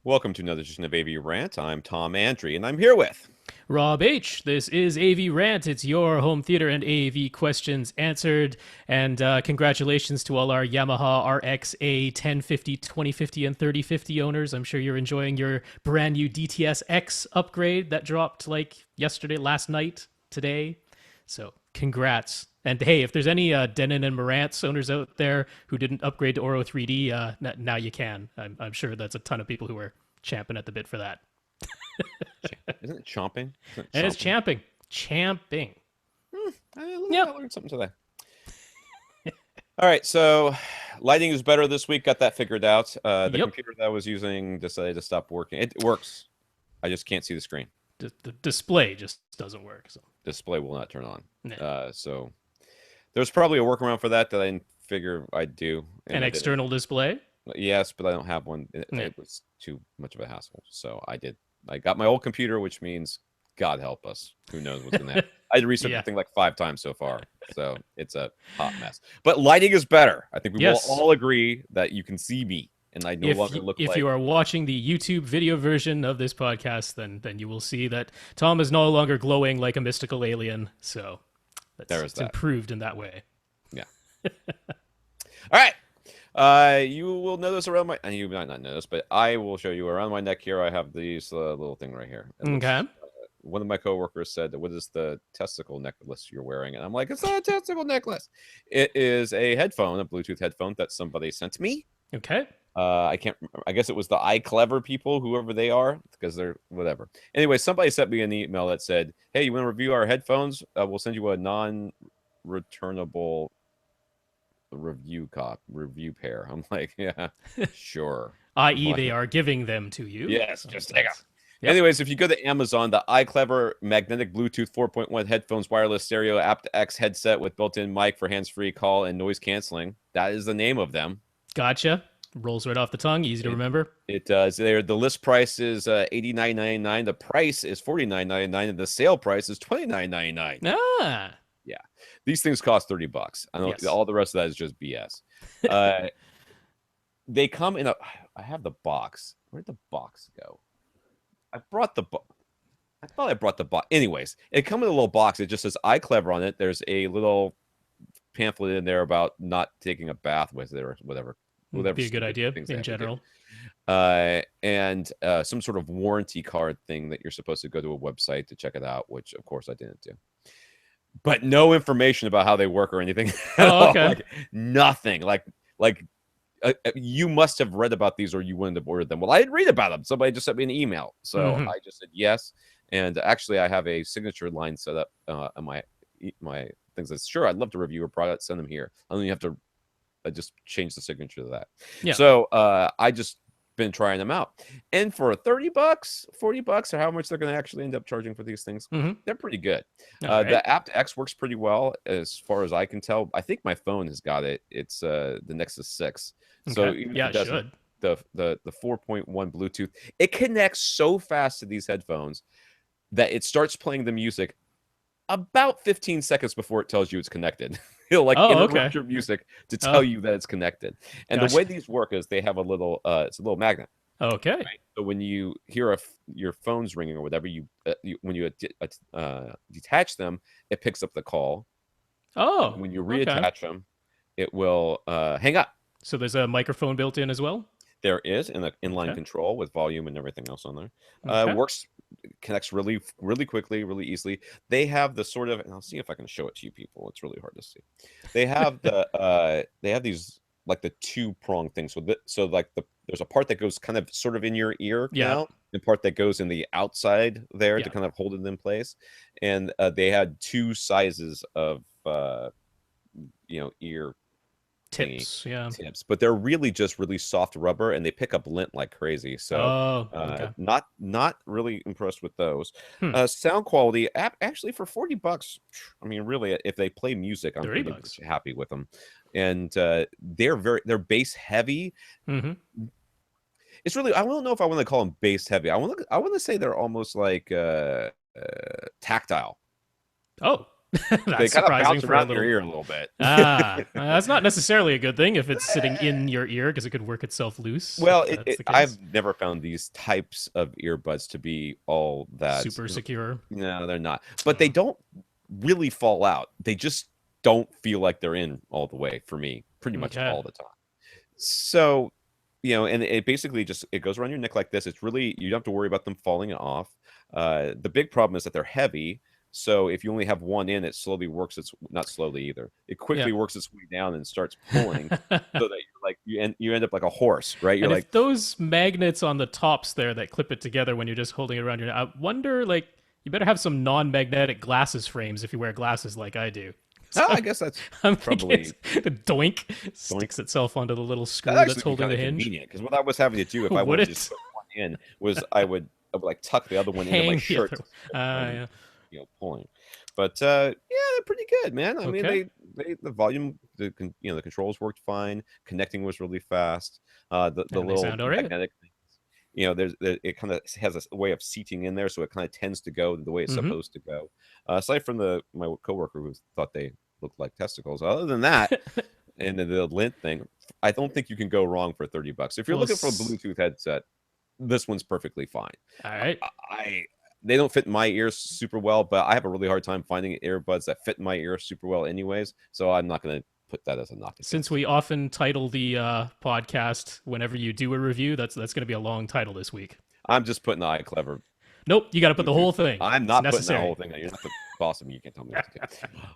Welcome to another edition of AV Rant. I'm Tom Andry, and I'm here with Rob H. This is AV Rant. It's your home theater and AV questions answered. And congratulations to all our Yamaha RX-A 1050, 2050, and 3050 owners. I'm sure you're enjoying your brand new DTS-X upgrade that dropped like yesterday, last night, today. So congrats. And hey, if there's any Denon and Marantz owners out there who didn't upgrade to Oro 3D, now you can. I'm sure that's a ton of people who are champing at the bit for that. isn't it chomping? Isn't it And it's chomping? champing. Champing. I Yep. learned something today. All right, so lighting is better this week. Got that figured out. The Yep. computer that I was using decided to stop working. It works. I just can't see the screen. The display just doesn't work. So, Display will not turn on. nah. So there's probably a workaround for that I didn't figure I'd do. And An I didn't. external display? Yes, but I don't have one. Nah. It was too much of a hassle. So I did. I got my old computer, which means God help us. Who knows what's going to happen. I had to reset Yeah. the thing like 5 times so far. So it's a hot mess. But lighting is better. I think we Yes. will all agree that you can see me and I no longer look If like... you are watching the YouTube video version of this podcast, then you will see that Tom is no longer glowing like a mystical alien. So it's that. improved in that way. Yeah. All right. You will notice around my... And you might not notice, but I will show you around my neck here. I have these little thing right here. Okay. One of my coworkers said, "What is the testicle necklace you're wearing?" And I'm like, "It's not a testicle necklace. It is a headphone, a Bluetooth headphone that somebody sent me. Okay. I can't. I guess it was the iClever people, whoever they are, because they're whatever. Anyway, somebody sent me an email that said, "Hey, you want to review our headphones? We'll send you a non-returnable review pair." I'm like, "Yeah, sure." I.e., Like, they are giving them to you. yes, So just take them. Yep. Anyways, if you go to Amazon, the iClever magnetic Bluetooth 4.1 headphones, wireless stereo aptX headset with built-in mic for hands-free call and noise canceling. That is the name of them. Gotcha. Rolls right off the tongue. Easy to remember. It does. The list price is $89.99. The price is $49.99, and the sale price is $29.99. Ah. Yeah, these things cost $30. I know Yes. all the rest of that is just BS. They come in a... I have the box. Where'd the box go? I brought the box. I thought I brought the box. Anyways, it comes in a little box. It just says iClever on it. There's a little pamphlet in there about not taking a bath with it or whatever. Would be a good idea in general. And some sort of warranty card thing that you're supposed to go to a website to check it out, which of course I didn't do. But no information about how they work or anything. Oh, okay. Like, nothing. Like you must have read about these or you wouldn't have ordered them. Well, I didn't read about them. Somebody just sent me an email. So I just said yes. And actually, I have a signature line set up on my things. That's sure, I'd love to review a product. Send them here. I don't even have to just change the signature to that. Yeah. So I just been trying them out. And for $30, $40, or how much they're going to actually end up charging for these things, they're pretty good. Right. The aptX works pretty well as far as I can tell. I think my phone has got it. It's the Nexus 6. Okay. So even yeah, if it it doesn't, should. the 4.1 Bluetooth, it connects so fast to these headphones that it starts playing the music about 15 seconds before it tells you it's connected. It'll interrupt your music to tell you that it's connected. And the way these work is they have a little it's a little magnet. Okay. Right? So when you hear your phone's ringing or whatever, when you detach them, it picks up the call. Oh. And when you reattach them, it will hang up. So there's a microphone built in as well? There is an inline control with volume and everything else on there. Connects really, really quickly, really easily. They have the sort of, and I'll see if I can show it to you people. It's really hard to see. They have they have these like the 2-prong thing. So there's a part that goes kind of sort of in your ear now, and part that goes in the outside there to kind of hold it in place. And they had 2 sizes of ear tips, but they're really just really soft rubber and they pick up lint like crazy. So not really impressed with those. Sound quality actually for $40, I mean, really, if they play music, I'm pretty happy with them. And they're bass heavy. It's really, I don't know if I want to call them bass heavy. I want to say they're almost like tactile. Oh, They That's kind of surprising bounce for a around your little. ear a little bit. That's not necessarily a good thing if it's sitting in your ear because it could work itself loose. Well, If that's the I've case. never found these types of earbuds to be all that. Super secure. No, they're not. But they don't really fall out. They just don't feel like they're in all the way for me, pretty much Okay. all the time. So, and it basically just it goes around your neck like this. It's really you don't have to worry about them falling off. The big problem is that they're heavy. So if you only have one in, it slowly works its not slowly either. It quickly works its way down and starts pulling, so that you're like you end up like a horse, right? You're And like if those magnets on the tops there that clip it together when you're just holding it around your neck, I wonder, like, you better have some non-magnetic glasses frames if you wear glasses like I do. So I guess that's I'm probably the doink sticks itself onto the little screw that that's holding the hinge. convenient because what I was having to do if I Would wanted to it? just put one in was I would like tuck the other one into Hang my the shirt, other- yeah. pulling. But yeah, they're pretty good, man. I mean, Okay. the volume, the controls worked fine. Connecting was really fast. The And they little sound all right. magnetic, it kind of has a way of seating in there, so it kind of tends to go the way it's Mhm. supposed to go. Aside from my coworker who thought they looked like testicles, other than that, and the lint thing, I don't think you can go wrong for $30. If you're Well, looking for a Bluetooth headset, this one's perfectly fine. All right. They don't fit in my ears super well, but I have a really hard time finding earbuds that fit in my ear super well anyways, so I'm not going to put that as a knock. Since we often title the podcast whenever you do a review, that's going to be a long title this week. I'm just putting the iClever. Nope, you got to put the whole thing. I'm not It's putting the necessary. whole thing. You're not the boss of me. You can't tell me what to do.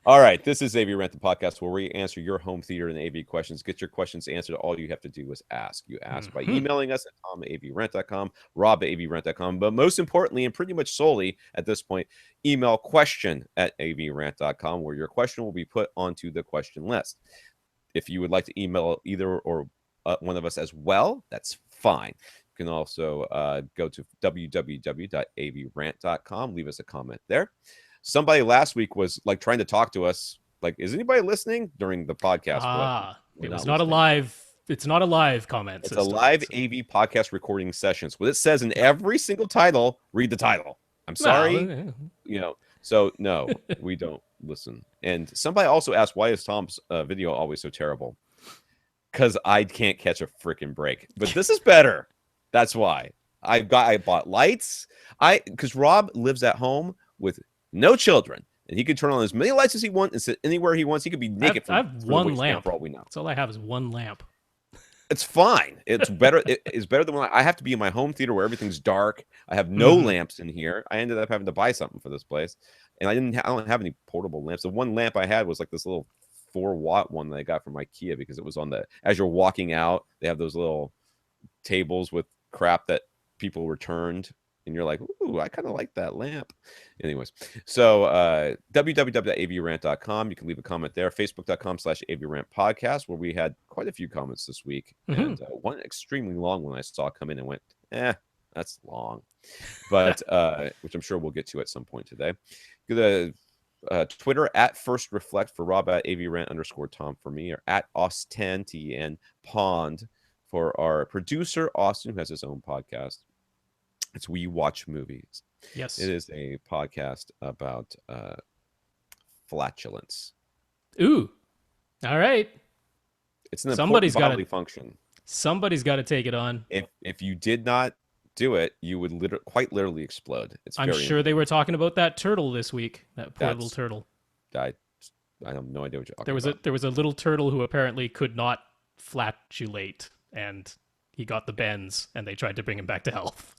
All right, this is AV Rant, the podcast where we answer your home theater and AV questions. Get your questions answered. All you have to do is ask. You ask by emailing us at tom@avrant.com, rob@avrant.com, but most importantly, and pretty much solely at this point, email question@avrant.com, where your question will be put onto the question list. If you would like to email either or one of us as well, that's fine. You can also go to www.avrant.com. Leave us a comment there. Somebody last week was like trying to talk to us. Like, is anybody listening during the podcast? It was not a live. It's not a live comment. It's a live AV podcast recording session. So what it says in every single title, read the title. I'm sorry. So no, we don't listen. And somebody also asked, why is Tom's video always so terrible? Because I can't catch a freaking break. But this is better. That's why. I bought lights. Because Rob lives at home with no children, and he could turn on as many lights as he wants and sit anywhere he wants. He could be naked. I have one lamp for all we know. That's all I have is one lamp. It's fine. It's better. It's better than when I have to be in my home theater where everything's dark. I have no lamps in here. I ended up having to buy something for this place, and I don't have any portable lamps. The one lamp I had was like this little 4-watt one that I got from IKEA because it was on as you're walking out, they have those little tables with crap that people returned, and you're like, ooh, I kind of like that lamp. Anyways, so www.avrant.com. You can leave a comment there. Facebook.com/avrantpodcast, where we had quite a few comments this week, and one extremely long one I saw come in and went, that's long, but which I'm sure we'll get to at some point today. Go to Twitter @FirstReflect for Rob, @avrant_Tom for me, or @Austin TN Pond for our producer Austin, who has his own podcast. It's We Watch Movies. Yes, it is a podcast about flatulence. Ooh, all right. It's an important bodily function. Somebody's got to take it on. If you did not do it, you would quite literally explode. I'm sure they were talking about that turtle this week. That poor little turtle. I have no idea what you're talking about. There was a little turtle who apparently could not flatulate, and he got the bends, and they tried to bring him back to health.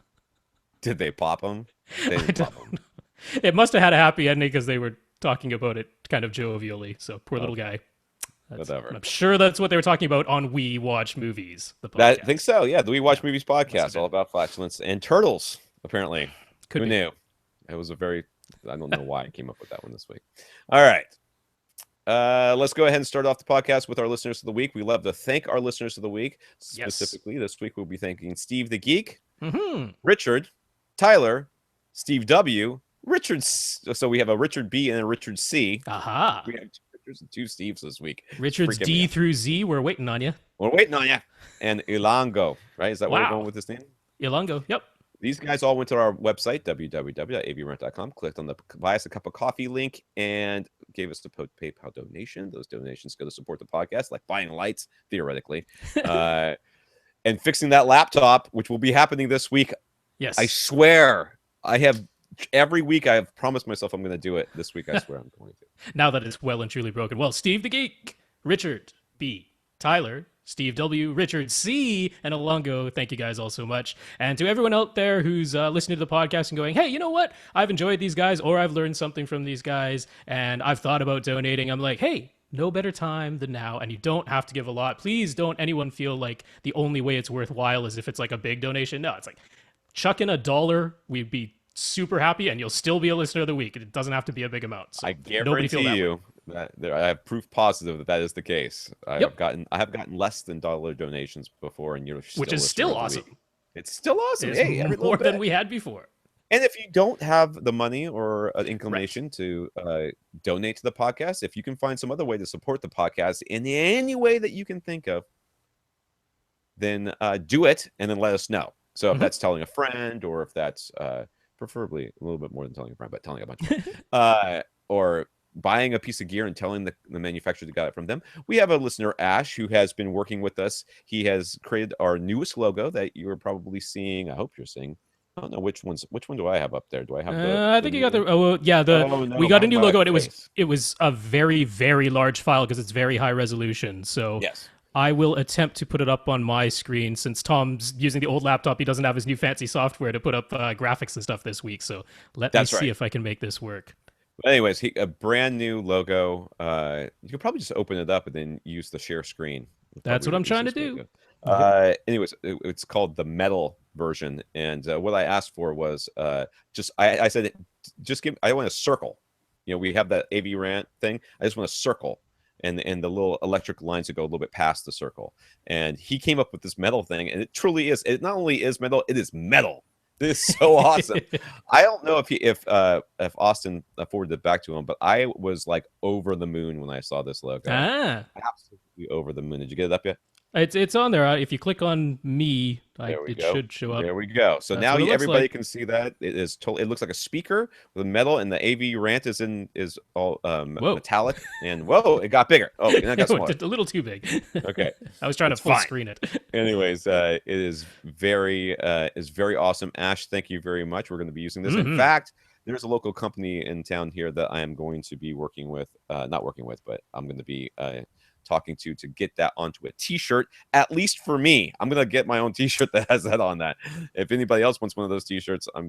Did they pop him? They didn't pop him. It must have had a happy ending because they were talking about it kind of jovially. So poor little guy. Whatever. I'm sure that's what they were talking about on We Watch Movies. I think so. Yeah, the We Watch Movies podcast, all about flatulence and turtles. Apparently, who knew? It was I don't know why I came up with that one this week. All right. Let's go ahead and start off the podcast with our listeners of the week. We love to thank our listeners of the week. Specifically, this week we'll be thanking Steve the Geek, Richard, Tyler, Steve W, Richard. So we have a Richard B and a Richard C. Aha. We have 2 Richards and 2 Steves this week. Richard's D through Z. We're waiting on you. We're waiting on you. And Ilango, right? Is that where we're going with this name? Ilango. Yep. These guys all went to our website, www.avrent.com, clicked on the buy us a cup of coffee link, and gave us a PayPal donation. Those donations go to support the podcast, like buying lights, theoretically, and fixing that laptop, which will be happening this week. Yes. I swear. Every week I have promised myself I'm going to do it. This week I swear I'm going to. Now that it's well and truly broken. Well, Steve the Geek, Richard B, Tyler, Steve W, Richard C, and Alongo, thank you guys all so much. And to everyone out there who's listening to the podcast and going, hey, you know what? I've enjoyed these guys, or I've learned something from these guys, and I've thought about donating. I'm like, hey, no better time than now, and you don't have to give a lot. Please don't anyone feel like the only way it's worthwhile is if it's like a big donation. No, it's like chuck in $1, we'd be super happy, and you'll still be a listener of the week. It doesn't have to be a big amount. So I guarantee you that I have proof positive that is the case. I have gotten less than $1 donations before, and which is still awesome. It's still awesome. It's more than we had before. And if you don't have the money or an inclination to donate to the podcast, if you can find some other way to support the podcast in any way that you can think of, then do it, and then let us know. So if that's telling a friend, or if that's preferably a little bit more than telling a friend, but telling a bunch of or buying a piece of gear and telling the manufacturer that got it from them. We have a listener, Ash, who has been working with us. He has created our newest logo that you are probably seeing. I hope you're seeing. I don't know which one do I have up there? Do I have I think you got the we got a new logo, and it was a very, very large file because it's very high resolution. So yes. I will attempt to put it up on my screen since Tom's using the old laptop. He doesn't have his new fancy software to put up graphics and stuff this week. So let me see if I can make this work. But anyways, a brand new logo. You could probably just open it up and then use the share screen. That's what I'm trying to do. Anyways, it's called the metal version. And what I asked for was I said, I want a circle. You know, we have that AV Rant thing. I just want a circle. And the little electric lines that go a little bit past the circle. And he came up with this metal thing, and it truly is. It not only is metal, it is metal. This is so awesome. I don't know if Austin forwarded it back to him, but I was like over the moon when I saw this logo. Absolutely over the moon. Did you get it up yet? It's on there. If you click on me, it should show up. There we go. So now everybody can see that it is it looks like a speaker with metal, and the AV Rant is all metallic. And whoa, it got bigger. Oh, it got smaller. A little too big. Okay, I was trying to full screen it. Anyways, it is very awesome. Ash, thank you very much. We're going to be using this. In fact, there's a local company in town here that I am going to be working with. Not working with, but I'm going to be talking to get that onto a t-shirt, at least for me. I'm gonna get my own t-shirt that has that on that. If anybody else wants one of those t-shirts, I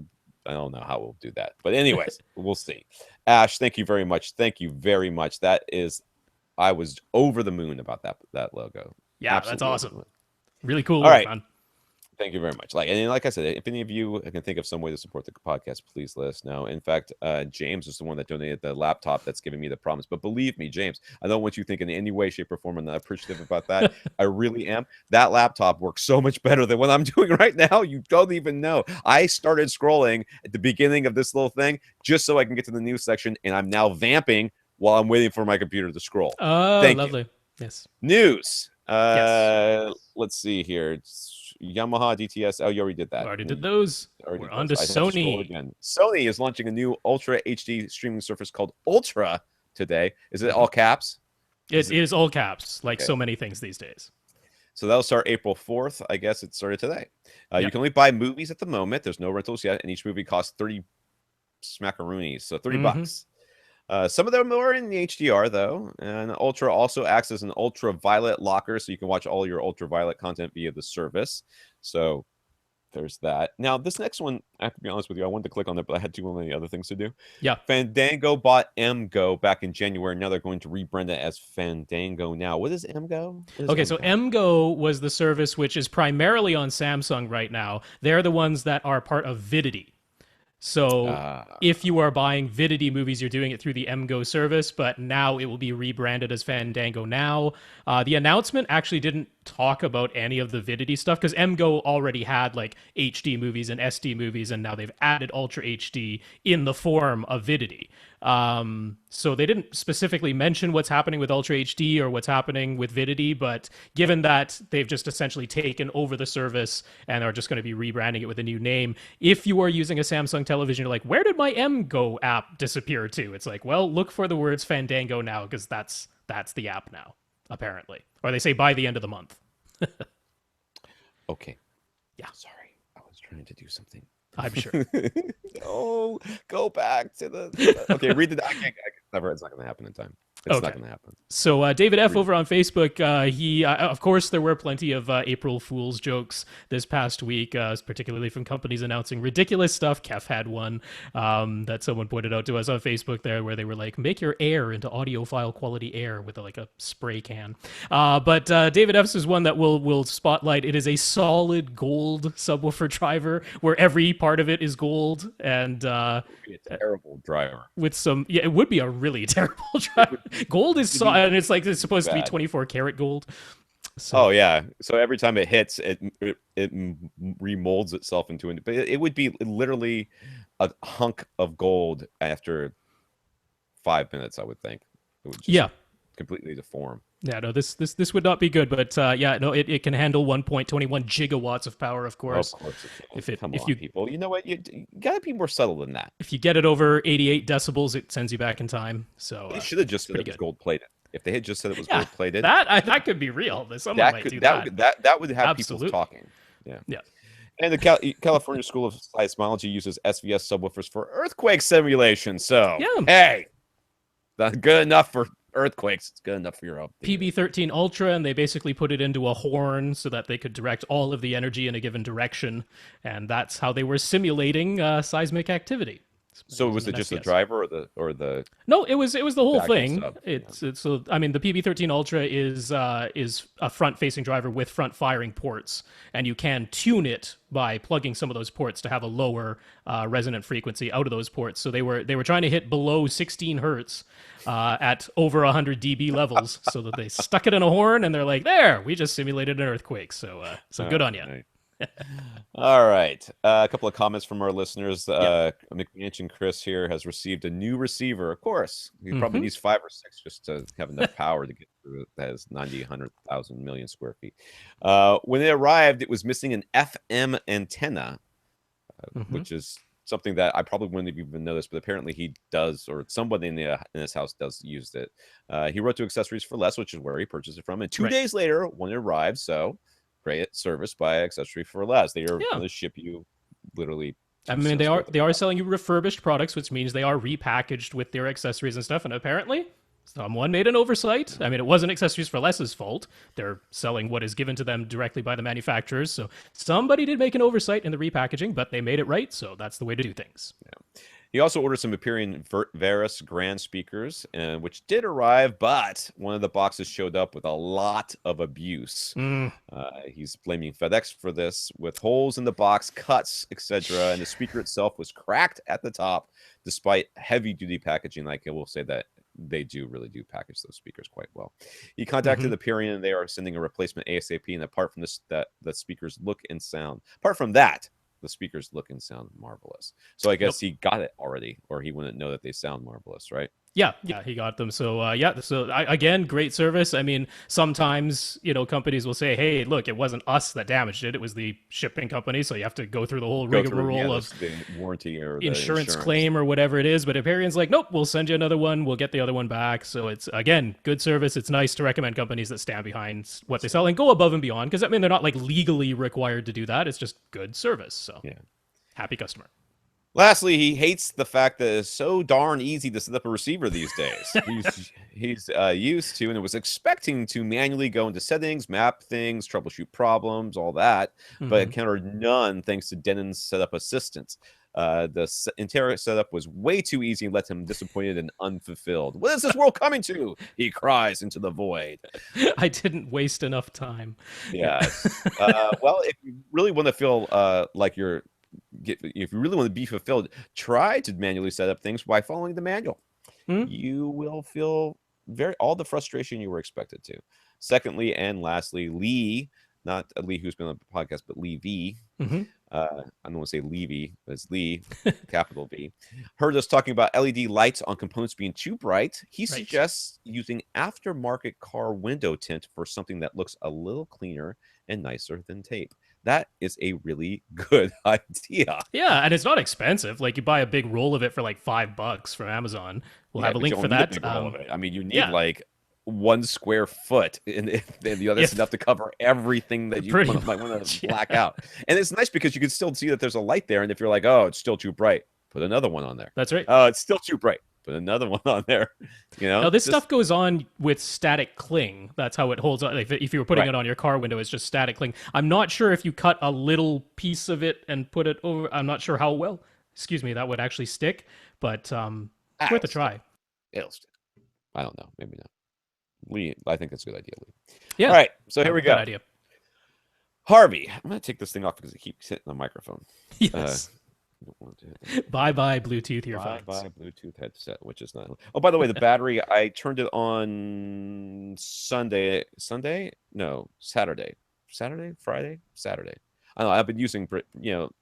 don't know how we'll do that, but anyways, we'll see. Ash, thank you very much. I was over the moon about that logo. Yeah, absolutely. That's awesome. Really cool. All right, man. Thank you very much. Like I said, if any of you can think of some way to support the podcast, please let us know. In fact, James is the one that donated the laptop that's giving me the problems. But believe me, James, I don't want you to think in any way, shape, or form I'm not appreciative about that. I really am. That laptop works so much better than what I'm doing right now. You don't even know. I started scrolling at the beginning of this little thing just so I can get to the news section, and I'm now vamping while I'm waiting for my computer to scroll. Oh, lovely. Yes. News. Yes. Let's see here. Yamaha DTS. Oh, you already did that. Already did those. We're on to Sony. Again. Sony is launching a new Ultra HD streaming surface called Ultra today. Is it all caps? It is all caps, like so many things these days. So that'll start April 4th. I guess it started today. You can only buy movies at the moment. There's no rentals yet, and each movie costs 30 smackaroonies, so 30 bucks. Some of them are in the HDR, though. And Ultra also acts as an ultraviolet locker, so you can watch all your ultraviolet content via the service. So there's that. Now, this next one, I have to be honest with you, I wanted to click on it, but I had too many other things to do. Yeah. Fandango bought MGO back in January. Now they're going to rebrand it as FandangoNow. What is MGO? Okay, so MGO was the service which is primarily on Samsung right now. They're the ones that are part of Vidity. So if you are buying Vidity movies, you're doing it through the MGO service, but now it will be rebranded as FandangoNow. The announcement actually didn't talk about any of the Vidity stuff because MGO already had like HD movies and SD movies, and now they've added Ultra HD in the form of Vidity. So they didn't specifically mention what's happening with Ultra HD or what's happening with Vidity, but given that they've just essentially taken over the service and are just going to be rebranding it with a new name, if you are using a Samsung television, you're like, where did my MGO app disappear to? It's like, well, look for the words FandangoNow because that's the app now, apparently. Or they say by the end of the month. Okay. Yeah. Sorry, I was trying to do something. I'm sure. No, go back to the. Okay, read the. I can't. Never. It's not going to happen in time. It's not going to happen. So David F. over on Facebook, he of course there were plenty of April Fool's jokes this past week, particularly from companies announcing ridiculous stuff. KEF had one that someone pointed out to us on Facebook there, where they were like, "Make your air into audiophile quality air" with like a spray can. But David F's is one that we'll spotlight. It is a solid gold subwoofer driver where every part of it is gold, and it would be a terrible driver with some. Yeah, it would be a really terrible driver. Gold is and it's like it's supposed to be 24 karat gold. So. Oh yeah, so every time it hits, it remolds itself into it. But it would be literally a hunk of gold after 5 minutes. I would think it would just completely deform. Yeah, no, this would not be good, but it can handle 1.21 gigawatts of power, of course. Of course it can. If you people, you know what, you gotta be more subtle than that. If you get it over 88 decibels, it sends you back in time. So they should have just said it was gold plated. If they had just said it was gold plated, that could be real. Someone might do that. That would have people talking. Yeah. And the California School of Seismology uses SVS subwoofers for earthquake simulation. So hey, that's good enough for earthquakes. It's good enough for your PB13-Ultra, and they basically put it into a horn so that they could direct all of the energy in a given direction, and that's how they were simulating seismic activity. So was it just the driver or the? No, it was the whole thing. It's so I mean the PB13-Ultra is a front-facing driver with front-firing ports, and you can tune it by plugging some of those ports to have a lower resonant frequency out of those ports. So they were trying to hit below 16 hertz at over 100 dB levels, so that they stuck it in a horn, and they're like, there, we just simulated an earthquake. So good on you. Right. All right. A couple of comments from our listeners. McMansion Chris here has received a new receiver. Of course, he probably needs 5 or 6 just to have enough power to get through it. That has 90, 100,000 million square feet. When it arrived, it was missing an FM antenna, which is something that I probably wouldn't have even noticed, but apparently he does, or somebody in his house does use it. He wrote to Accessories4Less, which is where he purchased it from, and 2 days later, when it arrived, great service by Accessories4Less. They are going to ship you literally. I mean, they are selling you refurbished products, which means they are repackaged with their accessories and stuff. And apparently, someone made an oversight. I mean, it wasn't Accessories4Less's fault. They're selling what is given to them directly by the manufacturers. So somebody did make an oversight in the repackaging, but they made it right. So that's the way to do things. Yeah. He also ordered some Aperion Verus Grand speakers, which did arrive, but one of the boxes showed up with a lot of abuse. He's blaming FedEx for this, with holes in the box, cuts, etc. And the speaker itself was cracked at the top, despite heavy-duty packaging. Like I will say that they really do package those speakers quite well. He contacted Aperion, and they are sending a replacement ASAP. And apart from this, the speakers look and sound. Apart from that, the speakers look and sound marvelous. So I guess he got it already, or he wouldn't know that they sound marvelous, right? Yeah, he got them. So again, great service. I mean, sometimes companies will say, "Hey, look, it wasn't us that damaged it; it was the shipping company." So you have to go through the whole rigmarole of the warranty or the insurance claim or whatever it is. But Aperion's like, "Nope, we'll send you another one. We'll get the other one back." So it's again good service. It's nice to recommend companies that stand behind what they sell and go above and beyond, because I mean they're not like legally required to do that. It's just good service. So happy customer. Lastly, he hates the fact that it's so darn easy to set up a receiver these days. He's used to and was expecting to manually go into settings, map things, troubleshoot problems, all that, but encountered none thanks to Denon's setup assistance. The entire setup was way too easy and left him disappointed and unfulfilled. What is this world coming to? He cries into the void. I didn't waste enough time. Yes. Well, if you really want to feel like if you really want to be fulfilled, try to manually set up things by following the manual. You will feel all the frustration you were expected to. Secondly, and lastly, Lee, not Lee who's been on the podcast, but Lee V. I don't want to say Levy, but it's Lee, capital V. Heard us talking about LED lights on components being too bright. He suggests using aftermarket car window tint for something that looks a little cleaner and nicer than tape. That is a really good idea. Yeah, and it's not expensive. Like, you buy a big roll of it for like $5 from Amazon. We'll have a link for that. I mean, you need like 1 square foot, and that's enough to cover everything that you might want to black out. And it's nice because you can still see that there's a light there, and if you're like, oh, it's still too bright, put another one on there. That's right. Oh, it's still too bright, put another one on there. Now this stuff goes on with static cling. That's how it holds on. Like, if you were putting it on your car window, it's just static cling. I'm not sure if you cut a little piece of it and put it over, I'm not sure how well, that would actually stick, but worth a try. It'll stick. I don't know, maybe not. Lee, I think that's a good idea, Lee. Yeah. All right, so here we go. Good idea. Harvey, I'm going to take this thing off because it keeps hitting the microphone. Yes. Bye-bye Bluetooth earphones. Bye-bye Bluetooth headset, which is not... Oh, by the way, the battery, I turned it on Saturday? Friday? Saturday. I don't know, I've been using,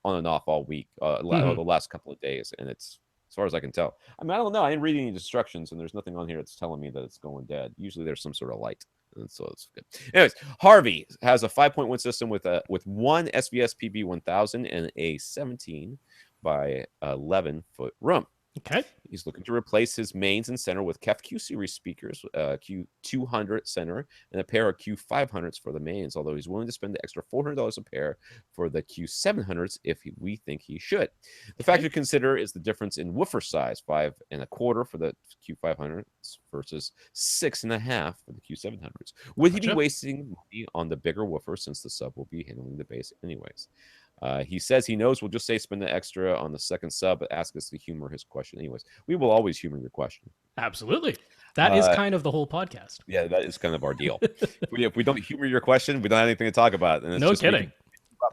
on and off all week, the last couple of days, and it's, as far as I can tell. I mean, I don't know. I didn't read any instructions, and there's nothing on here that's telling me that it's going dead. Usually there's some sort of light, and so it's good. Anyways, Harvey has a 5.1 system with one SVS PB1000 and a 17 by 11 foot room. Okay. He's looking to replace his mains and center with KEF Q series speakers, Q200 center, and a pair of Q500s for the mains, although he's willing to spend the extra $400 a pair for the Q700s if we think he should. The factor to consider is the difference in woofer size, 5 1/4 for the Q500s versus 6 1/2 for the Q700s. Would he be wasting money on the bigger woofer since the sub will be handling the bass anyways? He says he knows we'll just say spend the extra on the second sub, but ask us to humor his question anyways. We will always humor your question. Absolutely. That is kind of the whole podcast. Yeah, that is kind of our deal. if we don't humor your question, we don't have anything to talk about. And it's no kidding.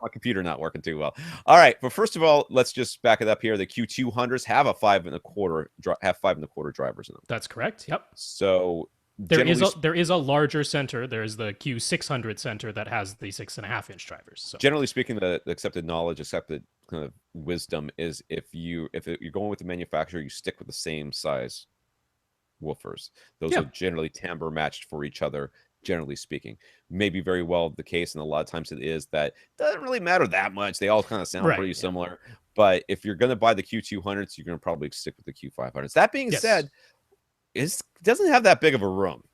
My computer not working too well. All right, but first of all, let's just back it up here. The Q200s have a 5 1/4 drivers in them. That's correct. Yep. So there is a larger center. There's the Q600 center that has the 6.5-inch drivers. So generally speaking, the accepted knowledge, accepted kind of wisdom is if you're going with the manufacturer, you stick with the same size woofers. Those are generally timbre matched for each other. Generally speaking, maybe very well the case, and a lot of times it is that doesn't really matter that much. They all kind of sound pretty similar. But if you're going to buy the Q200s, you're going to probably stick with the Q500s. That being said, it doesn't have that big of a room.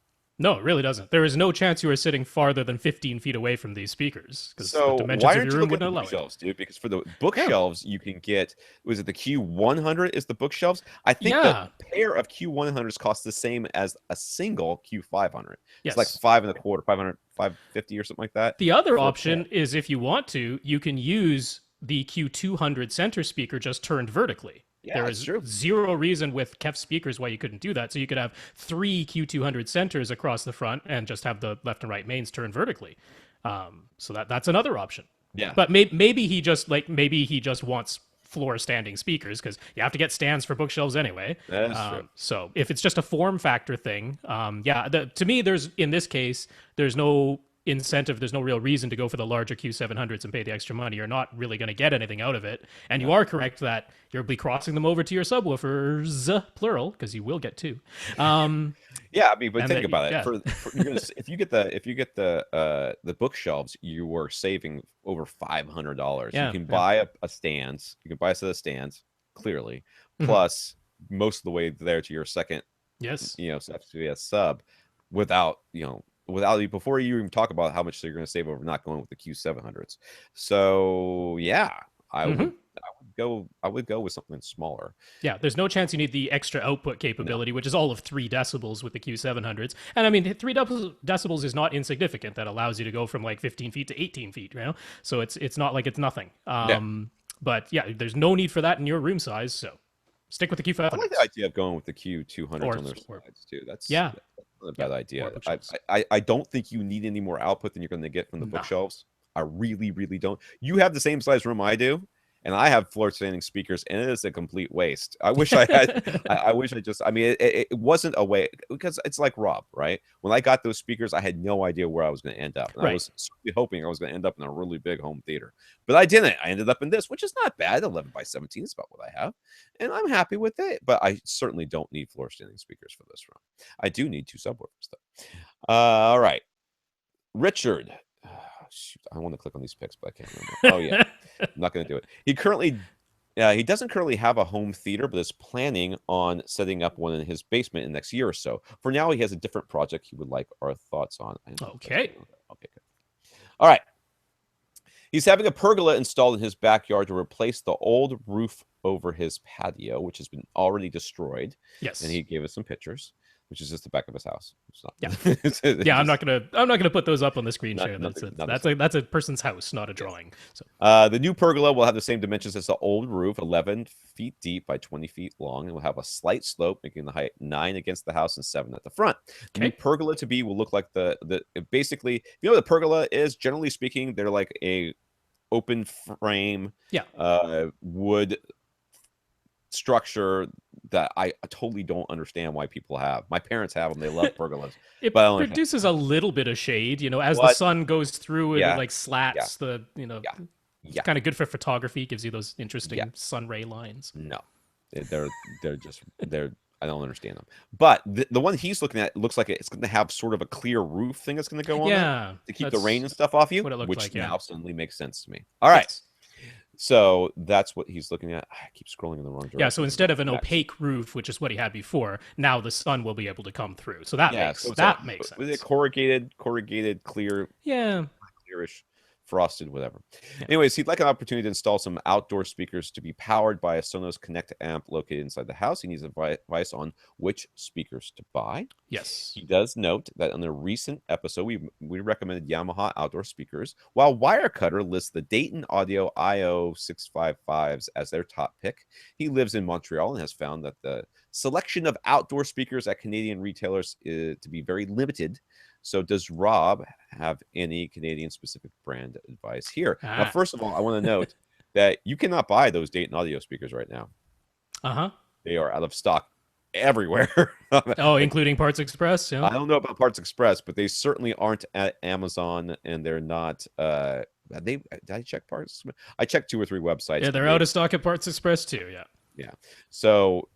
No, it really doesn't. There is no chance you are sitting farther than 15 feet away from these speakers. So the dimensions of your room wouldn't allow bookshelves, dude? Because for the bookshelves, you can get, was it the Q100 is the bookshelves? I think the pair of Q100s costs the same as a single Q500. It's like 5 1/4, 500, 550 or something like that. The other option is if you want to, you can use the Q200 center speaker just turned vertically. Yeah, there is zero reason with KEF speakers why you couldn't do that. So you could have 3 Q200 centers across the front and just have the left and right mains turned vertically. So that's another option. Yeah. But maybe he just wants floor standing speakers because you have to get stands for bookshelves anyway. That is true. So if it's just a form factor thing, to me, in this case, there's no incentive, there's no real reason to go for the larger Q700s and pay the extra money. You're not really going to get anything out of it. And you are correct that you'll be crossing them over to your subwoofers, plural, because you will get 2. Yeah, I mean, but think about it. If you get the bookshelves, you are saving over $500. You can buy a stands. You can buy a set of stands, clearly, plus most of the way there to your second, SVS sub, before you even talk about how much you're going to save over not going with the Q700s. So yeah, I would go with something smaller. Yeah, there's no chance you need the extra output capability, which is all of 3 decibels with the Q700s. And I mean, 3 decibels is not insignificant. That allows you to go from like 15 feet to 18 feet, So it's not like it's nothing. But yeah, there's no need for that in your room size. So stick with the Q500s. I like the idea of going with the Q200s on their sides too. That's not a bad idea. I don't think you need any more output than you're going to get from the bookshelves. I really, really don't. You have the same size room I do, and I have floor standing speakers, and it is a complete waste. I wish I had. I wish I just. I mean, it wasn't a way, because it's like Rob, right? When I got those speakers, I had no idea where I was going to end up, and I was certainly hoping I was going to end up in a really big home theater, but I didn't. I ended up in this, which is not bad. 11x17 is about what I have, and I'm happy with it. But I certainly don't need floor standing speakers for this room. I do need 2 subwoofers though. All right, Richard. Shoot, I want to click on these pics, but I can't remember. Oh yeah, I'm not going to do it. He doesn't currently have a home theater, but is planning on setting up one in his basement in the next year or so. For now, he has a different project he would like our thoughts on. Okay. Okay, good. All right. He's having a pergola installed in his backyard to replace the old roof over his patio, which has been already destroyed. Yes. And he gave us some pictures, which is just the back of his house. It's not, yeah, yeah. I'm not gonna put those up on the screen share. That's a person's house, not a drawing. So the new pergola will have the same dimensions as the old roof, 11 feet deep by 20 feet long, and will have a slight slope, making the height 9 against the house and 7 at the front. The new pergola to be will look like the basically, if you know what a pergola is, generally speaking, they're like a open frame, wood structure that I totally don't understand why people have. My parents have them. They love pergolas. It produces a little bit of shade, as the sun goes through it, it like slats the, it's kind of good for photography. Gives you those interesting sun ray lines. No, they're I don't understand them. But the one he's looking at looks like it's going to have sort of a clear roof thing that's going to go on to keep the rain and stuff off you, which now suddenly makes sense to me. All right. Yes. So that's what he's looking at. I keep scrolling in the wrong direction. Yeah, so instead of an opaque roof, which is what he had before, now the sun will be able to come through. So that makes sense. With it corrugated, clear, clearish, frosted, whatever. Yeah. Anyways, he'd like an opportunity to install some outdoor speakers to be powered by a Sonos Connect amp located inside the house. He needs advice on which speakers to buy. Yes. He does note that on a recent episode, we recommended Yamaha outdoor speakers, while Wirecutter lists the Dayton Audio IO655s as their top pick. He lives in Montreal and has found that the selection of outdoor speakers at Canadian retailers is to be very limited. So does Rob have any Canadian-specific brand advice here? Now, first of all, I want to note that you cannot buy those Dayton audio speakers right now. They are out of stock everywhere. Including Parts Express? Yeah. I don't know about Parts Express, but they certainly aren't at Amazon, and they're not... did I check Parts? I checked 2 or 3 websites. Yeah, they're out of stock at Parts Express too, Yeah. So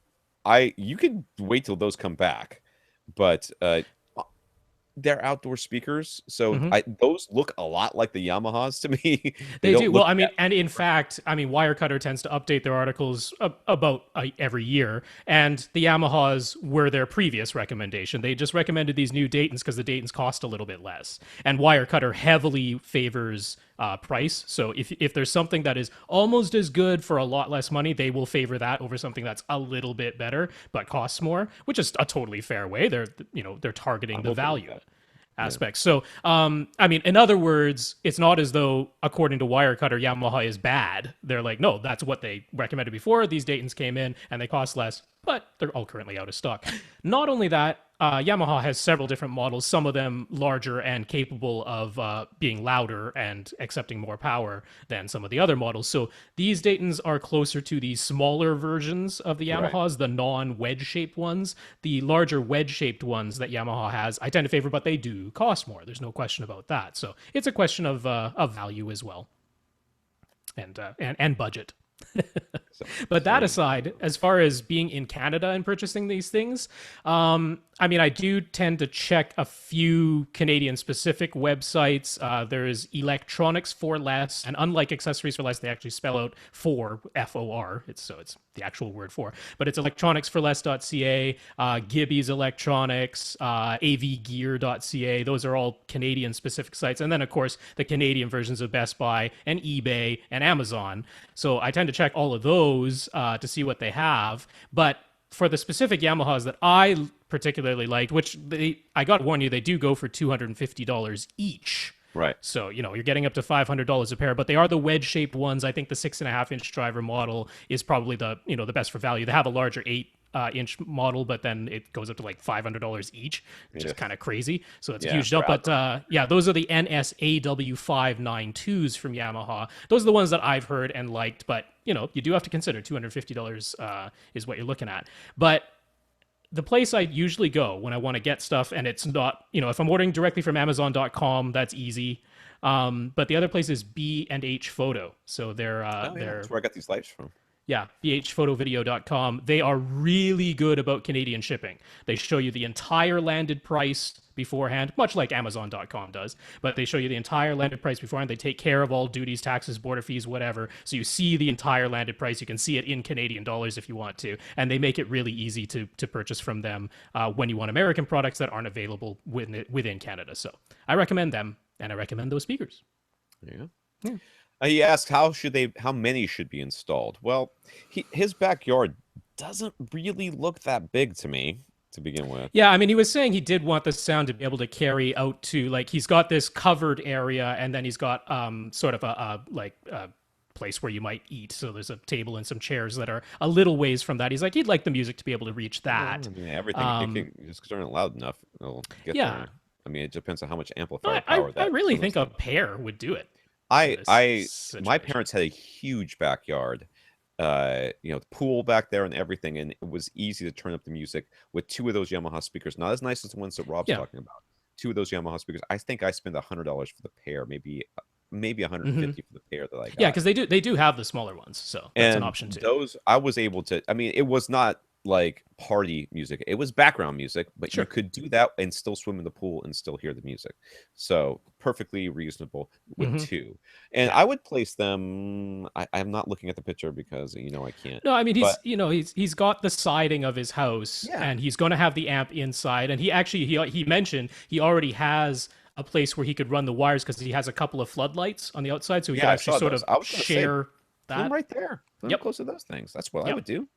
you could wait till those come back, but... they're outdoor speakers, so those look a lot like the Yamahas to me. They do. Well, I mean, and in fact, Wirecutter tends to update their articles about every year, and the Yamahas were their previous recommendation. They just recommended these new Daytons because the Daytons cost a little bit less, and Wirecutter heavily favors price. So if there's something that is almost as good for a lot less money, they will favor that over something that's a little bit better but costs more, which is a totally fair way. They're targeting the value aspect. So, in other words, it's not as though, according to Wirecutter, Yamaha is bad. They're like, no, that's what they recommended before. These Daytons came in and they cost less, but they're all currently out of stock. Not only that, Yamaha has several different models, some of them larger and capable of being louder and accepting more power than some of the other models. So these Daytons are closer to the smaller versions of the Yamahas, the non-wedge-shaped ones. The larger wedge-shaped ones that Yamaha has, I tend to favor, but they do cost more. There's no question about that. So it's a question of value as well, and budget. But that aside, as far as being in Canada and purchasing these things, I do tend to check a few Canadian-specific websites. There is Electronics4Less, and unlike Accessories4Less, they actually spell out for, F-O-R. It's the actual word for. But it's electronicsforless.ca, Gibby's Electronics, avgear.ca. Those are all Canadian-specific sites. And then, of course, the Canadian versions of Best Buy and eBay and Amazon. So I tend to check all of those to see what they have. But for the specific Yamahas that I particularly liked, which I got to warn you, they do go for $250 each. Right. So, you're getting up to $500 a pair, but they are the wedge-shaped ones. I think the 6.5-inch driver model is probably the best for value. They have a larger 8 inch model, but then it goes up to like $500 each, which is kind of crazy. So it's a huge for jump. But yeah, those are the NSAW592s from Yamaha. Those are the ones that I've heard and liked, but you know, you do have to consider $250 is what you're looking at. But the place I usually go when I want to get stuff, and it's not, you know, if I'm ordering directly from Amazon.com, that's easy. But the other place is B&H Photo. So they're that's where I got these lights from. Yeah, bhphotovideo.com. They are really good about Canadian shipping. They show you the entire landed price beforehand, much like Amazon.com does, but they show you the entire landed price beforehand. They take care of all duties, taxes, border fees, whatever. So you see the entire landed price. You can see it in Canadian dollars if you want to. And they make it really easy to purchase from them when you want American products that aren't available within Canada. So I recommend them, and I recommend those speakers. Yeah. He asked how many should be installed. Well, his backyard doesn't really look that big to me to begin with. Yeah, I mean, he was saying he did want the sound to be able to carry out to, like, he's got this covered area, and then he's got sort of a place where you might eat. So there's a table and some chairs that are a little ways from that. He's like, he'd like the music to be able to reach that. I mean, everything, just turn it loud enough, it'll get there. I mean, it depends on how much amplifier power that. I really think a pair would do it. My parents had a huge backyard, you know, pool back there and everything, and it was easy to turn up the music with two of those Yamaha speakers. Not as nice as the ones that Rob's talking about. Two of those Yamaha speakers. I think I spent $100 for the pair, maybe 150 for the pair that I got. Yeah, because they do have the smaller ones, so that's an option too. Those I was able to. I mean, it was not like party music, it was background music, but you could do that and still swim in the pool and still hear the music. So perfectly reasonable with two. And I would place them, I'm not looking at the picture because you know I can't. No, I mean he's got the siding of his house, and he's going to have the amp inside, and he mentioned he already has a place where he could run the wires because he has a couple of floodlights on the outside, so he could actually sort of share that right there. Close to those things. That's what I would do.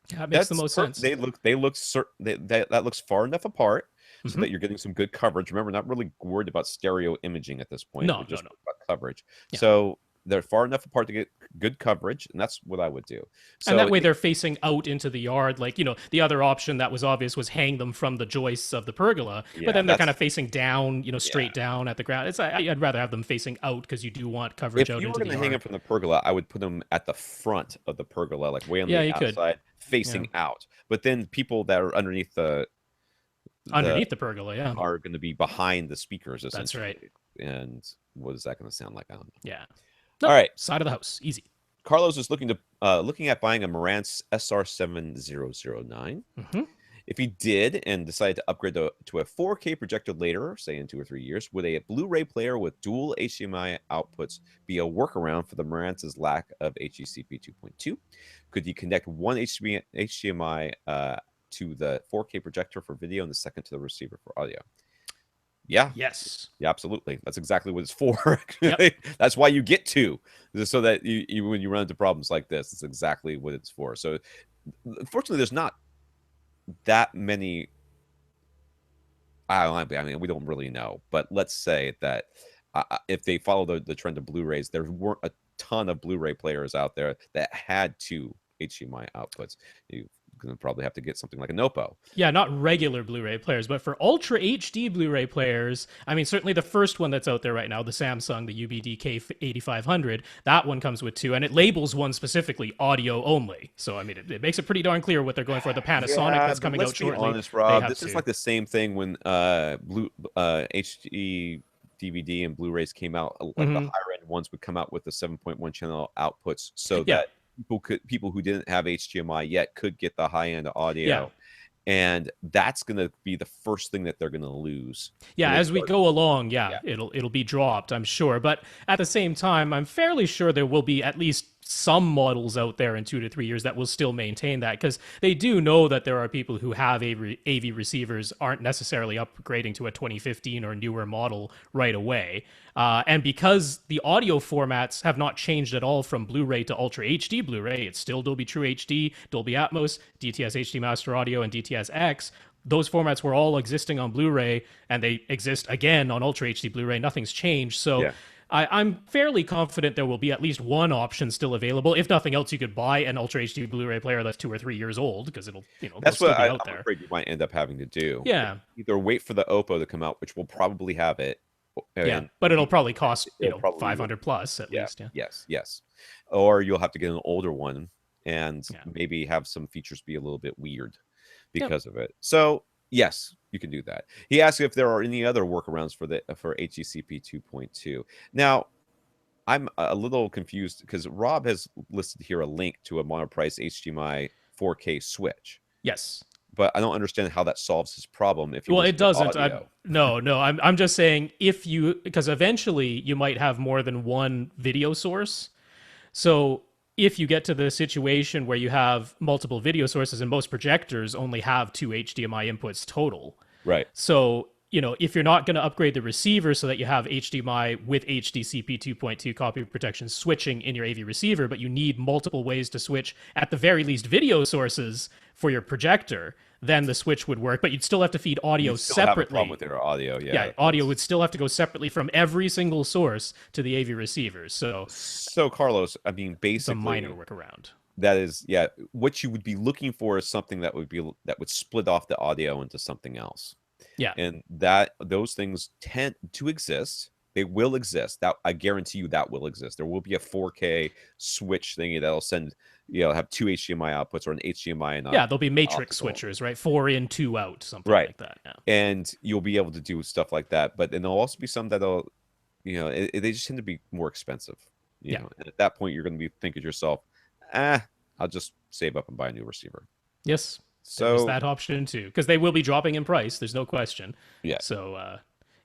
Yeah, it makes the most sense. That looks far enough apart so that you're getting some good coverage. Remember, not really worried about stereo imaging at this point. No. About coverage. Yeah. So they're far enough apart to get good coverage, and that's what I would do. So, and that way they're facing out into the yard. Like, you know, the other option that was obvious was hang them from the joists of the pergola, but then they're kind of facing down, you know, straight down at the ground. I'd rather have them facing out because you do want coverage out into the yard. If you were going to hang them from the pergola, I would put them at the front of the pergola, like way on the outside, facing out. But then people that are underneath the pergola, are going to be behind the speakers. That's right. And what is that going to sound like? I don't know. Yeah. All right. Side of the house, easy. Carlos is looking at buying a Marantz SR7009. If he did and decided to upgrade to a 4K projector later, say in 2 or 3 years, would a Blu-ray player with dual HDMI outputs be a workaround for the Marantz's lack of HECP 2.2? Could you connect one HDMI to the 4K projector for video and the second to the receiver for audio? Yeah. Yes. Yeah, absolutely. That's exactly what it's for. That's why you get two, so that you when you run into problems like this, it's exactly what it's for. So, unfortunately, there's not that many. I mean, we don't really know, but let's say that if they follow the trend of Blu-rays, there weren't a ton of Blu-ray players out there that had two HDMI outputs. You're going to probably have to get something like a Nopo. Yeah, not regular Blu-ray players, but for Ultra HD Blu-ray players, I mean, certainly the first one that's out there right now, the Samsung, the UBD-K8500, that one comes with two, and it labels one specifically audio only. So, I mean, it makes it pretty darn clear what they're going for. The Panasonic that's coming out shortly. Let's be honest, Rob. This is like the same thing when HD DVD and Blu-rays came out. Like the higher-end ones would come out with the 7.1 channel outputs, so that people who didn't have HDMI yet could get the high-end audio, and that's going to be the first thing that they're going to lose. Yeah, as we go along, it'll be dropped, I'm sure. But at the same time, I'm fairly sure there will be at least some models out there in 2 to 3 years that will still maintain that, because they do know that there are people who have AV receivers aren't necessarily upgrading to a 2015 or newer model right away. And because the audio formats have not changed at all from Blu-ray to Ultra HD Blu-ray, it's still Dolby True HD, Dolby Atmos, DTS HD Master Audio, and DTS-X. Those formats were all existing on Blu-ray, and they exist again on Ultra HD Blu-ray. Nothing's changed. So I'm fairly confident there will be at least one option still available. If nothing else, you could buy an Ultra HD Blu-ray player that's 2 or 3 years old because it'll That's still what be out I'm there. afraid you might end up having to do. Yeah. Either wait for the Oppo to come out, which will probably have it. Yeah, but it'll probably cost probably 500 plus at least. Yeah. Yes. Or you'll have to get an older one and maybe have some features be a little bit weird because of it. So yes, you can do that. He asked if there are any other workarounds for HDCP 2.2. Now, I'm a little confused because Rob has listed here a link to a monoprice HDMI 4K switch. Yes. But I don't understand how that solves his problem. It doesn't. I'm just saying because eventually you might have more than one video source. So if you get to the situation where you have multiple video sources, and most projectors only have 2 HDMI inputs total. Right. So, if you're not going to upgrade the receiver so that you have HDMI with HDCP 2.2 copy protection switching in your AV receiver, but you need multiple ways to switch at the very least video sources for your projector, then the switch would work, but you'd still have to feed audio separately. Have a problem with your audio, yeah. Audio would still have to go separately from every single source to the AV receivers. So Carlos, I mean, basically, it's a minor workaround. That is, what you would be looking for is something that would split off the audio into something else. Yeah, and those things tend to exist. They will exist. That I guarantee you that will exist. There will be a 4K switch thingy that'll send, have 2 HDMI outputs or an HDMI and there'll be matrix switchers, right? 4 in, 2 out, something like that. Yeah. And you'll be able to do stuff like that. But then there'll also be some that'll, they just tend to be more expensive. You know? And at that point, you're going to be thinking to yourself, I'll just save up and buy a new receiver. Yes. So there's that option too, because they will be dropping in price. There's no question. Yeah. So,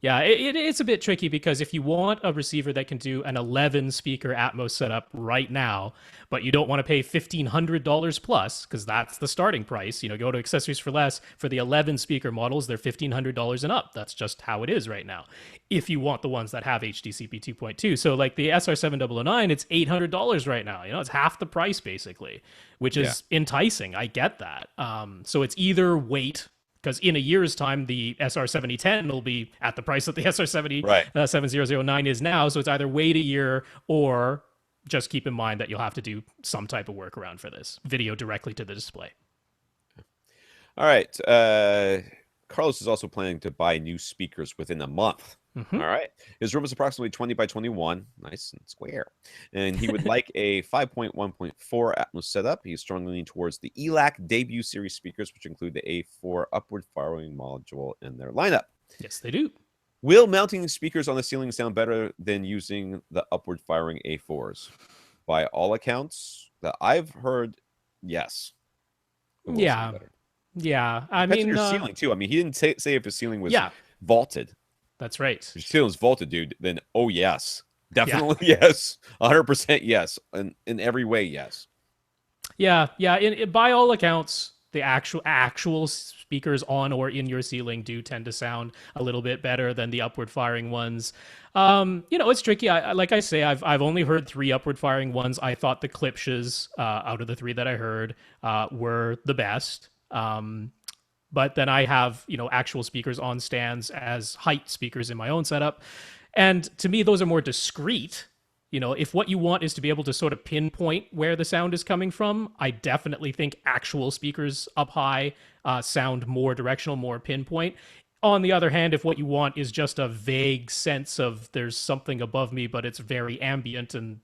it's a bit tricky because if you want a receiver that can do an 11 speaker Atmos setup right now, but you don't want to pay $1,500 plus, because that's the starting price, go to Accessories for Less for the 11 speaker models, they're $1,500 and up. That's just how it is right now. If you want the ones that have HDCP 2.2. So like the SR7009, it's $800 right now. It's half the price basically, which is enticing. I get that. So it's either wait, because in a year's time, the SR7010 will be at the price that the SR7009 is now. So it's either wait a year or just keep in mind that you'll have to do some type of workaround for this. Video directly to the display. All right. Carlos is also planning to buy new speakers within a month. Mm-hmm. All right. His room is approximately 20 by 21. Nice and square. And he would like a 5.1.4 Atmos setup. He's strongly leaning towards the ELAC debut series speakers, which include the A4 upward firing module in their lineup. Yes, they do. Will mounting speakers on the ceiling sound better than using the upward firing A4s? By all accounts that I've heard, yes. Yeah. Yeah. I mean, your ceiling too. I mean, he didn't say if his ceiling was vaulted. That's right. If your ceiling is vaulted, dude, then yes. Definitely yes. 100% yes. And in every way, yes. Yeah. By all accounts, the actual speakers on or in your ceiling do tend to sound a little bit better than the upward firing ones. It's tricky. Like I say, I've only heard 3 upward firing ones. I thought the Klipsch's out of the 3 that I heard were the best. But then I have, actual speakers on stands as height speakers in my own setup. And to me, those are more discreet. If what you want is to be able to sort of pinpoint where the sound is coming from, I definitely think actual speakers up high sound more directional, more pinpoint. On the other hand, if what you want is just a vague sense of there's something above me, but it's very ambient and,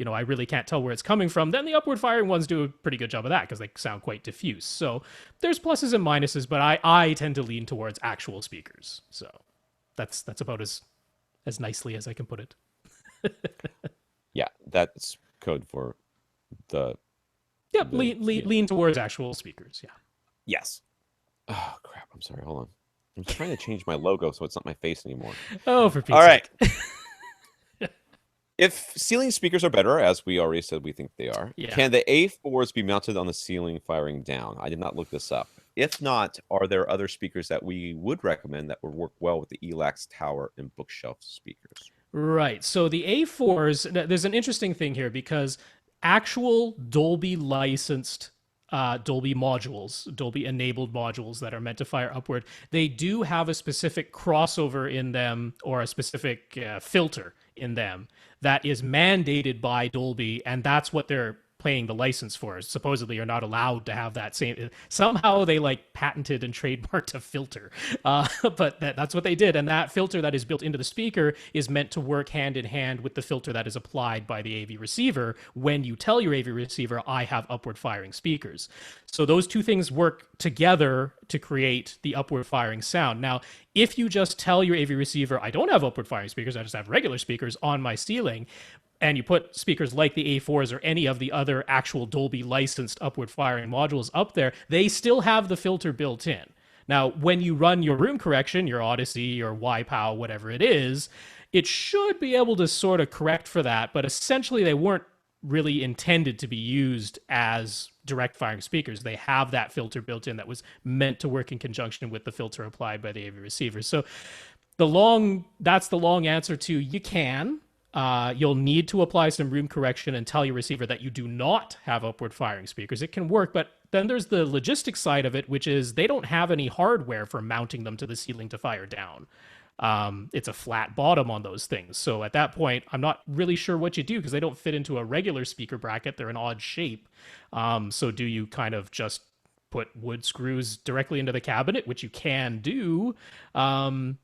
I really can't tell where it's coming from, then the upward firing ones do a pretty good job of that because they sound quite diffuse. So there's pluses and minuses, but I tend to lean towards actual speakers. So that's about as nicely as I can put it. Yeah, that's code for the... Yep, lean towards actual speakers, yeah. Yes. Oh, crap, I'm sorry, hold on. I'm trying to change my logo so it's not my face anymore. Oh, for Pete's All right. sake. If ceiling speakers are better, as we already said we think they are, can the A4s be mounted on the ceiling firing down? I did not look this up. If not, are there other speakers that we would recommend that would work well with the ELAC's tower and bookshelf speakers? Right. So the A4s, there's an interesting thing here because actual Dolby licensed Dolby modules, Dolby enabled modules that are meant to fire upward, they do have a specific crossover in them or a specific filter in them that is mandated by Dolby, and that's what they're paying the license for. Supposedly you're not allowed to have that same, somehow they like patented and trademarked a filter, but that's what they did. And that filter that is built into the speaker is meant to work hand in hand with the filter that is applied by the AV receiver when you tell your AV receiver, I have upward firing speakers. So those two things work together to create the upward firing sound. Now, if you just tell your AV receiver, I don't have upward firing speakers, I just have regular speakers on my ceiling, and you put speakers like the A4s or any of the other actual Dolby licensed upward firing modules up there, they still have the filter built in. Now, when you run your room correction, your Odyssey, your YPOW, whatever it is, it should be able to sort of correct for that, but essentially they weren't really intended to be used as direct firing speakers. They have that filter built in that was meant to work in conjunction with the filter applied by the AV receiver. So that's the long answer to you can. You'll need to apply some room correction and tell your receiver that you do not have upward firing speakers. It can work, but then there's the logistics side of it, which is they don't have any hardware for mounting them to the ceiling to fire down. It's a flat bottom on those things. So at that point, I'm not really sure what you do because they don't fit into a regular speaker bracket. They're an odd shape. So do you kind of just put wood screws directly into the cabinet, which you can do? Generally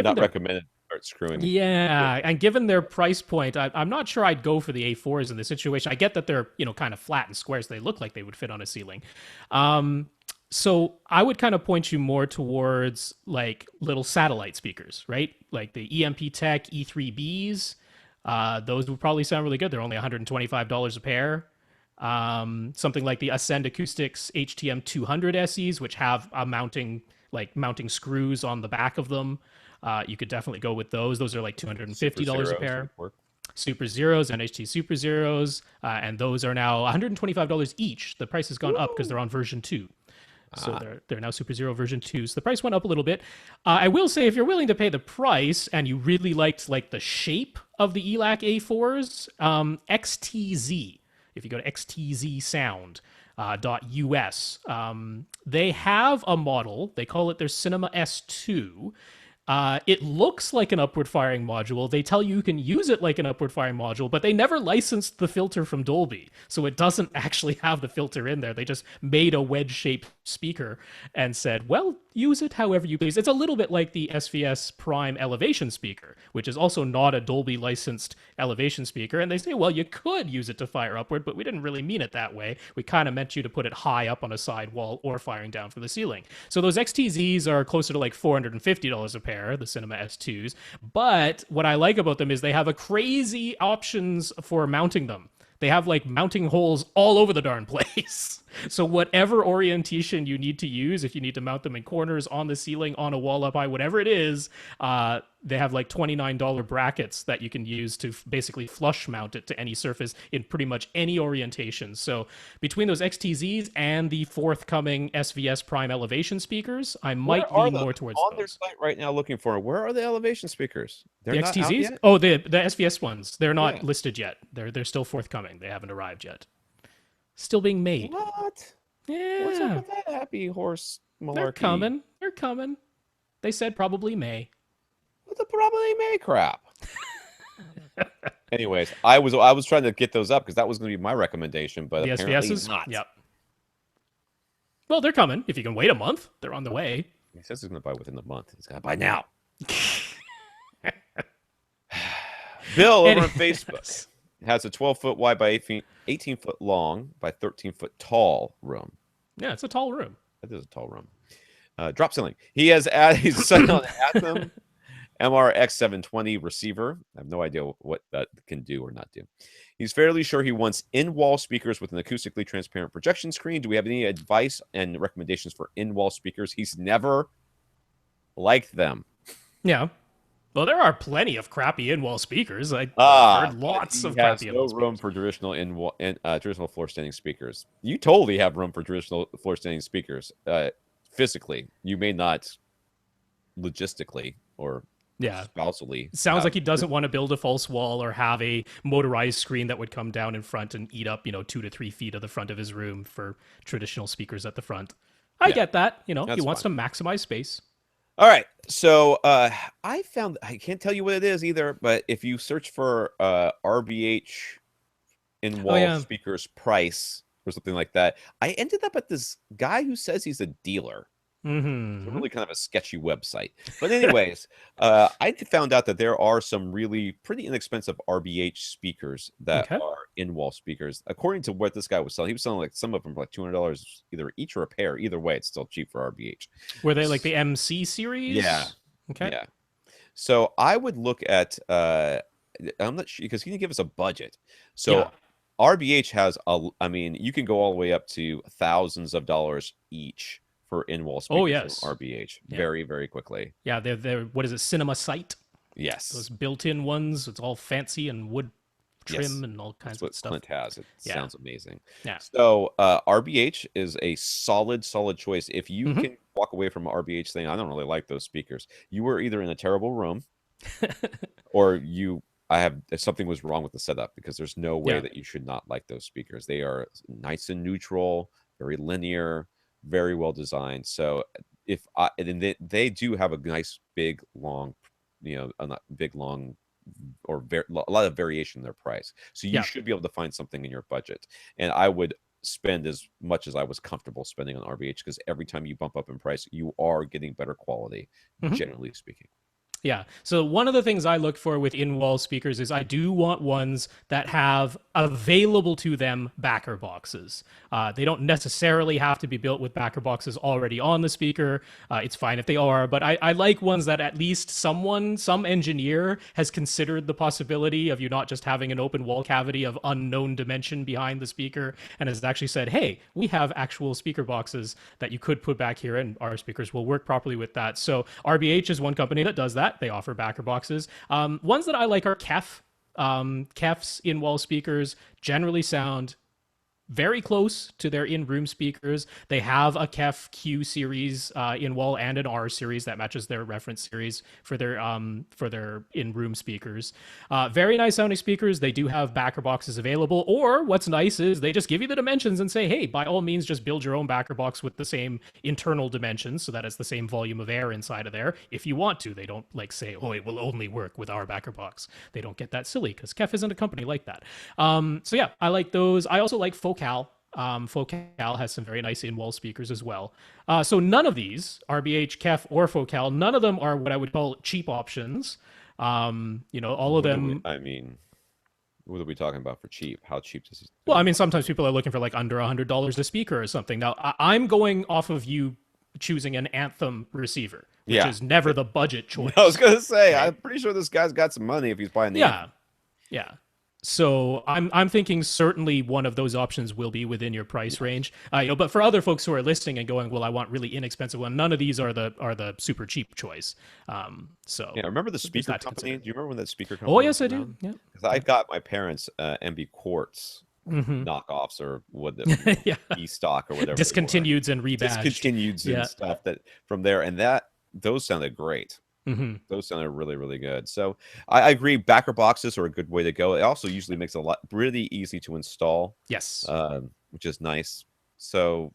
not recommended. Screwing. Yeah, and given their price point, I'm not sure I'd go for the A4s in this situation. I get that they're, kind of flat and square, so they look like they would fit on a ceiling. So I would kind of point you more towards like little satellite speakers, right? Like the EMP Tech E3Bs. Those would probably sound really good. They're only $125 a pair. Something like the Ascend Acoustics HTM 200 SEs, which have mounting screws on the back of them. You could definitely go with those. Those are like $250 a pair. Super Zeros, NHT Super Zeros, and those are now $125 each. The price has gone up because they're on version 2. So they're now Super Zero version 2. So the price went up a little bit. I will say, if you're willing to pay the price and you really liked like the shape of the ELAC A4s, XTZ, if you go to xtzsound.us, they have a model. They call it their Cinema S2. It looks like an upward firing module. They tell you can use it like an upward firing module, but they never licensed the filter from Dolby. So it doesn't actually have the filter in there. They just made a wedge-shaped speaker and said, well, use it however you please. It's a little bit like the SVS Prime elevation speaker, which is also not a Dolby licensed elevation speaker. And they say, well, you could use it to fire upward, but we didn't really mean it that way. We kind of meant you to put it high up on a side wall or firing down from the ceiling. So those XTZs are closer to like $450 a pair, the Cinema S2s. But what I like about them is they have a crazy options for mounting them. They have like mounting holes all over the darn place. So whatever orientation you need to use, if you need to mount them in corners, on the ceiling, on a wall up high, whatever it is, they have like $29 brackets that you can use to basically flush mount it to any surface in pretty much any orientation. So between those XTZs and the forthcoming SVS Prime elevation speakers, I might lean more towards on those. Their site right now looking for where are the elevation speakers? They're the XTZs? Oh, the SVS ones. They're not listed yet. They're still forthcoming. They haven't arrived yet. Still being made. What? Yeah. What's up with that happy horse malarkey? They're coming. They said probably May. What the probably May crap? Anyways, I was trying to get those up because that was going to be my recommendation, but the apparently SVSs? not. Yep. Well, they're coming. If you can wait a month, they're on the way. He says he's going to buy within the month. He's got to buy now. Bill over on Facebook has a 12-foot wide by 18-foot long by 13-foot tall room. Yeah, it's a tall room. That is a tall room. Drop ceiling. He's set on an Atom MRX720 receiver. I have no idea what that can do or not do. He's fairly sure he wants in-wall speakers with an acoustically transparent projection screen. Do we have any advice and recommendations for in-wall speakers? He's never liked them. Yeah. Well, there are plenty of crappy in-wall speakers. I've heard lots of crappy in-wall speakers. No room for traditional floor standing speakers. You totally have room for traditional floor standing speakers. Physically, you may not logistically or spousally. Sounds like he doesn't want to build a false wall or have a motorized screen that would come down in front and eat up, 2 to 3 feet of the front of his room for traditional speakers at the front. I get that. He wants to maximize space. All right. So I found I can't tell you what it is either, but if you search for RBH Oh in-wall yeah. speakers price or something like that, I ended up at this guy who says he's a dealer. It's a Mm-hmm. really kind of a sketchy website. But anyways, I found out that there are some really pretty inexpensive RBH speakers that Okay. are in-wall speakers. According to what this guy was selling, he was selling like some of them for like $200 either each or a pair. Either way, it's still cheap for RBH. Were they like the MC Yeah, series? Okay. yeah. So I would look at I'm not sure because he didn't give us a budget. Yeah. So RBH has I mean, you can go all the way up to thousands of dollars each for in-wall Oh speakers from yes. RBH Yeah. very, very quickly. Yeah. They're what is it? Cinema Sight. Those Yes. built-in ones. It's all fancy and wood Yes. trim and all That's kinds of what stuff. Clint has. It Yeah. sounds amazing. Yeah. So RBH is a solid choice. If you Mm-hmm. can walk away from an RBH thing, I don't really like those speakers. You were either in a terrible room or something was wrong with the setup because there's no way Yeah. that you should not like those speakers. They are nice and neutral, very linear, very well designed. So if I and they do have a nice big long, a big long or a lot of variation in their price. So you Yeah. should be able to find something in your budget. And I would spend as much as I was comfortable spending on RBH because every time you bump up in price, you are getting better quality, Mm-hmm. generally speaking. Yeah. So one of the things I look for with in-wall speakers is I do want ones that have available to them backer boxes. They don't necessarily have to be built with backer boxes already on the speaker. It's fine if they are, but I like ones that at least some engineer has considered the possibility of you not just having an open wall cavity of unknown dimension behind the speaker and has actually said, hey, we have actual speaker boxes that you could put back here and our speakers will work properly with that. So RBH is one company that does that. They offer backer boxes. Ones that I like are KEF. KEF's in-wall speakers generally sound very close to their in-room speakers. They have a KEF Q series in-wall and an R series that matches their reference series for their in-room speakers. Very nice sounding speakers. They do have backer boxes available. Or what's nice is they just give you the dimensions and say, hey, by all means, just build your own backer box with the same internal dimensions, so that it's the same volume of air inside of there. If you want to, they don't like say, oh, it will only work with our backer box. They don't get that silly because KEF isn't a company like that. So yeah, I like those. I also like Focal. Focal has some very nice in-wall speakers as well. So none of these, RBH, KEF, or Focal, none of them are what I would call cheap options. All of them. I mean, what are we talking about for cheap? How cheap does it? Well, I mean, sometimes people are looking for like under $100 a speaker or something. Now, I'm going off of you choosing an Anthem receiver, which is never the budget choice. I was gonna say, right? I'm pretty sure this guy's got some money if he's buying the Anthem. Yeah. So I'm thinking certainly one of those options will be within your price range. But for other folks who are listening and going, well, I want really inexpensive one. None of these are the super cheap choice. Remember the speaker company? Do you remember when that speaker company? Oh yes, I do. Yeah, because I got my parents' MB Quartz knockoffs or what E stock or whatever, discontinued and rebadged, and stuff that from there, and those sounded great. Those sounded really, really good. So I agree. Backer boxes are a good way to go. It also usually makes it really easy to install. Yes, which is nice. So,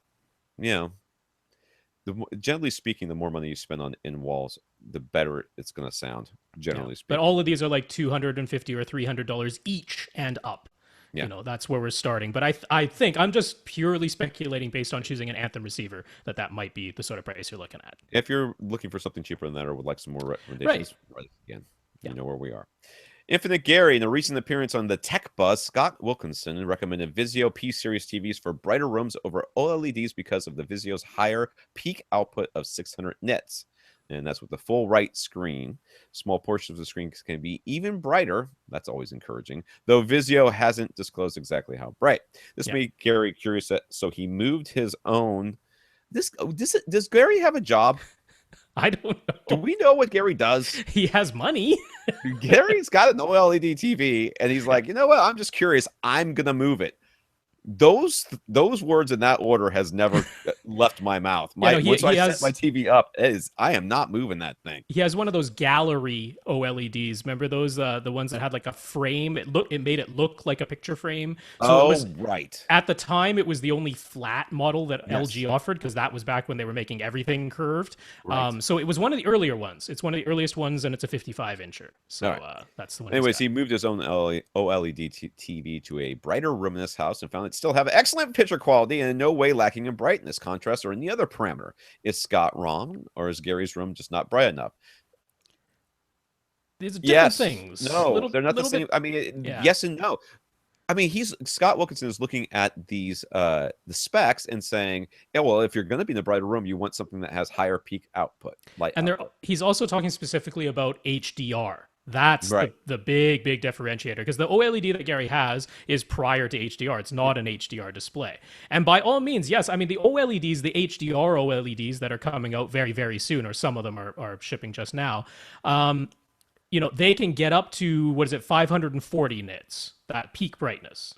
generally speaking, the more money you spend on in walls, the better it's going to sound. Generally speaking, but all of these are like $250 or $300 each and up. Yeah. That's where we're starting. But I think I'm just purely speculating based on choosing an Anthem receiver that might be the sort of price you're looking at. If you're looking for something cheaper than that or would like some more recommendations, again, you know where we are. Infinite Gary, in a recent appearance on the Tech Buzz, Scott Wilkinson recommended Vizio P-Series TVs for brighter rooms over OLEDs because of the Vizio's higher peak output of 600 nits. And that's with the full right screen. Small portions of the screen can be even brighter. That's always encouraging, though Vizio hasn't disclosed exactly how bright. This made Gary curious, so he moved his own. Does Gary have a job? I don't know. Do we know what Gary does? He has money. Gary's got an OLED TV, and he's like, you know what? I'm just curious. I'm going to move it. those words in that order has never left my mouth. Once I set my TV up, I am not moving that thing. He has one of those gallery OLEDs. Remember those the ones that had like a frame? It made it look like a picture frame. So it was right. At the time, it was the only flat model that LG offered, because that was back when they were making everything curved. Right. So it was one of the earlier ones. It's one of the earliest ones, and it's a 55-incher. So that's the one. Anyways, he moved his own OLED TV to a brighter room in his house and found it still have excellent picture quality and in no way lacking in brightness, contrast, or any other parameter. Is Scott wrong, or is Gary's room just not bright enough? These are different things. No, they're not the same. I mean, yes and no. I mean, Scott Wilkinson is looking at these the specs and saying, yeah, well, if you're going to be in a brighter room, you want something that has higher peak output. He's also talking specifically about HDR. That's the big differentiator, because the OLED that Gary has is prior to HDR. It's not an HDR display. And by all means, yes, I mean, the OLEDs, the HDR OLEDs that are coming out very, very soon, or some of them are shipping just now, they can get up to, 540 nits, that peak brightness.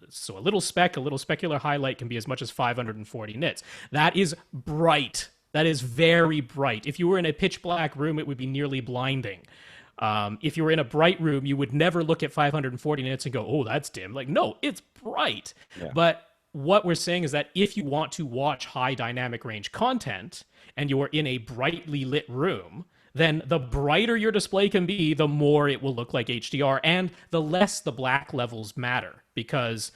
So a little specular highlight can be as much as 540 nits. That is bright. That is very bright. If you were in a pitch black room, it would be nearly blinding. If you were in a bright room, you would never look at 540 nits and go, oh, that's dim. Like, no, it's bright. Yeah. But what we're saying is that if you want to watch high dynamic range content and you are in a brightly lit room, then the brighter your display can be, the more it will look like HDR, and the less the black levels matter, because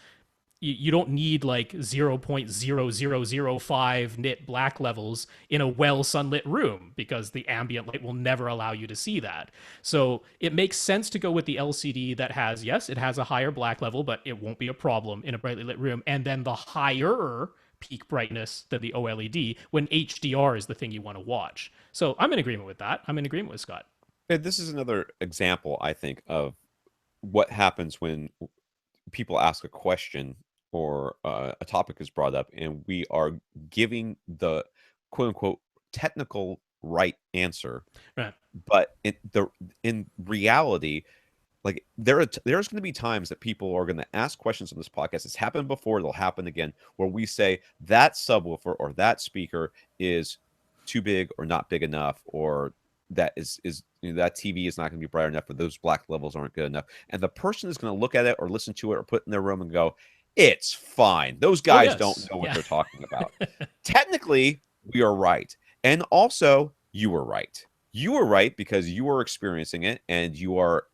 you don't need like 0.0005 nit black levels in a well sunlit room, because the ambient light will never allow you to see that. So it makes sense to go with the LCD that has, yes, it has a higher black level, but it won't be a problem in a brightly lit room. And then the higher peak brightness than the OLED when HDR is the thing you want to watch. So I'm in agreement with that. I'm in agreement with Scott. This is another example, I think, of what happens when people ask a question or a topic is brought up and we are giving the quote unquote technical right answer. Right. But in reality, like there's going to be times that people are going to ask questions on this podcast. It's happened before, it'll happen again, where we say that subwoofer or that speaker is too big or not big enough, or that that TV is not going to be bright enough, or those black levels aren't good enough. And the person is going to look at it or listen to it or put it in their room and go, it's fine. Those guys don't know what they're talking about. Technically, we are right. And also, you were right. You were right because you are experiencing it and you are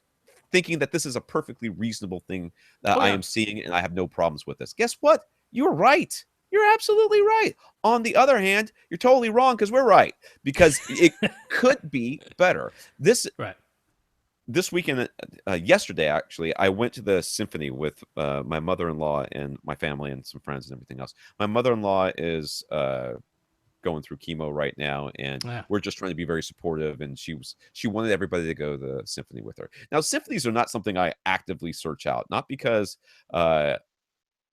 thinking that this is a perfectly reasonable thing that I am seeing and I have no problems with this. Guess what? You're right. You're absolutely right. On the other hand, you're totally wrong because we're right, because it could be better. This weekend, yesterday, actually, I went to the symphony with my mother-in-law and my family and some friends and everything else. My mother-in-law is going through chemo right now, and we're just trying to be very supportive, and she wanted everybody to go to the symphony with her. Now, symphonies are not something I actively search out, not because I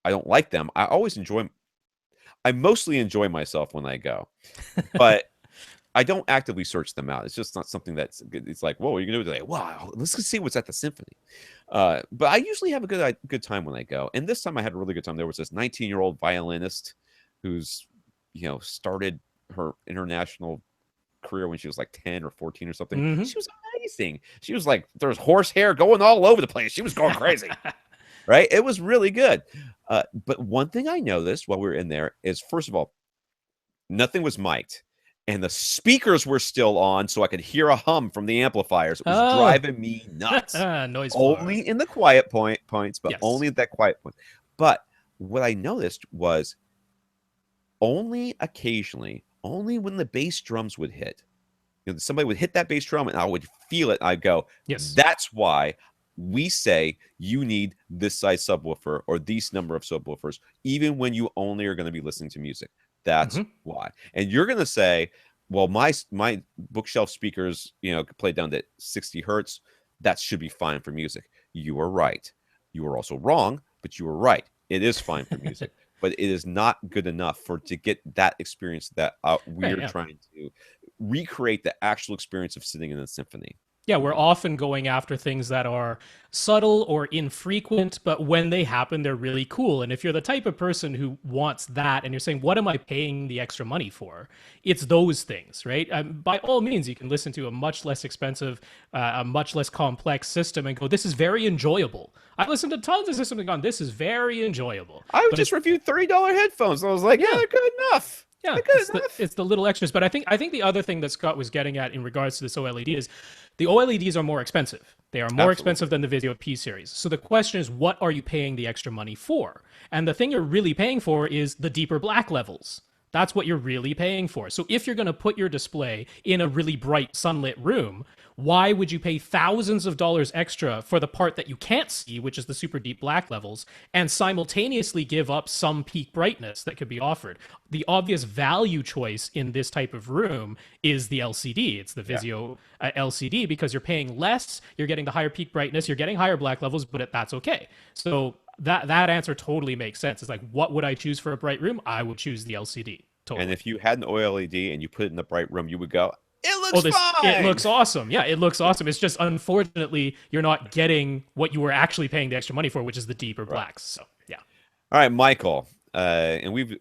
don't like them. I mostly enjoy myself when I go, but I don't actively search them out. It's just not something it's like, whoa, what are you gonna do today? Wow, let's see what's at the symphony. But I usually have a good time when I go, and this time I had a really good time. There was this 19-year-old violinist who's started her international career when she was like 10 or 14 or something. Mm-hmm. She was amazing. She was like, there's horsehair going all over the place. She was going crazy. Right? It was really good. But one thing I noticed while we were in there is, first of all, nothing was mic'd. And the speakers were still on, so I could hear a hum from the amplifiers. It was driving me nuts. Noise only in the quiet points, but only at that quiet point. But what I noticed was only occasionally, only when the bass drums would hit, somebody would hit that bass drum and I would feel it. I'd go, yes, that's why we say you need this size subwoofer or these number of subwoofers, even when you only are going to be listening to music. That's why. And you're going to say, well, my bookshelf speakers, play down to 60 hertz. That should be fine for music. You are right. You are also wrong, but you are right. It is fine for music, but it is not good enough to get that experience that we're trying to recreate, the actual experience of sitting in a symphony. Yeah, we're often going after things that are subtle or infrequent, but when they happen, they're really cool. And if you're the type of person who wants that and you're saying, what am I paying the extra money for? It's those things, right? By all means, you can listen to a much less expensive, a much less complex system and go, this is very enjoyable. I've listened to tons of systems and gone, this is very enjoyable. I But just reviewed $30 headphones. And I was like, yeah, they're good enough. yeah, it's the little extras. But I think the other thing that Scott was getting at in regards to this OLED is the OLEDs are more expensive. They are more expensive than the Vizio P series. So the question is, what are you paying the extra money for? And the thing you're really paying for is the deeper black levels. That's what you're really paying for. So if you're going to put your display in a really bright sunlit room, why would you pay thousands of dollars extra for the part that you can't see, which is the super deep black levels, and simultaneously give up some peak brightness that could be offered? The obvious value choice in this type of room is the LCD. It's the Vizio LCD, because you're paying less, you're getting the higher peak brightness, you're getting higher black levels, but that's okay. So that answer totally makes sense. It's like, what would I choose for a bright room? I would choose the LCD. Totally. And if you had an OLED and you put it in the bright room, you would go, it looks fine. It looks awesome. Yeah, it looks awesome. It's just, unfortunately, you're not getting what you were actually paying the extra money for, which is the deeper blacks. So yeah. All right, Michael. And we've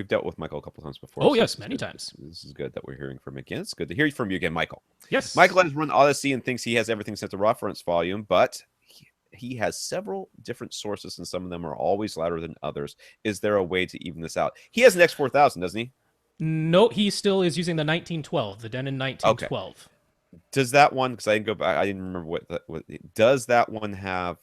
dealt with Michael a couple times before. Oh, yes, many times. This is good that we're hearing from him again. It's good to hear from you again, Michael. Yes. Michael has run Odyssey and thinks he has everything set to reference volume, but he has several different sources, and some of them are always louder than others. Is there a way to even this out? He has an X4000, doesn't he? No, he still is using the 1912, the Denon 1912. Okay. Does that one, because I didn't go back, I didn't remember does that one have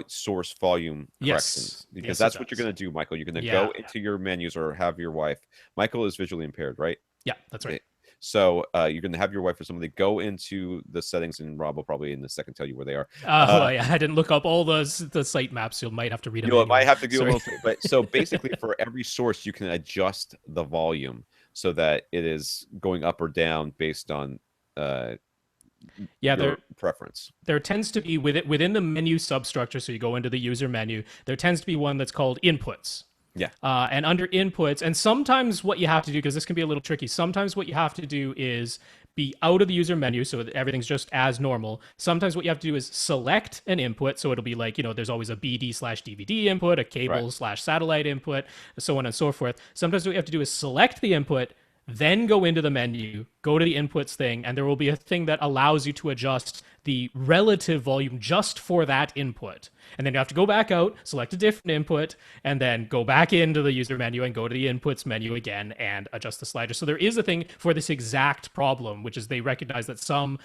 source volume corrections? Yes. Because that's what you're going to do, Michael. You're going to go into your menus, or have your wife. Michael is visually impaired, right? Yeah, that's right. So you're going to have your wife or somebody go into the settings, and Rob will probably in a second tell you where they are. I didn't look up all the site maps. You might have to read them. You might have to do a little bit. But so basically, for every source, you can adjust the volume so that it is going up or down based on your preference. There tends to be within the menu substructure. So you go into the user menu. There tends to be one that's called inputs. Yeah. And under inputs, and sometimes what you have to do, because this can be a little tricky, sometimes what you have to do is be out of the user menu so that everything's just as normal. Sometimes what you have to do is select an input. So it'll be like, there's always a BD/DVD input, a cable/satellite input, so on and so forth. Sometimes what you have to do is select the input, then go into the menu, go to the inputs thing, and there will be a thing that allows you to adjust the relative volume just for that input. And then you have to go back out, select a different input, and then go back into the user menu and go to the inputs menu again and adjust the slider. So there is a thing for this exact problem, which is they recognize that some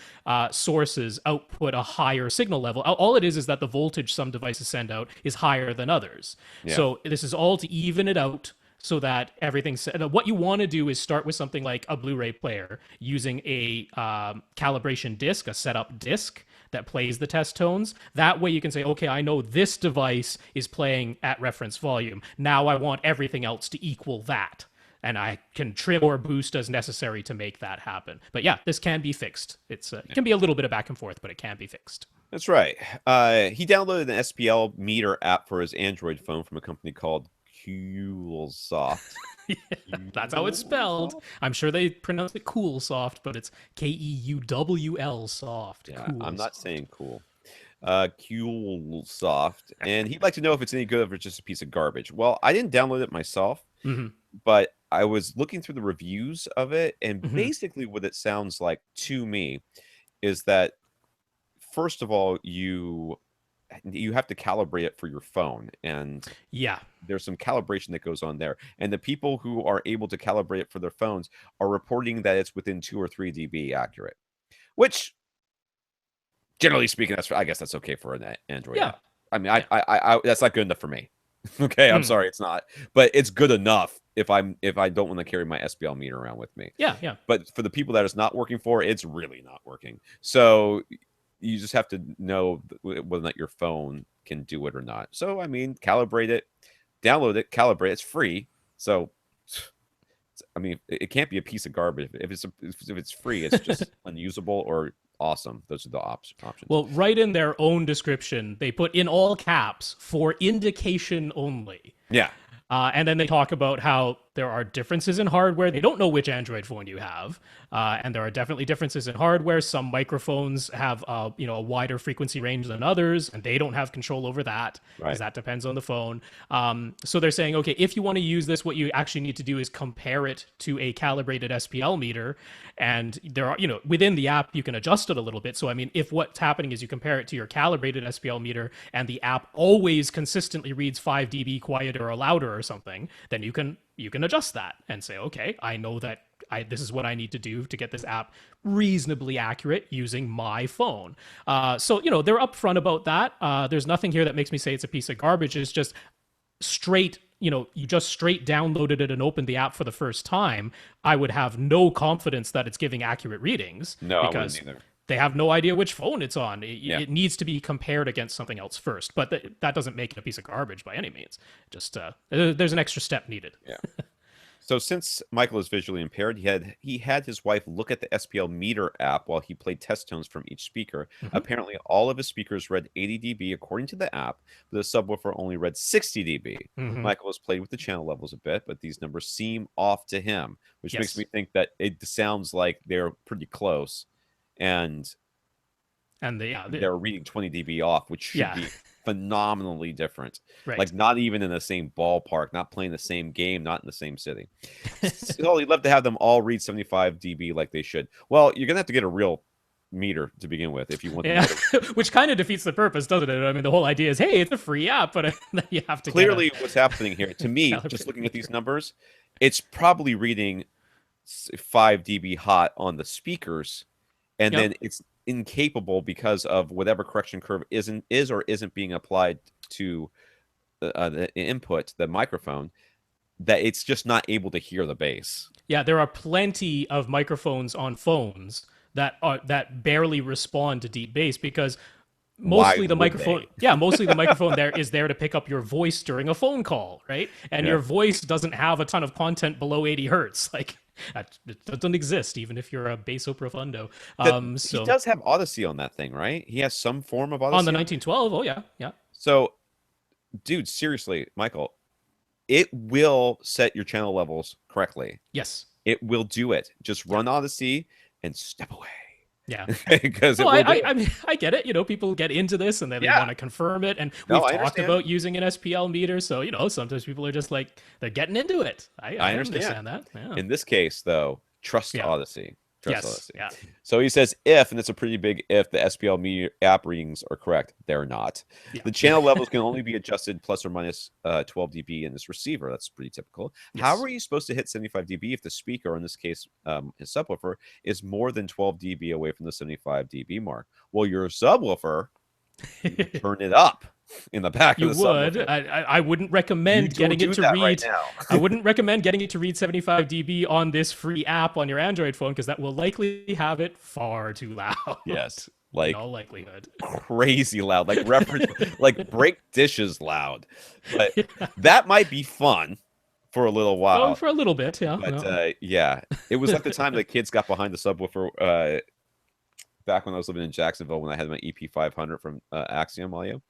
sources output a higher signal level. All it is that the voltage some devices send out is higher than others. Yeah. So this is all to even it out, so that everything's... What you want to do is start with something like a Blu-ray player using a calibration disc, a setup disc that plays the test tones. That way you can say, okay, I know this device is playing at reference volume. Now I want everything else to equal that. And I can trim or boost as necessary to make that happen. But yeah, this can be fixed. It can be a little bit of back and forth, but it can be fixed. That's right. He downloaded an SPL meter app for his Android phone from a company called Coolsoft. That's how it's spelled. I'm sure they pronounce it Coolsoft, but it's Keuwl soft. Yeah, I'm not saying cool. Coolsoft. And he'd like to know if it's any good or if it's just a piece of garbage. Well, I didn't download it myself, but I was looking through the reviews of it, and basically what it sounds like to me is that, first of all, you have to calibrate it for your phone, and there's some calibration that goes on there, and the people who are able to calibrate it for their phones are reporting that it's within 2 or 3 dB accurate, which generally speaking, I guess that's okay for an Android app. I mean, I that's not good enough for me. Okay, I'm sorry, it's not, but it's good enough if I don't want to carry my SPL meter around with me. But for the people that it's not working for, it's really not working. So you just have to know whether or not your phone can do it or not. So, I mean, calibrate it, download it, calibrate it. It's free. So, I mean, it can't be a piece of garbage. If it's free, it's just unusable or awesome. Those are the options. Well, right in their own description, they put in all caps for indication only. Yeah. And then they talk about how There are differences in hardware. They don't know which Android phone you have, and there are definitely differences in hardware. Some microphones have a wider frequency range than others, and they don't have control over that because that depends on the phone. So they're saying, okay, if you want to use this, what you actually need to do is compare it to a calibrated SPL meter, and there are within the app you can adjust it a little bit. So I mean, if what's happening is you compare it to your calibrated SPL meter, and the app always consistently reads 5 dB quieter or louder or something, then you can adjust that and say, okay, I know that this is what I need to do to get this app reasonably accurate using my phone. So they're upfront about that. There's nothing here that makes me say it's a piece of garbage. It's just straight. You just straight downloaded it and opened the app for the first time. I would have no confidence that it's giving accurate readings. No, because I wouldn't either. They have no idea which phone it's on. It needs to be compared against something else first, but that doesn't make it a piece of garbage by any means. Just there's an extra step needed. Yeah. So since Michael is visually impaired, he had his wife look at the SPL meter app while he played test tones from each speaker. Apparently, all of his speakers read 80 dB according to the app, but the subwoofer only read 60 dB. Michael has played with the channel levels a bit, but these numbers seem off to him, which makes me think that it sounds like they're pretty close. And they're reading 20 dB off, which should be phenomenally different. Like not even in the same ballpark, not playing the same game, not in the same city. So you'd love to have them all read 75 dB like they should. Well, you're gonna have to get a real meter to begin with if you want which kind of defeats the purpose, doesn't it? I mean, the whole idea is, hey, it's a free app, but you have to clearly what's happening here to me just looking at these numbers, it's probably reading 5 dB hot on the speakers, and then it's incapable because of whatever correction curve is or isn't being applied to the input, the microphone, that it's just not able to hear the bass. Yeah, there are plenty of microphones on phones that barely respond to deep bass because mostly the microphone there is there to pick up your voice during a phone call, right? And your voice doesn't have a ton of content below 80 hertz. Like it doesn't exist, even if you're a basso profundo. He does have Odyssey on that thing, right? He has some form of Odyssey on the 1912. Oh yeah. So, dude, seriously, Michael, it will set your channel levels correctly. Yes, it will do it. Just run Odyssey and step away. Yeah, because I mean, I get it. People get into this and then they want to confirm it, and we've talked about using an SPL meter. So sometimes people are just like they're getting into it. I understand that. Yeah. In this case, though, trust Odyssey. Odyssey. Yeah. So he says if, and it's a pretty big if, the SPL meter app readings are correct. They're not. Yeah. The channel levels can only be adjusted plus or minus 12 dB in this receiver. That's pretty typical. Yes. How are you supposed to hit 75 dB if the speaker, or in this case, his subwoofer, is more than 12 dB away from the 75 dB mark? Well, your subwoofer, turn it up in the back of the subwoofer. I wouldn't recommend getting it to read right now. I wouldn't recommend getting it to read 75 dB on this free app on your Android phone, because that will likely have it far too loud. Yes, like in all likelihood, crazy loud, like like break dishes loud. But that might be fun for a little while. Oh, for a little bit, yeah. But it was at the time that kids got behind the subwoofer. Back when I was living in Jacksonville, when I had my EP500 from Axiom Audio,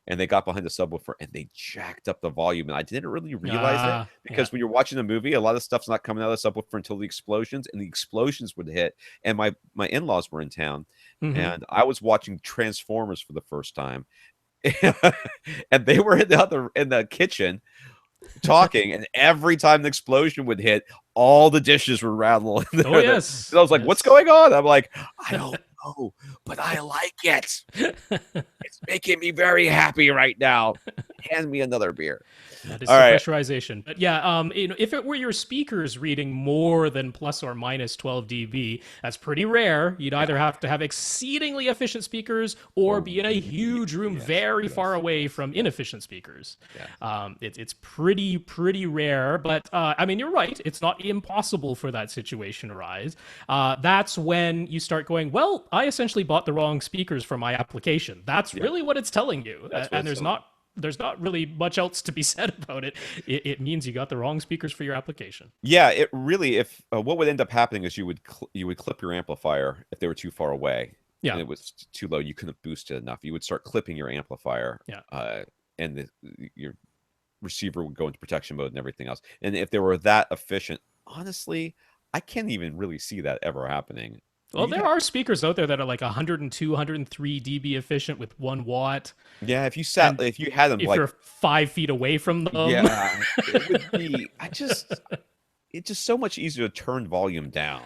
and they got behind the subwoofer and they jacked up the volume, and I didn't really realize it because when you're watching a movie, a lot of stuff's not coming out of the subwoofer until the explosions, and the explosions would hit. And my in-laws were in town, and I was watching Transformers for the first time, and they were in the kitchen talking, and every time the explosion would hit, all the dishes would rattle. Oh yes. And I was like, "What's going on?" I'm like, "I don't know, but I like it. It's making me very happy right now. Hand me another beer." That is pressurization. But yeah, if it were your speakers reading more than plus or minus 12 dB, that's pretty rare. You'd either have to have exceedingly efficient speakers or be in a huge room very far away from inefficient speakers. Yeah. It's pretty rare, but I mean, you're right. It's not impossible for that situation to arise. That's when you start going, well, I essentially bought the wrong speakers for my application. That's really what it's telling you. And there's not really much else to be said about it. It means you got the wrong speakers for your application. Yeah, it really, if what would end up happening is you would clip your amplifier if they were too far away. Yeah, and it was too low. You couldn't boost it enough. You would start clipping your amplifier. Yeah, and receiver would go into protection mode and everything else. And if they were that efficient, honestly, I can't even really see that ever happening. Well, there are speakers out there that are like 102, 103 dB efficient with 1 watt. Yeah, if you had them if like you're 5 feet away from them. Yeah, it would be. It's just so much easier to turn volume down.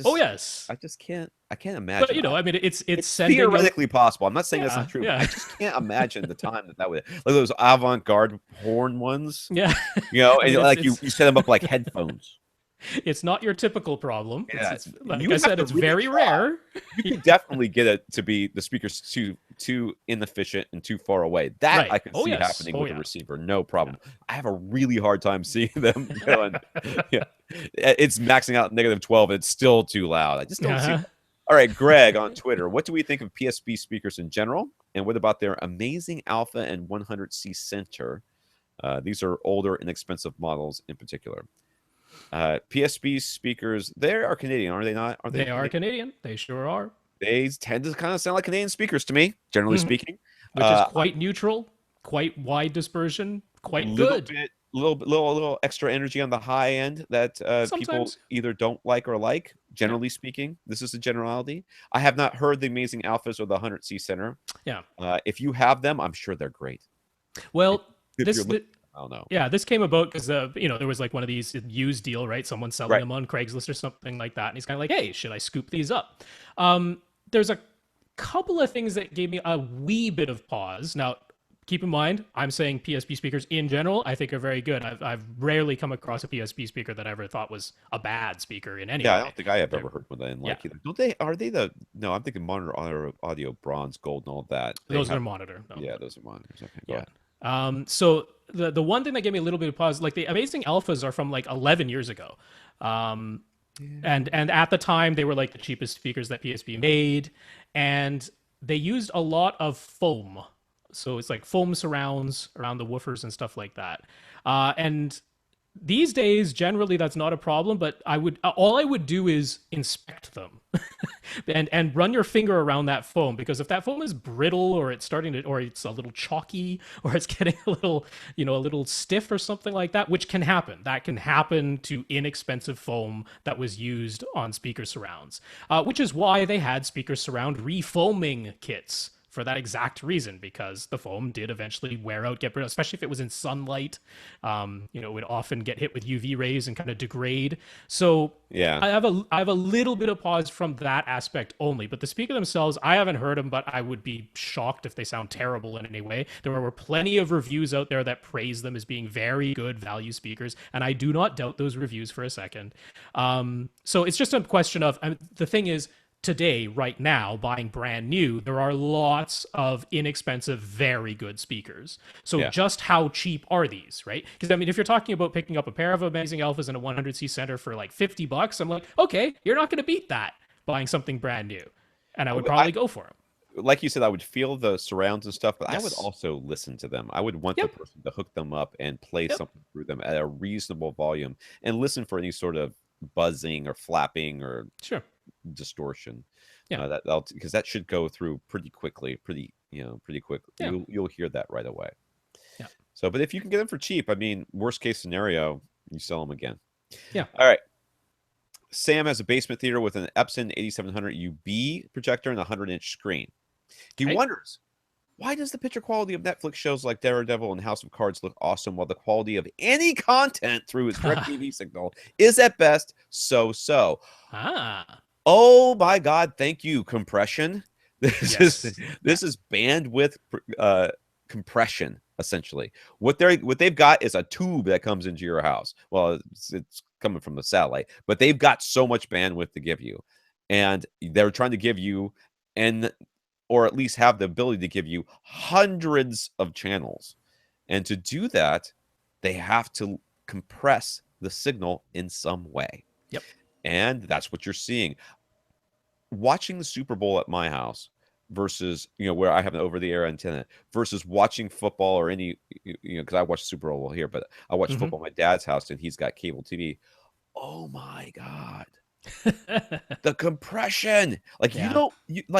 Oh yes. I can't imagine. But I mean, it's theoretically possible. I'm not saying that's not true. Yeah. But I just can't imagine the time that would, like those avant-garde horn ones. Yeah. And like you set them up like headphones. It's not your typical problem. Yeah. Like I said, it's really very rare. You can definitely get it to be the speakers too inefficient and too far away. That I could see happening with a receiver, no problem. Yeah. I have a really hard time seeing them going. It's maxing out -12 and it's still too loud. I just don't see that. All right, Greg on Twitter. What do we think of PSP speakers in general? And what about their amazing Alpha and 100C center? These are older, inexpensive models in particular. PSP speakers, they are Canadian, are they not? They are Canadian. They sure are. They tend to kind of sound like Canadian speakers to me, generally speaking. Which is quite neutral, quite wide dispersion, quite good. Little extra energy on the high end that people either don't like or like, generally speaking. This is a generality. I have not heard the amazing Alphas or the 100C center. Yeah. If you have them, I'm sure they're great. Well, I don't know. Yeah, this came about because there was like one of these used deal, right? Someone selling them on Craigslist or something like that, and he's kind of like, "Hey, should I scoop these up?" There's a couple of things that gave me a wee bit of pause. Now, keep in mind, I'm saying PSP speakers in general, I think are very good. I've rarely come across a PSP speaker that I ever thought was a bad speaker in any way. Yeah, I don't think I have ever heard one that I didn't like either. Don't they? Are they the? No, I'm thinking monitor audio, bronze, gold, and all that. Those are monitor. No. Yeah, those are monitors. Okay, go ahead. So the one thing that gave me a little bit of pause, like the amazing Alphas are from like 11 years ago. And at the time they were like the cheapest speakers that PSP made, and they used a lot of foam. So it's like foam surrounds around the woofers and stuff like that. And these days, generally, that's not a problem. But all I would do is inspect them, and run your finger around that foam, because if that foam is brittle or it's or it's a little chalky or it's getting a little stiff or something like that, which can happen. That can happen to inexpensive foam that was used on speaker surrounds, which is why they had speaker surround refoaming kits. For that exact reason, because the foam did eventually wear out, get brittle, especially if it was in sunlight. It would often get hit with UV rays and kind of degrade. So yeah, I have a little bit of pause from that aspect only. But the speaker themselves, I haven't heard them, but I would be shocked if they sound terrible in any way. There were plenty of reviews out there that praise them as being very good value speakers, and I do not doubt those reviews for a second. So it's just a question of, the thing is, today, right now, buying brand new, there are lots of inexpensive, very good speakers. So just how cheap are these, right? Because I mean, if you're talking about picking up a pair of amazing Alphas and a 100C center for like $50, I'm like, okay, you're not going to beat that buying something brand new, and I would probably go for them. Like you said, I would feel the surrounds and stuff, but I would also listen to them. I would want the person to hook them up and play something through them at a reasonable volume and listen for any sort of buzzing or flapping or distortion. Because that should go through pretty quickly, pretty quick. You'll hear that right away. So, but if you can get them for cheap, I mean, worst case scenario, you sell them again. All right. Sam has a basement theater with an Epson 8700 UB projector and a 100-inch screen. He wonders, why does the picture quality of Netflix shows like Daredevil and House of Cards look awesome, while the quality of any content through its DirecTV signal is at best so-so? Oh my God! Thank you, compression. This is bandwidth compression, essentially. What they've got is a tube that comes into your house. Well, it's coming from the satellite, but they've got so much bandwidth to give you, and they're trying to give you, or at least have the ability to give you, hundreds of channels. And to do that, they have to compress the signal in some way. And that's what you're seeing. Watching the Super Bowl at my house versus, where I have an over-the-air antenna, versus watching football or any, because I watch Super Bowl here, but I watch football at my dad's house and he's got cable TV. Oh my God. The compression. Like,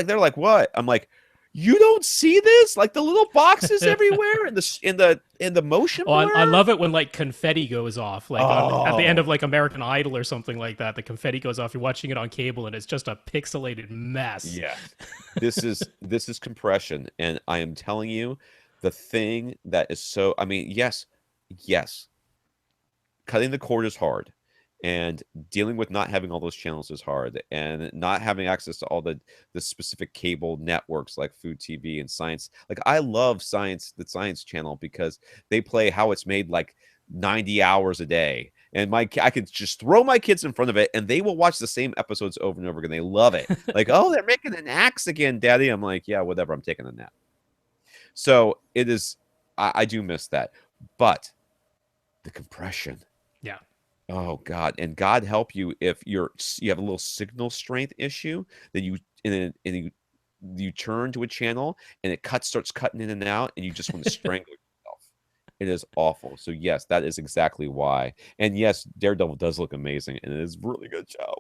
they're like, what? I'm like, You don't see this? Like the little boxes everywhere in the motion blur? I love it when like confetti goes off, like at the end of Oh. like American Idol or something like that. The confetti goes off. You're watching it on cable, and it's just a pixelated mess. Yeah. This is compression, and I am telling you, the thing that is so, I mean, yes, cutting the cord is hard, and dealing with not having all those channels is hard, and not having access to all the specific cable networks like Food TV and Science. Like I love the Science channel, because they play How It's Made like 90 hours a day, and I could just throw my kids in front of it and they will watch the same episodes over and over again. They love it. Like, oh, they're making an axe again, Daddy. I'm like, yeah, whatever, I'm taking a nap. So it is, I do miss that, but the compression. Yeah. Oh God, and God help you if you have a little signal strength issue, that you turn to a channel and it starts cutting in and out, and you just want to strangle yourself. It is awful. So yes, that is exactly why. And yes, Daredevil does look amazing, and it is a really good show.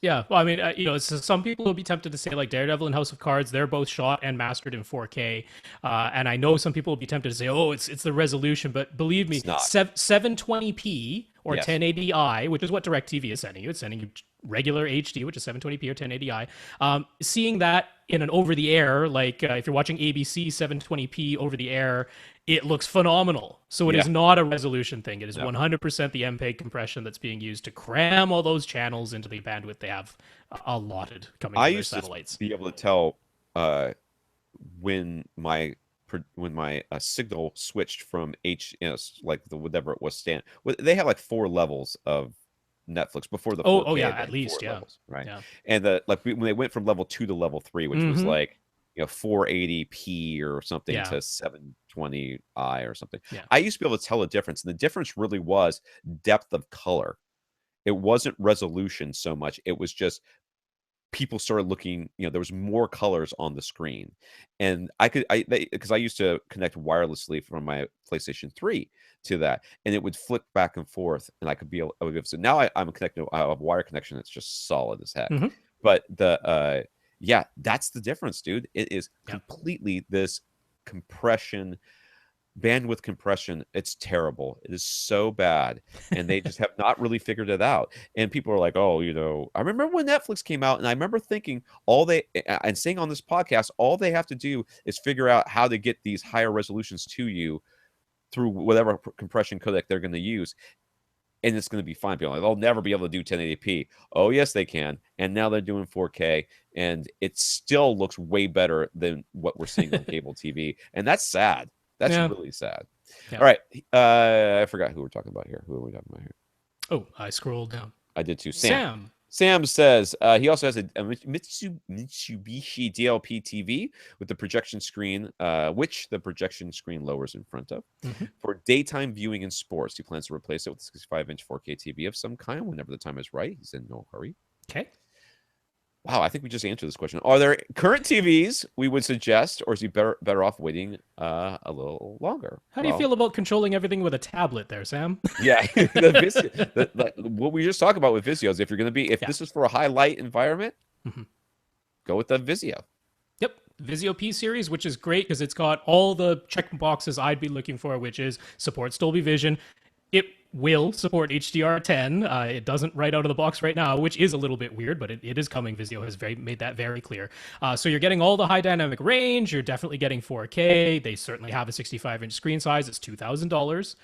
Yeah, well, I mean, some people will be tempted to say like Daredevil and House of Cards, they're both shot and mastered in 4K, and I know some people will be tempted to say, oh, it's the resolution, but believe me, 720p or 1080i, which is what DirecTV is sending you. It's sending you regular HD, which is 720p or 1080i. Seeing that in an over-the-air, like if you're watching ABC 720p over the air, it looks phenomenal. So it is not a resolution thing. It is 100% the MPEG compression that's being used to cram all those channels into the bandwidth they have allotted coming from their satellites. I used to be able to tell when my signal switched from like whatever it was they had like 4 levels of Netflix before the 4K, at least levels, right? Yeah. And when they went from level 2 to level 3, which was like 480p or something to 720i or something. Yeah. I used to be able to tell a difference, and the difference really was depth of color. It wasn't resolution so much. It was just people started looking, there was more colors on the screen, and because I used to connect wirelessly from my PlayStation 3 to that, and it would flick back and forth, and I would be able so now I'm connected. I have a wire connection that's just solid as heck. But that's the difference, dude. It is completely this compression, bandwidth compression. It's terrible. It is so bad, and they just have not really figured it out. And people are like, oh, I remember when Netflix came out, and I remember thinking and saying on this podcast, all they have to do is figure out how to get these higher resolutions to you through whatever compression codec they're going to use, and it's going to be fine. People are like, they'll never be able to do 1080p. Oh yes, they can. And now they're doing 4K, and it still looks way better than what we're seeing on cable TV, and that's sad. That's really sad. Yeah. All right. I forgot who we're talking about here. Who are we talking about here? Oh, I scrolled down. I did too. Sam says he also has a Mitsubishi DLP TV with the projection screen, which the projection screen lowers in front of. For daytime viewing in sports, he plans to replace it with a 65-inch 4K TV of some kind whenever the time is right. He's in no hurry. Okay. Wow, I think we just answered this question. Are there current TVs we would suggest, or is he better off waiting a little longer? How do you feel about controlling everything with a tablet there, Sam? Yeah, what we just talked about with Vizios, if this is for a high light environment, go with the Vizio. Yep, Vizio P series, which is great because it's got all the check boxes I'd be looking for, which is support Dolby Vision. It will support HDR10. It doesn't right out of the box right now, which is a little bit weird, but it is coming. Vizio has made that very clear. So you're getting all the high dynamic range. You're definitely getting 4K. They certainly have a 65-inch screen size. It's $2,000.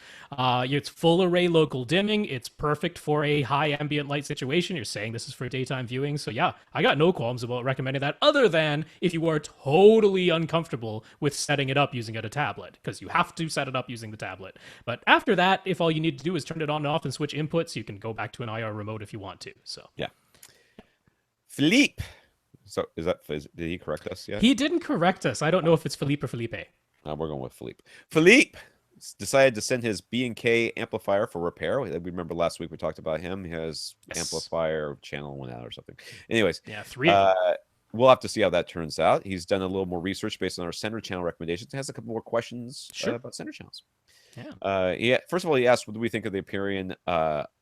It's full array local dimming. It's perfect for a high ambient light situation. You're saying this is for daytime viewing. So yeah, I got no qualms about recommending that, other than if you are totally uncomfortable with setting it up using a tablet, because you have to set it up using the tablet. But after that, if all you need to do is turn it on and off and switch inputs, you can go back to an IR remote if you want to. So yeah. Philippe. So did he correct us yet? He didn't correct us. I don't know if it's Philippe or Felipe. We're going with Philippe. Philippe decided to send his B&K amplifier for repair. We remember last week we talked about him. His amplifier channel went out or something. Anyways, 3 of them. We'll have to see how that turns out. He's done a little more research based on our center channel recommendations. He has a couple more questions about center channels. Yeah. First of all, he asked, what do we think of the Aperion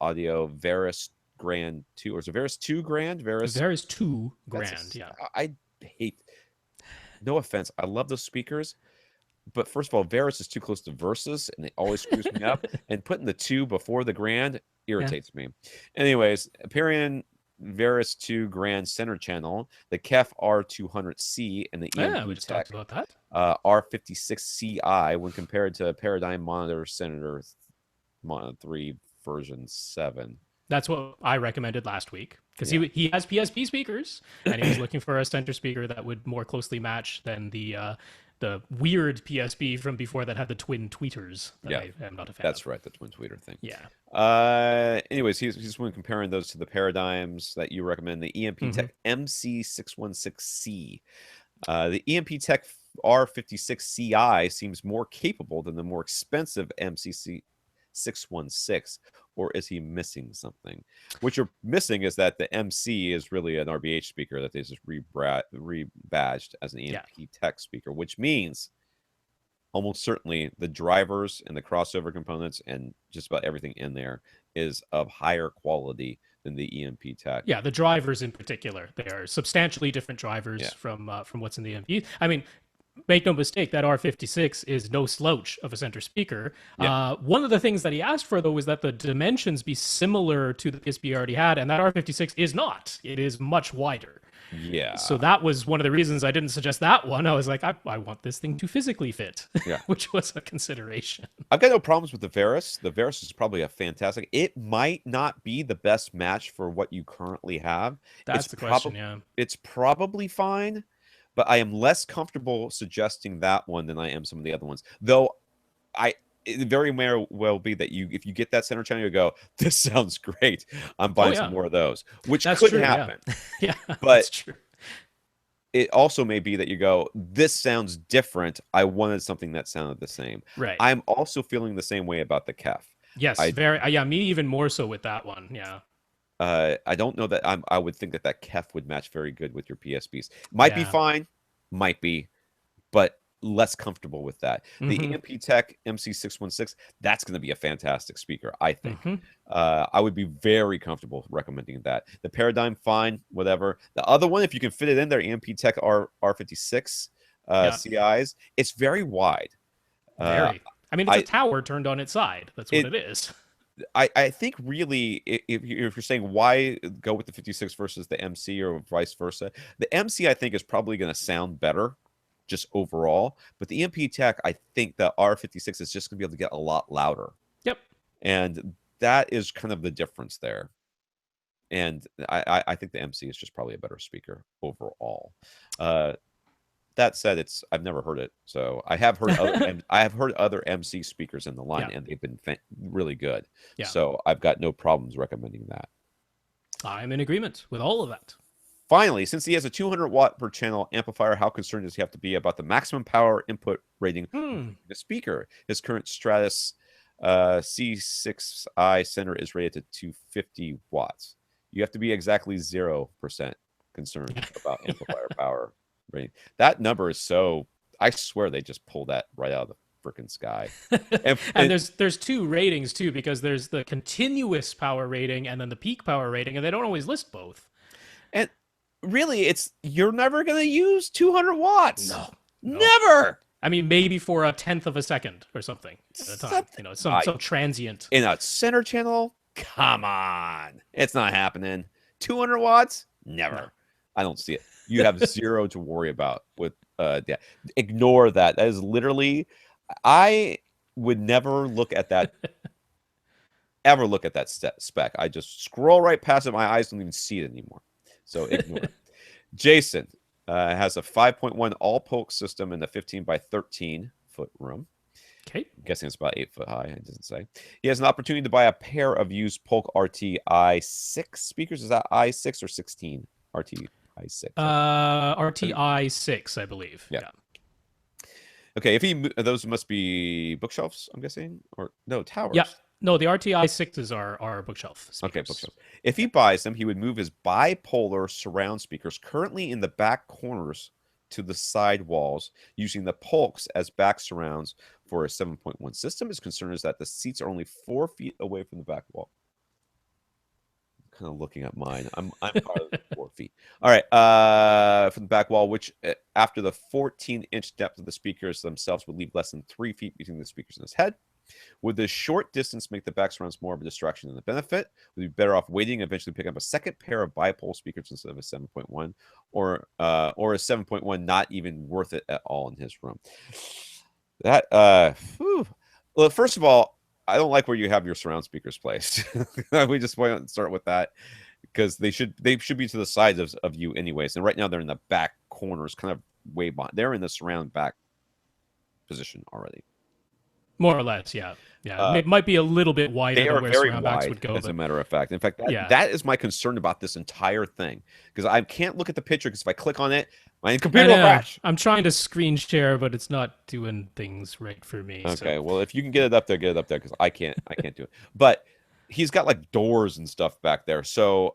Audio Veris Grand 2? Or is it Veris 2 Grand? Veris 2 Grand, yeah. I hate no offense, I love those speakers, but first of all, Verus is too close to Versus, and it always screws me up. And putting the 2 before the Grand irritates me. Anyways, Aperion Verus 2 Grand Center Channel, the KEF R200C, and the EMP we just Tech talked about that. R56CI when compared to Paradigm Monitor Senator 3 version 7. That's what I recommended last week because he has PSP speakers and he was looking for a center speaker that would more closely match than the weird PSP from before that had the twin tweeters. I am not a fan. That's right, the twin tweeter thing. Yeah. Anyways, he's when comparing those to the Paradigms that you recommend, the EMP Tech MC616C. The EMP Tech R56CI seems more capable than the more expensive MC616. Or is he missing something? What you're missing is that the MC is really an RBH speaker that they just rebadged as an EMP Tech speaker, which means almost certainly the drivers and the crossover components and just about everything in there is of higher quality than the EMP Tech. Yeah, the drivers in particular. They are substantially different drivers from what's in the EMP. I mean, make no mistake, that R56 is no slouch of a center speaker. One of the things that he asked for, though, was that the dimensions be similar to the PSP he already had, and that R56 is not. It is much wider. Yeah. So that was one of the reasons I didn't suggest that one. I was like, I want this thing to physically fit, which was a consideration. I've got no problems with the Verus. The Verus is probably a fantastic. It might not be the best match for what you currently have. That's the question, yeah. It's probably fine. But I am less comfortable suggesting that one than I am some of the other ones. Though it very may well be that if you get that center channel, you go, this sounds great. I'm buying some more of those, which could happen. Yeah, but that's true. It also may be that you go, this sounds different. I wanted something that sounded the same. Right. I'm also feeling the same way about the KEF. Yes, me even more so with that one. Yeah. I don't know that I would think that KEF would match very good with your PSPs. Might be fine, might be, but less comfortable with that. The EMP Tech MC616, that's going to be a fantastic speaker, I think. I would be very comfortable recommending that. The Paradigm, fine, whatever. The other one, if you can fit it in there, EMP Tech R56 CIs, it's very wide. Very. I mean, it's a tower turned on its side. That's what it is. I think really, if you're saying why go with the 56 versus the MC or vice versa, the MC I think is probably going to sound better just overall. But the EMP Tech, I think the R56 is just going to be able to get a lot louder. Yep. And that is kind of the difference there. And I think the MC is just probably a better speaker overall. That said, I've never heard it, so I have heard other MC speakers in the line, and they've been really good. Yeah. So I've got no problems recommending that. I'm in agreement with all of that. Finally, since he has a 200 watt per channel amplifier, how concerned does he have to be about the maximum power input rating of the speaker? His current Stratus C6i center is rated to 250 watts. You have to be exactly 0% concerned about amplifier power rating. That number is so, I swear they just pulled that right out of the freaking sky. And there's two ratings too, because there's the continuous power rating and then the peak power rating, and they don't always list both. And really, you're never going to use 200 watts. No. Never. I mean, maybe for a tenth of a second or something at a time. You know, some transient. In a center channel? Come on. It's not happening. 200 watts? Never. No. I don't see it. You have zero to worry about with ignore that. That is literally, I would never look at that ever look at that spec. I just scroll right past it. My eyes don't even see it anymore. So ignore it. Jason has a 5.1 all polk system in the 15 by 13 foot room. Okay. I'm guessing it's about 8 foot high. It doesn't say. He has an opportunity to buy a pair of used Polk RT i6 speakers. Is that i6 or 16? RT i6. RT i6, I believe. Yeah. Okay. Those must be bookshelves, I'm guessing, or no, towers. Yeah. No, the RT i6s are bookshelf speakers. Okay, bookshelf. If he buys them, he would move his bipolar surround speakers currently in the back corners to the side walls, using the Polks as back surrounds for a 7.1 system. His concern is that the seats are only 4 feet away from the back wall. kind of looking at mine. I'm probably 4 feet. All right. From the back wall, which after the 14-inch depth of the speakers themselves would leave less than 3 feet between the speakers and his head. Would this short distance make the back surrounds more of a distraction than a benefit? Would you be better off waiting and eventually picking up a second pair of bipole speakers instead of a 7.1, or a 7.1 not even worth it at all in his room? That well, first of all, I don't like where you have your surround speakers placed. We just want to start with that, because they should be to the sides of you anyways. And right now they're in the back corners, kind of way behind. They're in the surround back position already. More or less, yeah. It might be a little bit wider they than are where very surround wide, backs would go. As a matter of fact. In fact, that is my concern about this entire thing, because I can't look at the picture, because if I click on it, my computer will crash. I'm trying to screen share, but it's not doing things right for me. Okay, well, if you can get it up there, because I can't do it. But he's got like doors and stuff back there. So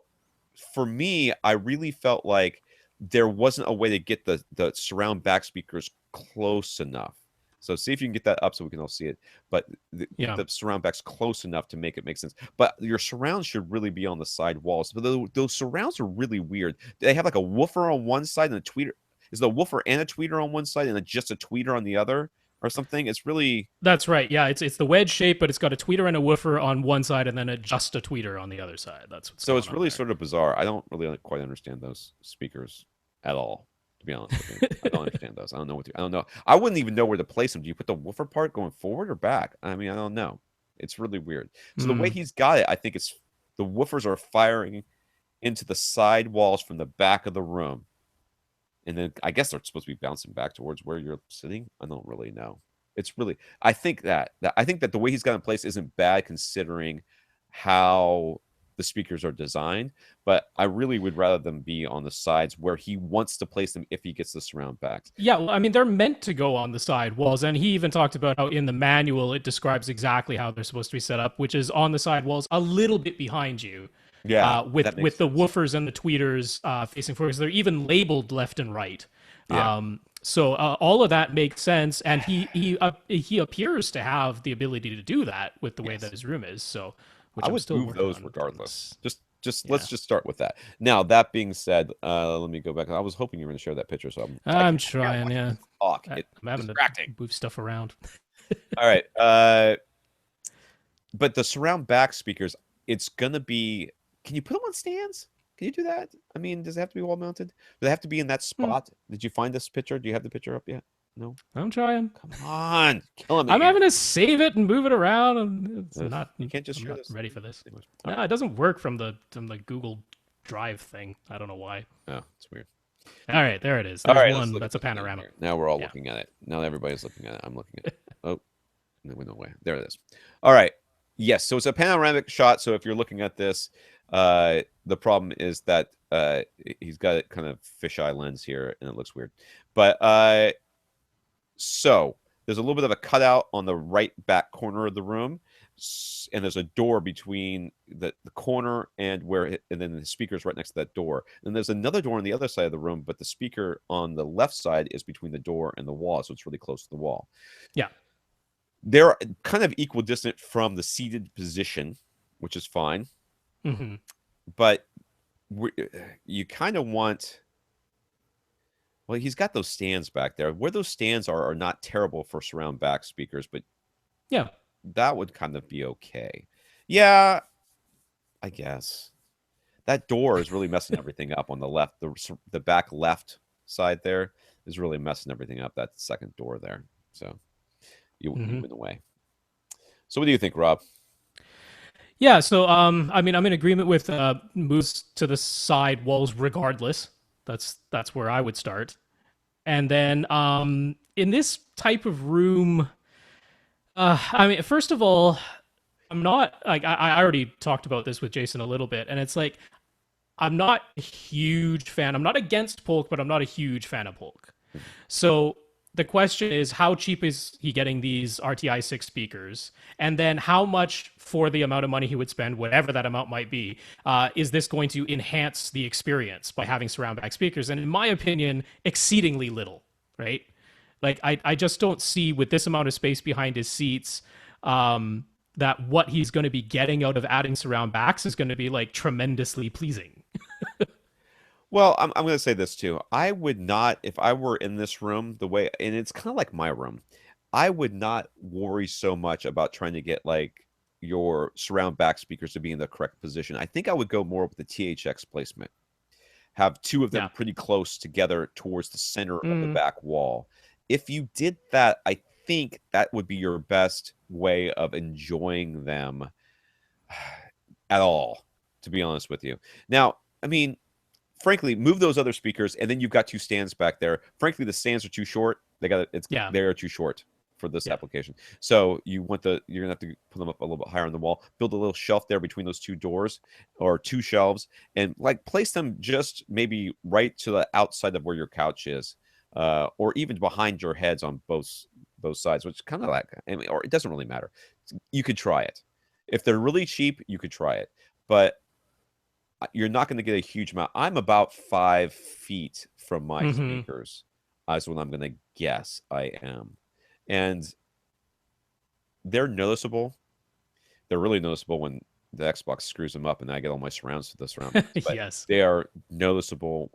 for me, I really felt like there wasn't a way to get the surround back speakers close enough. So see if you can get that up so we can all see it. But the surround back's close enough to make it make sense. But your surrounds should really be on the side walls. But those surrounds are really weird. They have like a woofer on one side and a tweeter. Is the woofer and a tweeter on one side and just a tweeter on the other, or something? It's really... That's right. Yeah, it's the wedge shape, but it's got a tweeter and a woofer on one side and then just a tweeter on the other side. That's what's so it's really sort of bizarre. I don't really quite understand those speakers at all, to be honest with you. I don't understand those. I don't know. I wouldn't even know where to place them. Do you put the woofer part going forward or back? I mean, I don't know. It's really weird. So the way he's got it, I think it's the woofers are firing into the side walls from the back of the room. And then I guess they're supposed to be bouncing back towards where you're sitting. I don't really know. It's really... I think that the way he's got in place isn't bad, considering how the speakers are designed, but I really would rather them be on the sides where he wants to place them if he gets the surround backs. Yeah, well, I mean, they're meant to go on the side walls, and he even talked about how in the manual it describes exactly how they're supposed to be set up, which is on the side walls a little bit behind you. Yeah, with the woofers and the tweeters facing forward. So they're even labeled left and right. Yeah. So all of that makes sense, and he appears to have the ability to do that with the way that his room is. So I would still move those regardless. Let's just start with that. Now, that being said, let me go back. I was hoping you were going to share that picture, so I'm trying. Yeah, talk. I'm having to move stuff around. All right. But the surround back speakers, it's going to be... Can you put them on stands? Can you do that? I mean, does it have to be wall mounted? Do they have to be in that spot? Did you find this picture? Do you have the picture up yet? No? I'm trying. Come on. Kill me. I'm having to save it and move it around. And it's not... You can't just... I'm not ready for this. No, it doesn't work from the Google Drive thing. I don't know why. Oh, it's weird. All right, there it is. There's one that's a panorama. Now we're all looking at it. Now everybody's looking at it. I'm looking at it. Oh, no way. There it is. All right. Yes, so it's a panoramic shot. So if you're looking at this, the problem is that he's got a kind of fisheye lens here, and it looks weird. But so there's a little bit of a cutout on the right back corner of the room, and there's a door between the corner and and then the speaker's right next to that door. And there's another door on the other side of the room, but the speaker on the left side is between the door and the wall, so it's really close to the wall. Yeah. They're kind of equidistant from the seated position, which is fine. Mm-hmm. But you kind of want... Well, he's got those stands back there. Where those stands are not terrible for surround back speakers, but yeah, that would kind of be okay. Yeah, I guess. That door is really messing everything up on the left. The back left side there is really messing everything up, that second door there. So you went away. So what do you think, Rob? Yeah, so I mean, I'm in agreement with moves to the side walls regardless. That's where I would start. And then in this type of room, I mean, first of all, I'm not like I already talked about this with Jason a little bit, and it's like I'm not a huge fan. I'm not against Polk, but I'm not a huge fan of Polk. So the question is, how cheap is he getting these RTI 6 speakers? And then how much for the amount of money he would spend, whatever that amount might be, is this going to enhance the experience by having surround back speakers? And in my opinion, exceedingly little, right? Like, I just don't see, with this amount of space behind his seats, that what he's going to be getting out of adding surround backs is going to be like tremendously pleasing. Well, I'm going to say this too. I would not, if I were in this room, the way, and it's kind of like my room, I would not worry so much about trying to get like your surround back speakers to be in the correct position. I think I would go more with the THX placement. Have two of them pretty close together towards the center of the back wall. If you did that, I think that would be your best way of enjoying them at all, to be honest with you. Now, I mean, frankly, move those other speakers, and then you've got two stands back there. Frankly, the stands are too short. They're too short for this application. So you're gonna have to put them up a little bit higher on the wall. Build a little shelf there between those two doors or two shelves, and like place them just maybe right to the outside of where your couch is, or even behind your heads on both sides, which kind of like, I mean, or it doesn't really matter. You could try it. If they're really cheap, you could try it, but you're not going to get a huge amount. I'm about 5 feet from my speakers. That's what I'm going to guess I am. And they're noticeable. They're really noticeable when the Xbox screws them up and I get all my surrounds to the surround. Yes. They are noticeable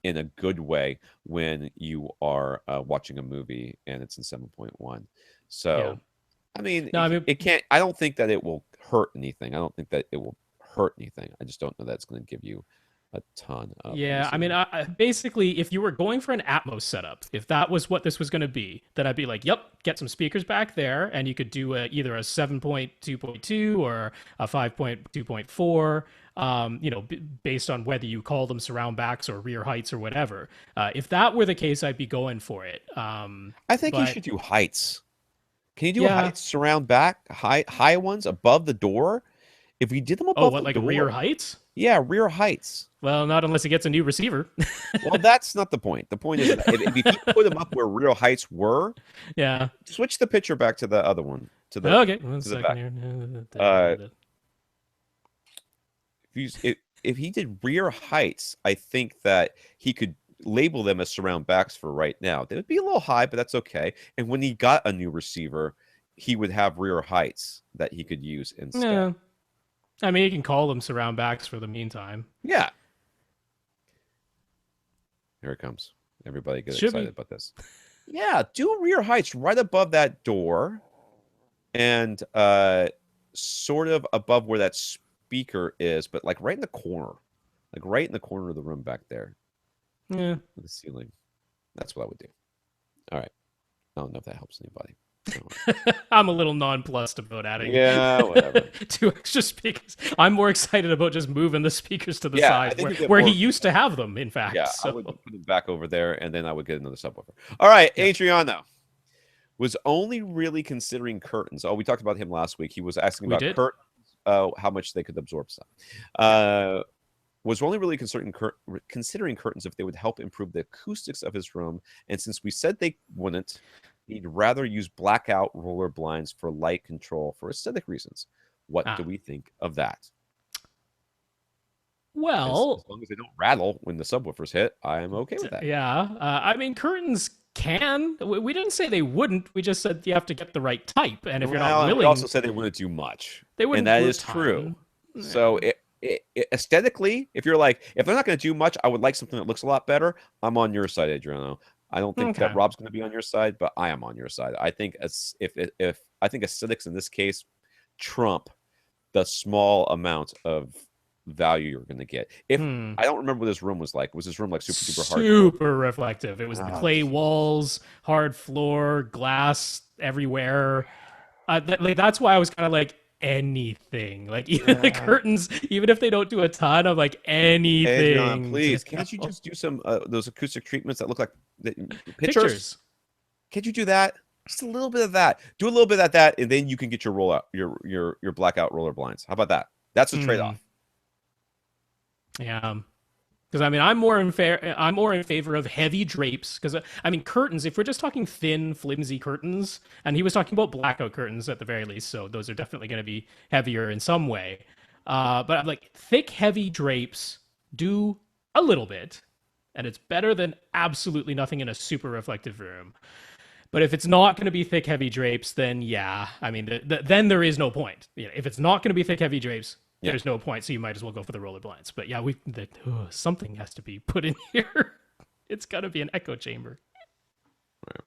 in a good way when you are watching a movie and it's in 7.1. So, I mean, it can't, I don't think that it will hurt anything. I don't think that it will hurt anything. I just don't know that it's going to give you a ton of I mean, basically, if you were going for an Atmos setup, if that was what this was going to be, then I'd be like, yep, get some speakers back there, and you could do either a 7.2.2 or a 5.2.4, you know, based on whether you call them surround backs or rear heights or whatever. If that were the case, I'd be going for it. I think you should do heights. Can you do heights surround back, high ones above the door? If we did them above the door, rear heights? Yeah, rear heights. Well, not unless he gets a new receiver. Well, that's not the point. The point is, if you put them up where rear heights were, switch the picture back to the other one. To the okay, one second here. If he did rear heights, I think that he could label them as surround backs for right now. They would be a little high, but that's okay. And when he got a new receiver, he would have rear heights that he could use instead. Yeah. I mean, you can call them surround backs for the meantime. Yeah. Here it comes. Everybody get excited about this. Yeah, do rear heights right above that door and sort of above where that speaker is, but like right in the corner. Like right in the corner of the room back there. Yeah. The ceiling. That's what I would do. All right. I don't know if that helps anybody. I'm a little nonplussed about adding whatever. 2 extra speakers. I'm more excited about just moving the speakers to the side where he used to have them, in fact. Yeah, I would put them back over there, and then I would get another subwoofer. All right, Adriano was only really considering curtains. Oh, we talked about him last week. He was asking about curtains, how much they could absorb stuff. Was only really considering curtains if they would help improve the acoustics of his room, and since we said they wouldn't, he'd rather use blackout roller blinds for light control for aesthetic reasons. What do we think of that? Well, as long as they don't rattle when the subwoofers hit, I'm okay with that. Yeah. I mean, curtains can. We didn't say they wouldn't. We just said you have to get the right type. And if you're not willing... We also said they wouldn't do much. They wouldn't. And that is true. So aesthetically, if you're like, if they're not going to do much, I would like something that looks a lot better. I'm on your side, Adriano. I don't think that Rob's going to be on your side, but I am on your side. I think if I think aesthetics in this case trump the small amount of value you're going to get. If I don't remember what this room was like. Was this room like super hard? Super reflective. It was the clay walls, hard floor, glass everywhere. That's why I was kind of like, anything, like even the curtains, even if they don't do a ton of like anything. Hey, John, please, can't you just do some those acoustic treatments that look like pictures? Can't you do that? Just a little bit of that. Do a little bit of that, and then you can get your rollout, your blackout roller blinds. How about that? That's a trade-off. Yeah. Because I mean, I'm more in favor of heavy drapes. Because I mean, curtains. If we're just talking thin, flimsy curtains, and he was talking about blackout curtains at the very least, so those are definitely going to be heavier in some way. But I'm like, thick, heavy drapes do a little bit, and it's better than absolutely nothing in a super reflective room. But if it's not going to be thick, heavy drapes, then yeah, I mean, then there is no point. If it's not going to be thick, heavy drapes, there's no point. So you might as well go for the roller blinds. But yeah, something has to be put in here. It's got to be an echo chamber. Right.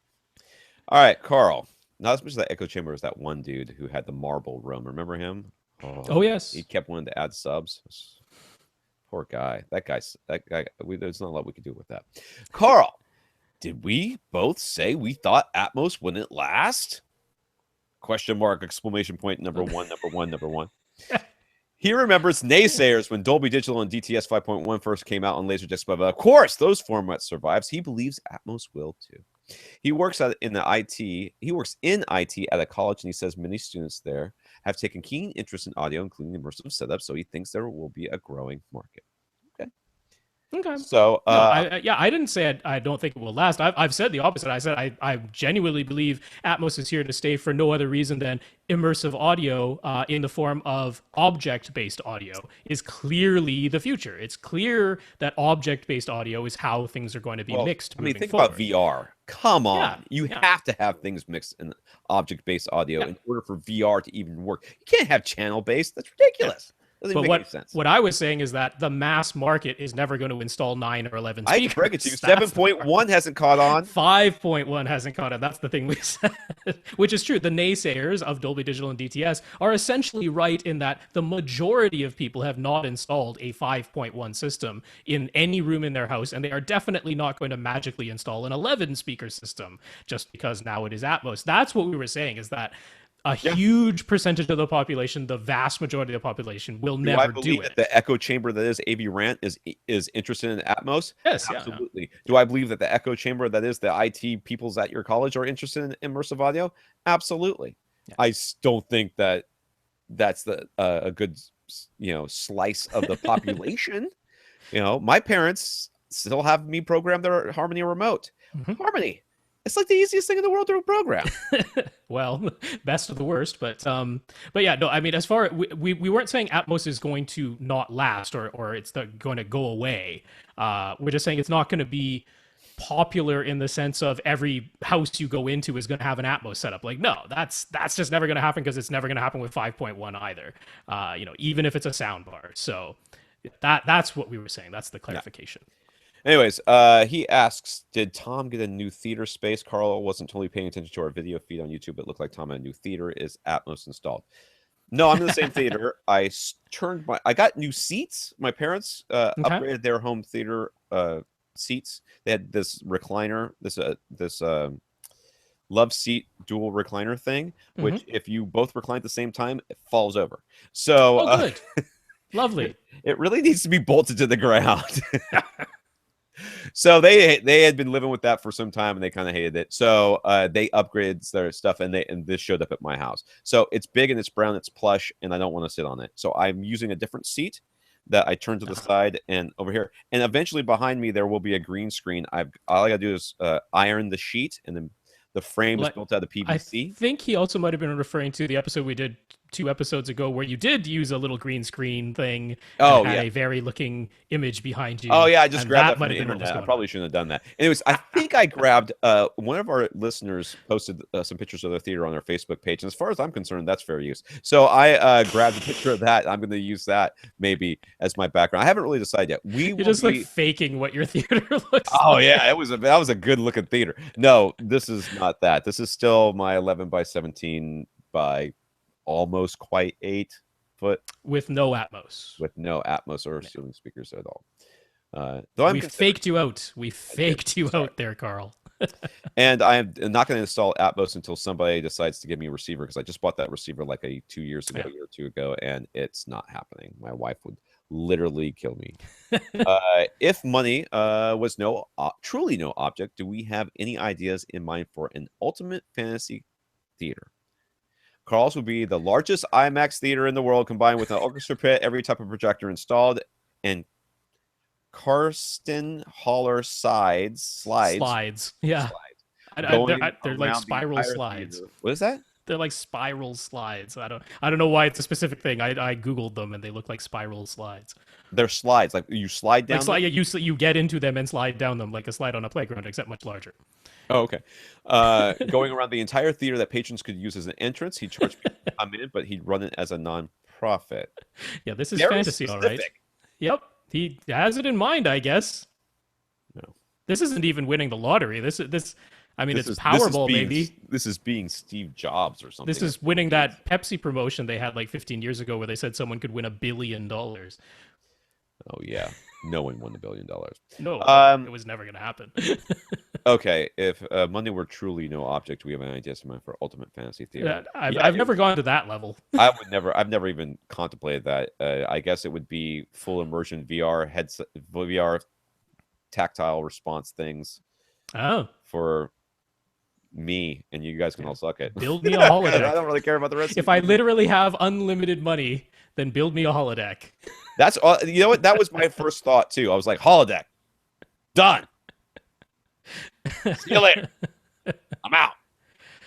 All right, Carl. Not as much as that echo chamber as that one dude who had the marble room. Remember him? Oh yes. He kept wanting to add subs. Poor guy. That guy. There's not a lot we could do with that. Carl, did we both say we thought Atmos wouldn't last? Question mark, exclamation point, number one. He remembers naysayers when Dolby Digital and DTS 5.1 first came out on Laserdisc, but of course those formats survives. He believes Atmos will too. He works in IT at a college, and he says many students there have taken keen interest in audio, including immersive setups, so he thinks there will be a growing market. Okay. So, I didn't say I don't think it will last. I've said the opposite. I said I genuinely believe Atmos is here to stay for no other reason than immersive audio in the form of object-based audio is clearly the future. It's clear that object-based audio is how things are going to be mixed. I mean, think about VR. Come on. You have to have things mixed in object-based audio in order for VR to even work. You can't have channel-based. That's ridiculous. Doesn't make any sense. What I was saying is that the mass market is never going to install 9 or 11 speakers. I can break it to you. 7.1 hasn't caught on. 5.1 hasn't caught on. That's the thing we said, which is true. The naysayers of Dolby Digital and DTS are essentially right in that the majority of people have not installed a 5.1 system in any room in their house, and they are definitely not going to magically install an 11 speaker system just because now it is Atmos. That's what we were saying, is that a huge percentage of the population, the vast majority of the population, will never do it. That the echo chamber that is AV Rant is interested in Atmos? Yes, absolutely. Yeah. Do I believe that the echo chamber that is the IT peoples at your college are interested in immersive audio? Absolutely. Yeah. I don't think that that's a good slice of the population. My parents still have me program their Harmony remote. Harmony. It's like the easiest thing in the world to program. Well, best of the worst, but yeah, no, I mean, as far we weren't saying Atmos is going to not last or it's going to go away. We're just saying it's not going to be popular in the sense of every house you go into is going to have an Atmos setup. Like, no, that's just never going to happen, because it's never going to happen with 5.1 either. Even if it's a sound bar. So that's what we were saying. That's the clarification. Yeah. Anyways, he asks, did Tom get a new theater space? Carl wasn't totally paying attention to our video feed on YouTube. It looked like Tom had a new theater. Is Atmos installed? No, I'm in the same theater. I got new seats. My parents upgraded their home theater seats. They had this recliner, this love seat dual recliner thing, which if you both recline at the same time, it falls over. So good. Lovely. It really needs to be bolted to the ground. So they had been living with that for some time, and they kind of hated it. So they upgraded their stuff, and this showed up at my house. So it's big and it's brown, it's plush, and I don't want to sit on it. So I'm using a different seat that I turn to the side and over here. And eventually behind me there will be a green screen. All I gotta do is iron the sheet, and then the frame is built out of PVC. I think he also might have been referring to the episode we did 2 episodes ago where you did use a little green screen thing. And had a very looking image behind you. Oh yeah, I just grabbed that from the internet. I probably shouldn't have done that. Anyways, I think I grabbed one of our listeners posted some pictures of their theater on their Facebook page, and as far as I'm concerned, that's fair use. So I grabbed a picture of that. I'm going to use that maybe as my background. I haven't really decided yet. You're just like faking what your theater looks like. Oh yeah, that was a good looking theater. No, this is not that. This is still my 11 by 17 by almost quite 8 foot with no Atmos. With no Atmos or ceiling speakers at all. We faked you out. We faked you out there, Carl. And I'm not going to install Atmos until somebody decides to give me a receiver, because I just bought that receiver like 2 years ago, a year or two ago, and it's not happening. My wife would literally kill me. If money was truly no object, do we have any ideas in mind for an ultimate fantasy theater? Carl's would be the largest IMAX theater in the world, combined with an orchestra pit, every type of projector installed, and Karsten Haller slides. Yeah. They're like spiral slides. Theater. What is that? They're like spiral slides. I don't know why it's a specific thing. I googled them and they look like spiral slides. They're slides, like you slide down. You get into them and slide down them like a slide on a playground, except much larger. Oh, okay. Going around the entire theater that patrons could use as an entrance. He'd charge people to come in, but he'd run it as a non-profit. Yeah, this is Very fantasy, all right. specific. Yep, he has it in mind, I guess. No. This isn't even winning the lottery. I mean, it's This Powerball, being, maybe. This is being Steve Jobs or something. This is winning that Pepsi promotion they had like 15 years ago where they said someone could win $1 billion. Oh, yeah. No one won $1 billion. No, it was never going to happen. Okay, if money were truly no object, we have an idea for Ultimate Fantasy Theater. I've never gone to that level. I've never even contemplated that. I guess it would be full immersion VR headset, VR tactile response things. Oh, for me, and you guys can all suck it. Build me a holodeck. I don't really care about the rest. If I literally have unlimited money, then build me a holodeck. That's all. You know what? That was my first thought too. I was like, holodeck, done. See you later. I'm out.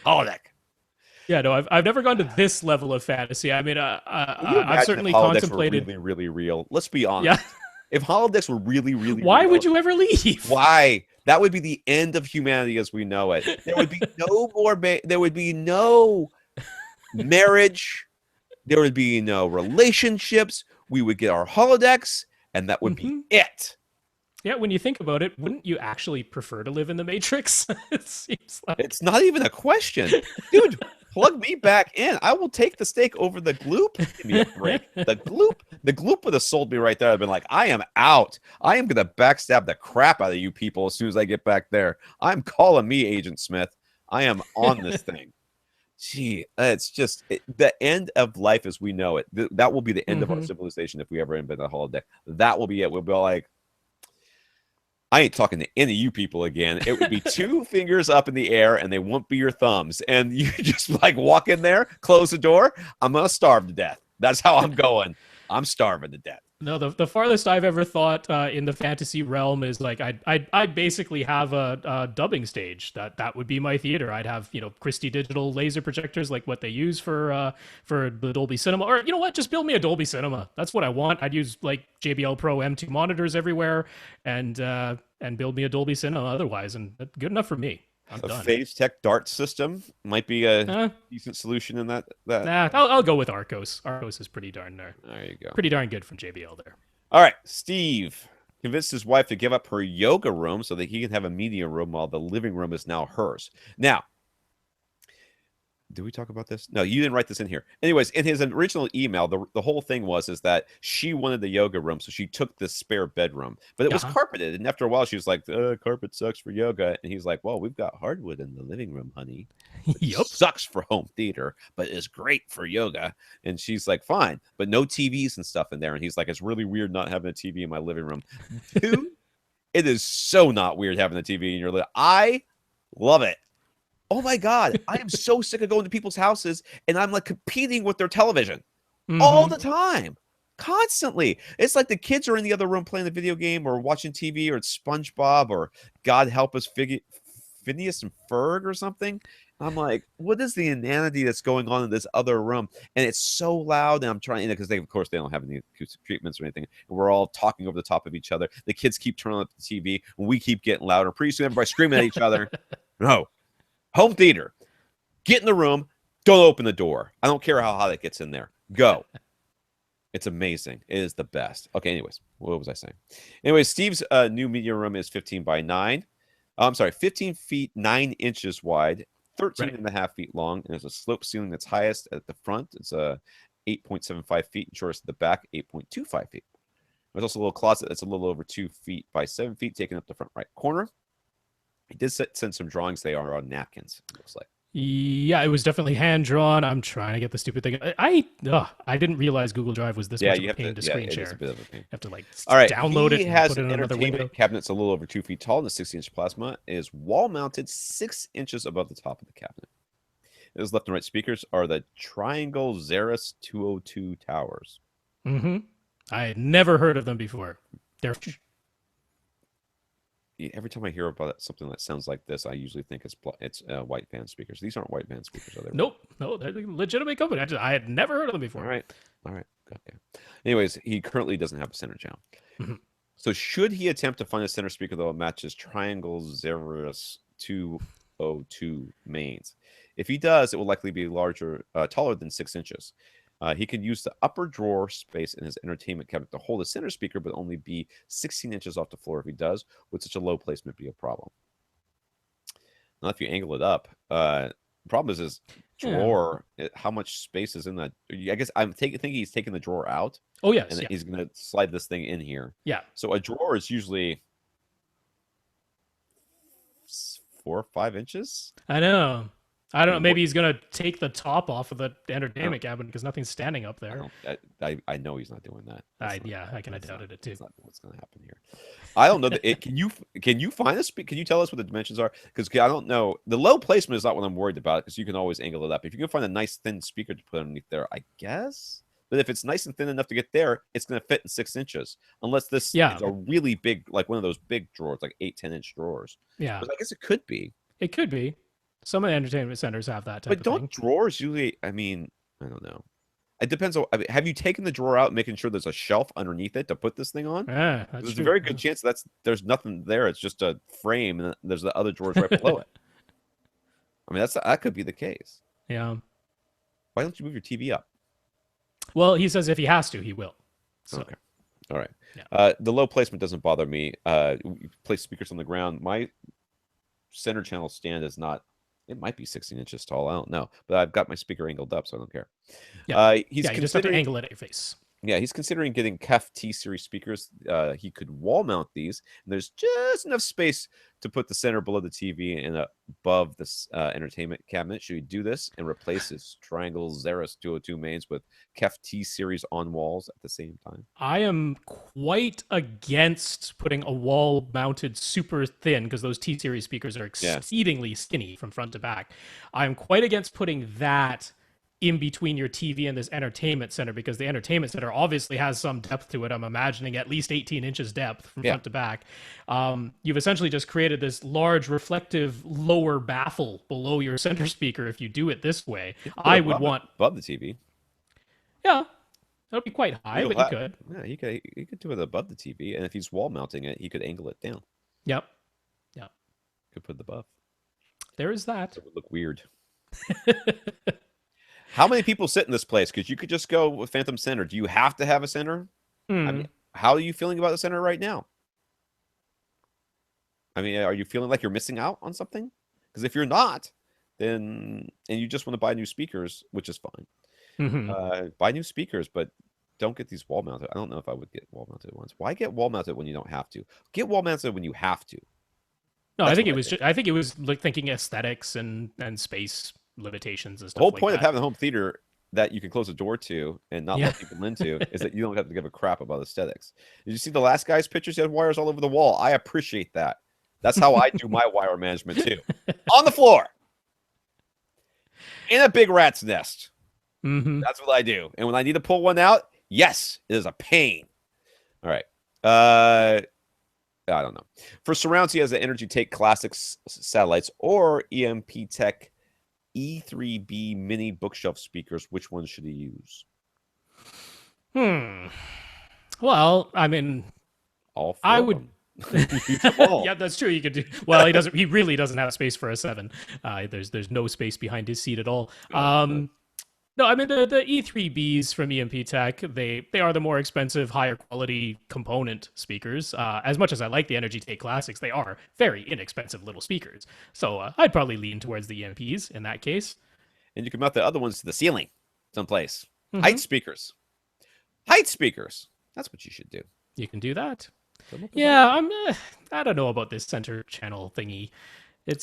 Holodeck. Yeah, no, I've never gone to this level of fantasy. I mean, I've certainly contemplated. Really, really real. Let's be honest. Yeah. If holodecks were really, really why real, would you ever leave? Why? That would be the end of humanity as we know it. There would be no more. There would be no marriage. There would be no relationships. We would get our holodecks, and that would be it. Yeah, when you think about it, wouldn't you actually prefer to live in the Matrix? It seems like it's not even a question, dude. Plug me back in. I will take the steak over the gloop. Give me a break. The gloop would have sold me right there. I've been like, I am out. I am gonna backstab the crap out of you people as soon as I get back there. I'm calling me Agent Smith. I am on this thing. Gee, it's just the end of life as we know it. That will be the end of our civilization if we ever invent a holodeck. That will be it. We'll be like, I ain't talking to any of you people again. It would be 2 fingers up in the air, and they won't be your thumbs. And you just like walk in there, close the door. I'm gonna starve to death. That's how I'm going. I'm starving to death. No, the farthest I've ever thought in the fantasy realm is like I'd basically have a dubbing stage. That would be my theater. I'd have Christie digital laser projectors like what they use for the Dolby Cinema, or you know what, just build me a Dolby Cinema. That's what I want. I'd use like JBL Pro M2 monitors everywhere, and build me a Dolby Cinema otherwise, and that's good enough for me. I'm done. Phase Tech Dart system might be a decent solution in that. Nah, I'll go with Arcos. Arcos is pretty darn there. There you go. Pretty darn good from JBL there. All right, Steve convinced his wife to give up her yoga room so that he can have a media room while the living room is now hers. Now, did we talk about this? No, you didn't write this in here. Anyways, in his original email, the whole thing was that she wanted the yoga room, so she took this spare bedroom. But it was carpeted, and after a while, she was like, carpet sucks for yoga. And he's like, well, we've got hardwood in the living room, honey. Yep. Sucks for home theater, but it's great for yoga. And she's like, fine, but no TVs and stuff in there. And he's like, it's really weird not having a TV in my living room. Dude, it is so not weird having a TV in your living room. I love it. Oh my God, I am so sick of going to people's houses and I'm like competing with their television all the time, constantly. It's like the kids are in the other room playing the video game or watching TV, or it's SpongeBob, or God help us, Phineas and Ferb or something. I'm like, what is the inanity that's going on in this other room? And it's so loud, and I'm trying, because of course they don't have any acoustic treatments or anything. And we're all talking over the top of each other. The kids keep turning up the TV, and we keep getting louder. Pretty soon, everybody's screaming at each other. No. Home theater. Get in the room. Don't open the door. I don't care how hot it gets in there. Go. It's amazing. It is the best. Okay, anyways. What was I saying? Anyways, Steve's new media room is 15 by 9. I'm sorry, 15 feet, 9 inches wide, 13 and a half feet long. And there's a slope ceiling that's highest at the front. It's 8.75 feet, and shortest at the back, 8.25 feet. There's also a little closet that's a little over 2 feet by 7 feet, taking up the front right corner. He did send some drawings. They are on napkins, it looks like. Yeah, it was definitely hand drawn. I'm trying to get the stupid thing. I didn't realize Google Drive was this much of a pain to screen share. It's a bit of a pain. You have to like download it. He has an entertainment cabinet's a little over 2 feet tall, and the 60-inch plasma is wall mounted 6 inches above the top of the cabinet. His left and right speakers are the Triangle Xeris 202 towers. I had never heard of them before. They're every time I hear about something that sounds like this, I usually think it's white band speakers. These aren't white band speakers, are they? Nope. No, they're a legitimate company. I had never heard of them before. All right. Okay. Anyways, he currently doesn't have a center channel. So should he attempt to find a center speaker that will match his Triangle Xeris FB13-Ultra mains. If he does, it will likely be taller than 6 inches. He can use the upper drawer space in his entertainment cabinet to hold a center speaker, but only be 16 inches off the floor if he does. Would such a low placement be a problem? Not if you angle it up. The problem is his drawer. How much space is in that? I guess I'm thinking he's taking the drawer out. Oh, yes. And he's going to slide this thing in here. Yeah. So a drawer is usually 4 or 5 inches. I know. I don't know. Maybe he's going to take the top off of the entertainment cabinet because nothing's standing up there. I know he's not doing that. I kind of doubted it too. That's not what's going to happen here. I don't know. Can you find a speaker? Can you tell us what the dimensions are? Because I don't know. The low placement is not what I'm worried about because you can always angle it up. If you can find a nice thin speaker to put underneath there, I guess. But if it's nice and thin enough to get there, it's going to fit in 6 inches. Unless this is a really big, like one of those big drawers, like 8-10-inch drawers. Yeah. But I guess it could be. It could be. Some of the entertainment centers have that type of thing. But don't drawers usually, I don't know. It depends on, have you taken the drawer out and making sure there's a shelf underneath it to put this thing on? Yeah, there's a very good chance there's nothing there. It's just a frame and there's the other drawers right below it. I mean, that could be the case. Yeah. Why don't you move your TV up? Well, he says if he has to, he will. So. Okay. All right. Yeah. The low placement doesn't bother me. You place speakers on the ground. My center channel stand is not. It might be 16 inches tall. I don't know. But I've got my speaker angled up, so I don't care. Yeah, you just have to angle it at your face. Yeah, he's considering getting KEF T-series speakers. He could wall mount these. And there's just enough space to put the center below the TV and above this entertainment cabinet. Should he do this and replace his Triangle Xeris 202 mains with KEF T-series on walls at the same time? I am quite against putting a wall-mounted super thin, because those T-series speakers are exceedingly skinny from front to back. I'm quite against putting that in between your TV and this entertainment center, because the entertainment center obviously has some depth to it. I'm imagining at least 18 inches depth from front to back. You've essentially just created this large reflective lower baffle below your center speaker if you do it this way. I would want above the TV. Yeah, that would be quite high, but you could. Yeah, he could do it above the TV, and if he's wall mounting it, he could angle it down. Yep. Could put it above. There is that. It would look weird. How many people sit in this place? Because you could just go with Phantom Center. Do you have to have a center? I mean, how are you feeling about the center right now? I mean, are you feeling like you're missing out on something? Because if you're not, then and you just want to buy new speakers, which is fine. Buy new speakers, but don't get these wall mounted. I don't know if I would get wall mounted ones. Why get wall mounted when you don't have to? Get wall mounted when you have to. No, I think it was like thinking aesthetics and space limitations and stuff. The whole point of having a home theater that you can close the door to and not let people into is that you don't have to give a crap about aesthetics. Did you see the last guy's pictures? He had wires all over the wall. I appreciate that. That's how I do my wire management too. On the floor. In a big rat's nest. That's what I do. And when I need to pull one out, yes, it is a pain. All right. I don't know. For surrounds, he has the Energy Take Classics satellites or EMP Tech E3B mini bookshelf speakers. Which one should he use? Well, I mean, all four I would. Yeah, that's true. You could do. Well, he doesn't. He really doesn't have space for a 7. There's no space behind his seat at all. No, I mean the E3Bs from EMP Tech, they are the more expensive, higher quality component speakers. As much as I like the Energy Take Classics, they are very inexpensive little speakers. So I'd probably lean towards the EMPs in that case. And you can mount the other ones to the ceiling someplace. Height speakers. Height speakers. That's what you should do. You can do that. Yeah, I don't know about this center channel thingy.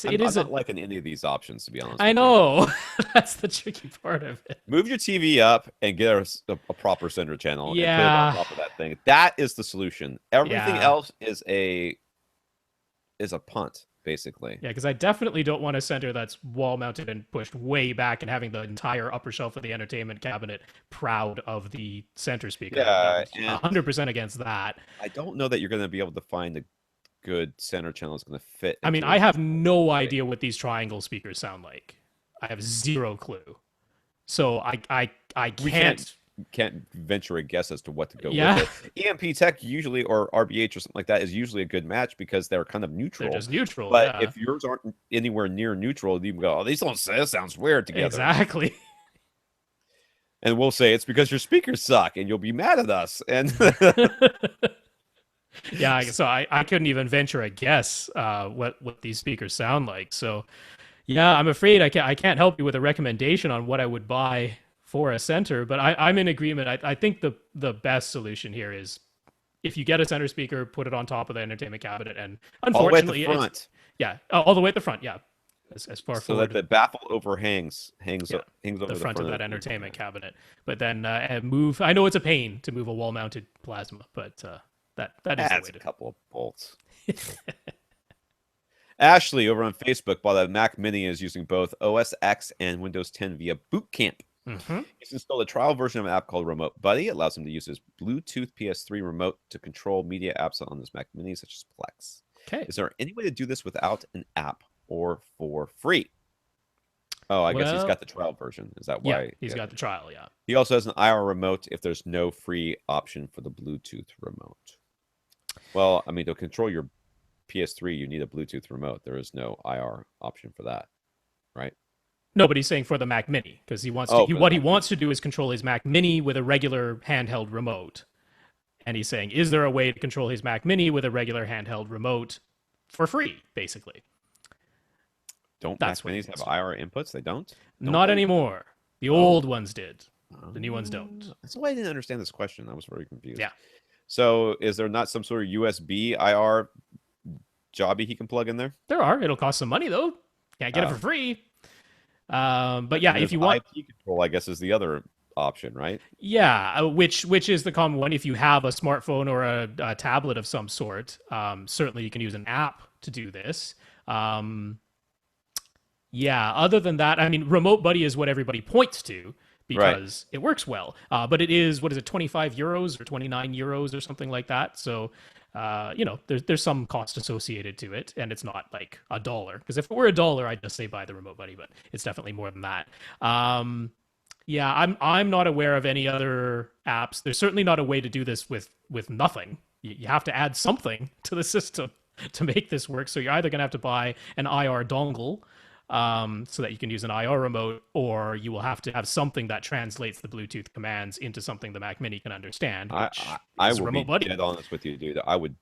I'm not liking any of these options, to be honest. I know. That's the tricky part of it. Move your TV up and get a proper center channel. Yeah. And put it on top of that thing. That is the solution. Everything else is a punt, basically. Yeah, because I definitely don't want a center that's wall mounted and pushed way back and having the entire upper shelf of the entertainment cabinet proud of the center speaker. Yeah, 100% against that. I don't know that you're going to be able to find a good center channel is going to fit. I mean, I have no idea what these triangle speakers sound like. I have zero clue. So I can't venture a guess as to what to go Yeah. with it. EMP Tech usually, or RBH or something like that, is usually a good match because they're kind of neutral. They're just neutral, But yeah. if yours aren't anywhere near neutral, you can go, oh, these don't say, this sounds weird together. Exactly. And we'll say it's because your speakers suck, and you'll be mad at us. And yeah, so I couldn't even venture a guess what these speakers sound like. So yeah, I'm afraid I can't help you with a recommendation on what I would buy for a center, but I'm in agreement. I think the best solution here is if you get a center speaker, put it on top of the entertainment cabinet, and unfortunately, all the way at the front. all the way at the front, yeah, as far so forward that the baffle hangs over the front of that entertainment cabinet. But then move. I know it's a pain to move a wall-mounted plasma, but that is the way a couple of bolts. Ashley over on Facebook bought a Mac Mini is using both OS X and Windows 10 via Boot Camp. He's installed a trial version of an app called Remote Buddy. It allows him to use his Bluetooth PS3 remote to control media apps on his Mac Mini, such as Plex. Okay. Is there any way to do this without an app or for free? Oh, I guess he's got the trial version. Is that why? Yeah, he's got the trial, yeah. He also has an IR remote if there's no free option for the Bluetooth remote. Well, I mean, to control your PS3, you need a Bluetooth remote. There is no IR option for that, right? No, but he's saying for the Mac Mini because he wants to. What he wants to do is control his Mac Mini with a regular handheld remote, and he's saying, is there a way to control his Mac Mini with a regular handheld remote for free, basically? Don't Mac Minis have IR inputs? They don't? Not anymore. The old ones did. The new ones don't. That's why I didn't understand this question. I was very confused. Yeah. So is there not some sort of USB IR jobby he can plug in there? There are. It'll cost some money, though. Can't get it for free. But yeah, if you want... IP control, I guess, is the other option, right? Yeah, which is the common one. If you have a smartphone or a tablet of some sort, certainly you can use an app to do this. Yeah, other than that, I mean, Remote Buddy is what everybody points to because it works well. But it is, what is it, 25 euros or 29 euros or something like that. So, there's some cost associated to it, and it's not like $1. Because if it were $1, I'd just say buy the Remote Buddy, but it's definitely more than that. Yeah, I'm not aware of any other apps. There's certainly not a way to do this with nothing. You have to add something to the system to make this work. So you're either going to have to buy an IR dongle, so that you can use an IR remote, or you will have to have something that translates the Bluetooth commands into something the Mac Mini can understand. I will be dead honest with you, dude. I would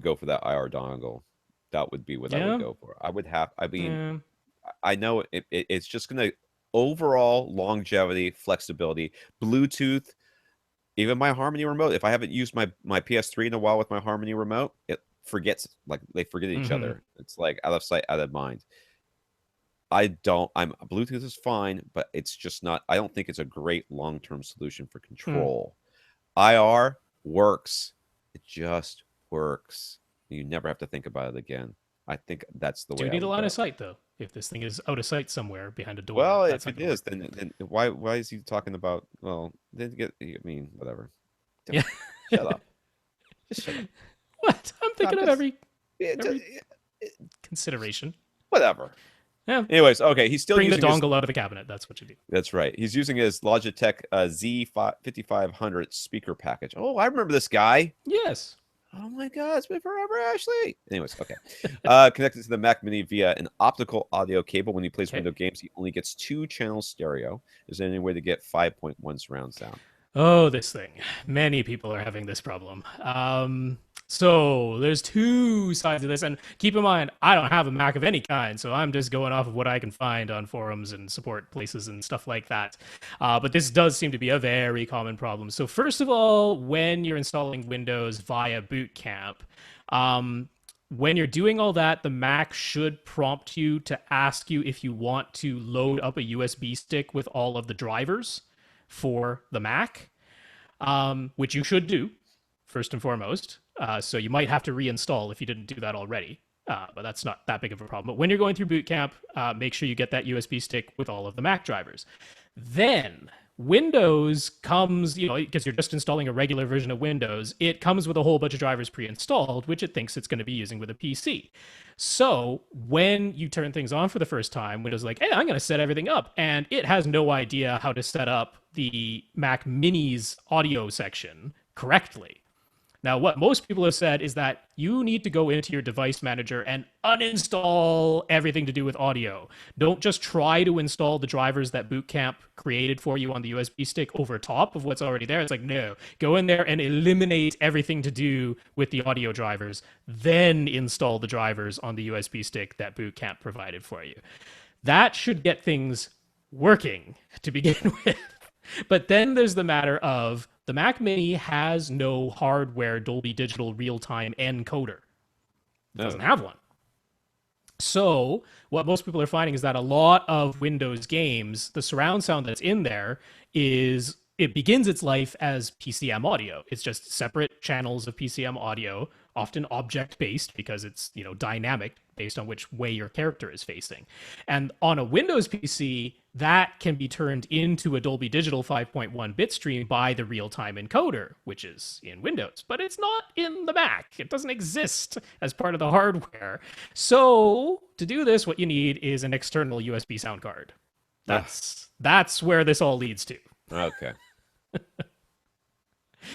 go for that IR dongle. That would be what I would go for. I know it's just going to overall longevity, flexibility, Bluetooth. Even my Harmony remote, if I haven't used my PS3 in a while with my Harmony remote, it forgets, like they forget each other. It's like out of sight, out of mind. Bluetooth is fine, but it's just not, I don't think it's a great long-term solution for control. IR works. It just works. You never have to think about it again. I think that's the way. Do you need a line of sight, though? If this thing is out of sight somewhere behind a door. Well, if it is, then why is he talking about, whatever. Yeah. Shut up. Just shut up. What? I'm thinking of every consideration. Whatever. Yeah. Anyways, okay. He's still bring the dongle out of the cabinet. That's what you do. That's right. He's using his Logitech Z5500 speaker package. Oh, I remember this guy. Yes. Oh my God, it's been forever, Ashley. Anyways, okay. Connected to the Mac Mini via an optical audio cable. When he plays window games, he only gets 2-channel stereo. Is there any way to get 5.1 surround sound? Oh, this thing. Many people are having this problem. So there's two sides of this, and keep in mind, I don't have a Mac of any kind, so I'm just going off of what I can find on forums and support places and stuff like that. But this does seem to be a very common problem. So first of all, when you're installing Windows via Boot Camp, when you're doing all that, the Mac should prompt you to ask you if you want to load up a USB stick with all of the drivers for the Mac, which you should do first and foremost. So you might have to reinstall if you didn't do that already, but that's not that big of a problem. But when you're going through Boot Camp, make sure you get that USB stick with all of the Mac drivers. Then Windows comes, because you're just installing a regular version of Windows, it comes with a whole bunch of drivers pre-installed, which it thinks it's going to be using with a PC. So when you turn things on for the first time, Windows is like, hey, I'm going to set everything up. And it has no idea how to set up the Mac Mini's audio section correctly. Now, what most people have said is that you need to go into your device manager and uninstall everything to do with audio. Don't just try to install the drivers that Boot Camp created for you on the USB stick over top of what's already there. It's like, no, go in there and eliminate everything to do with the audio drivers, then install the drivers on the USB stick that Boot Camp provided for you. That should get things working to begin with. But then there's the matter of the Mac Mini has no hardware Dolby Digital real-time encoder. It doesn't have one. So what most people are finding is that a lot of Windows games, the surround sound that's in there it begins its life as PCM audio. It's just separate channels of PCM audio, often object-based because it's, dynamic based on which way your character is facing. And on a Windows PC, that can be turned into a Dolby Digital 5.1 bit stream by the real-time encoder, which is in Windows, but it's not in the Mac. It doesn't exist as part of the hardware. So to do this, what you need is an external USB sound card. That's where this all leads to. Okay.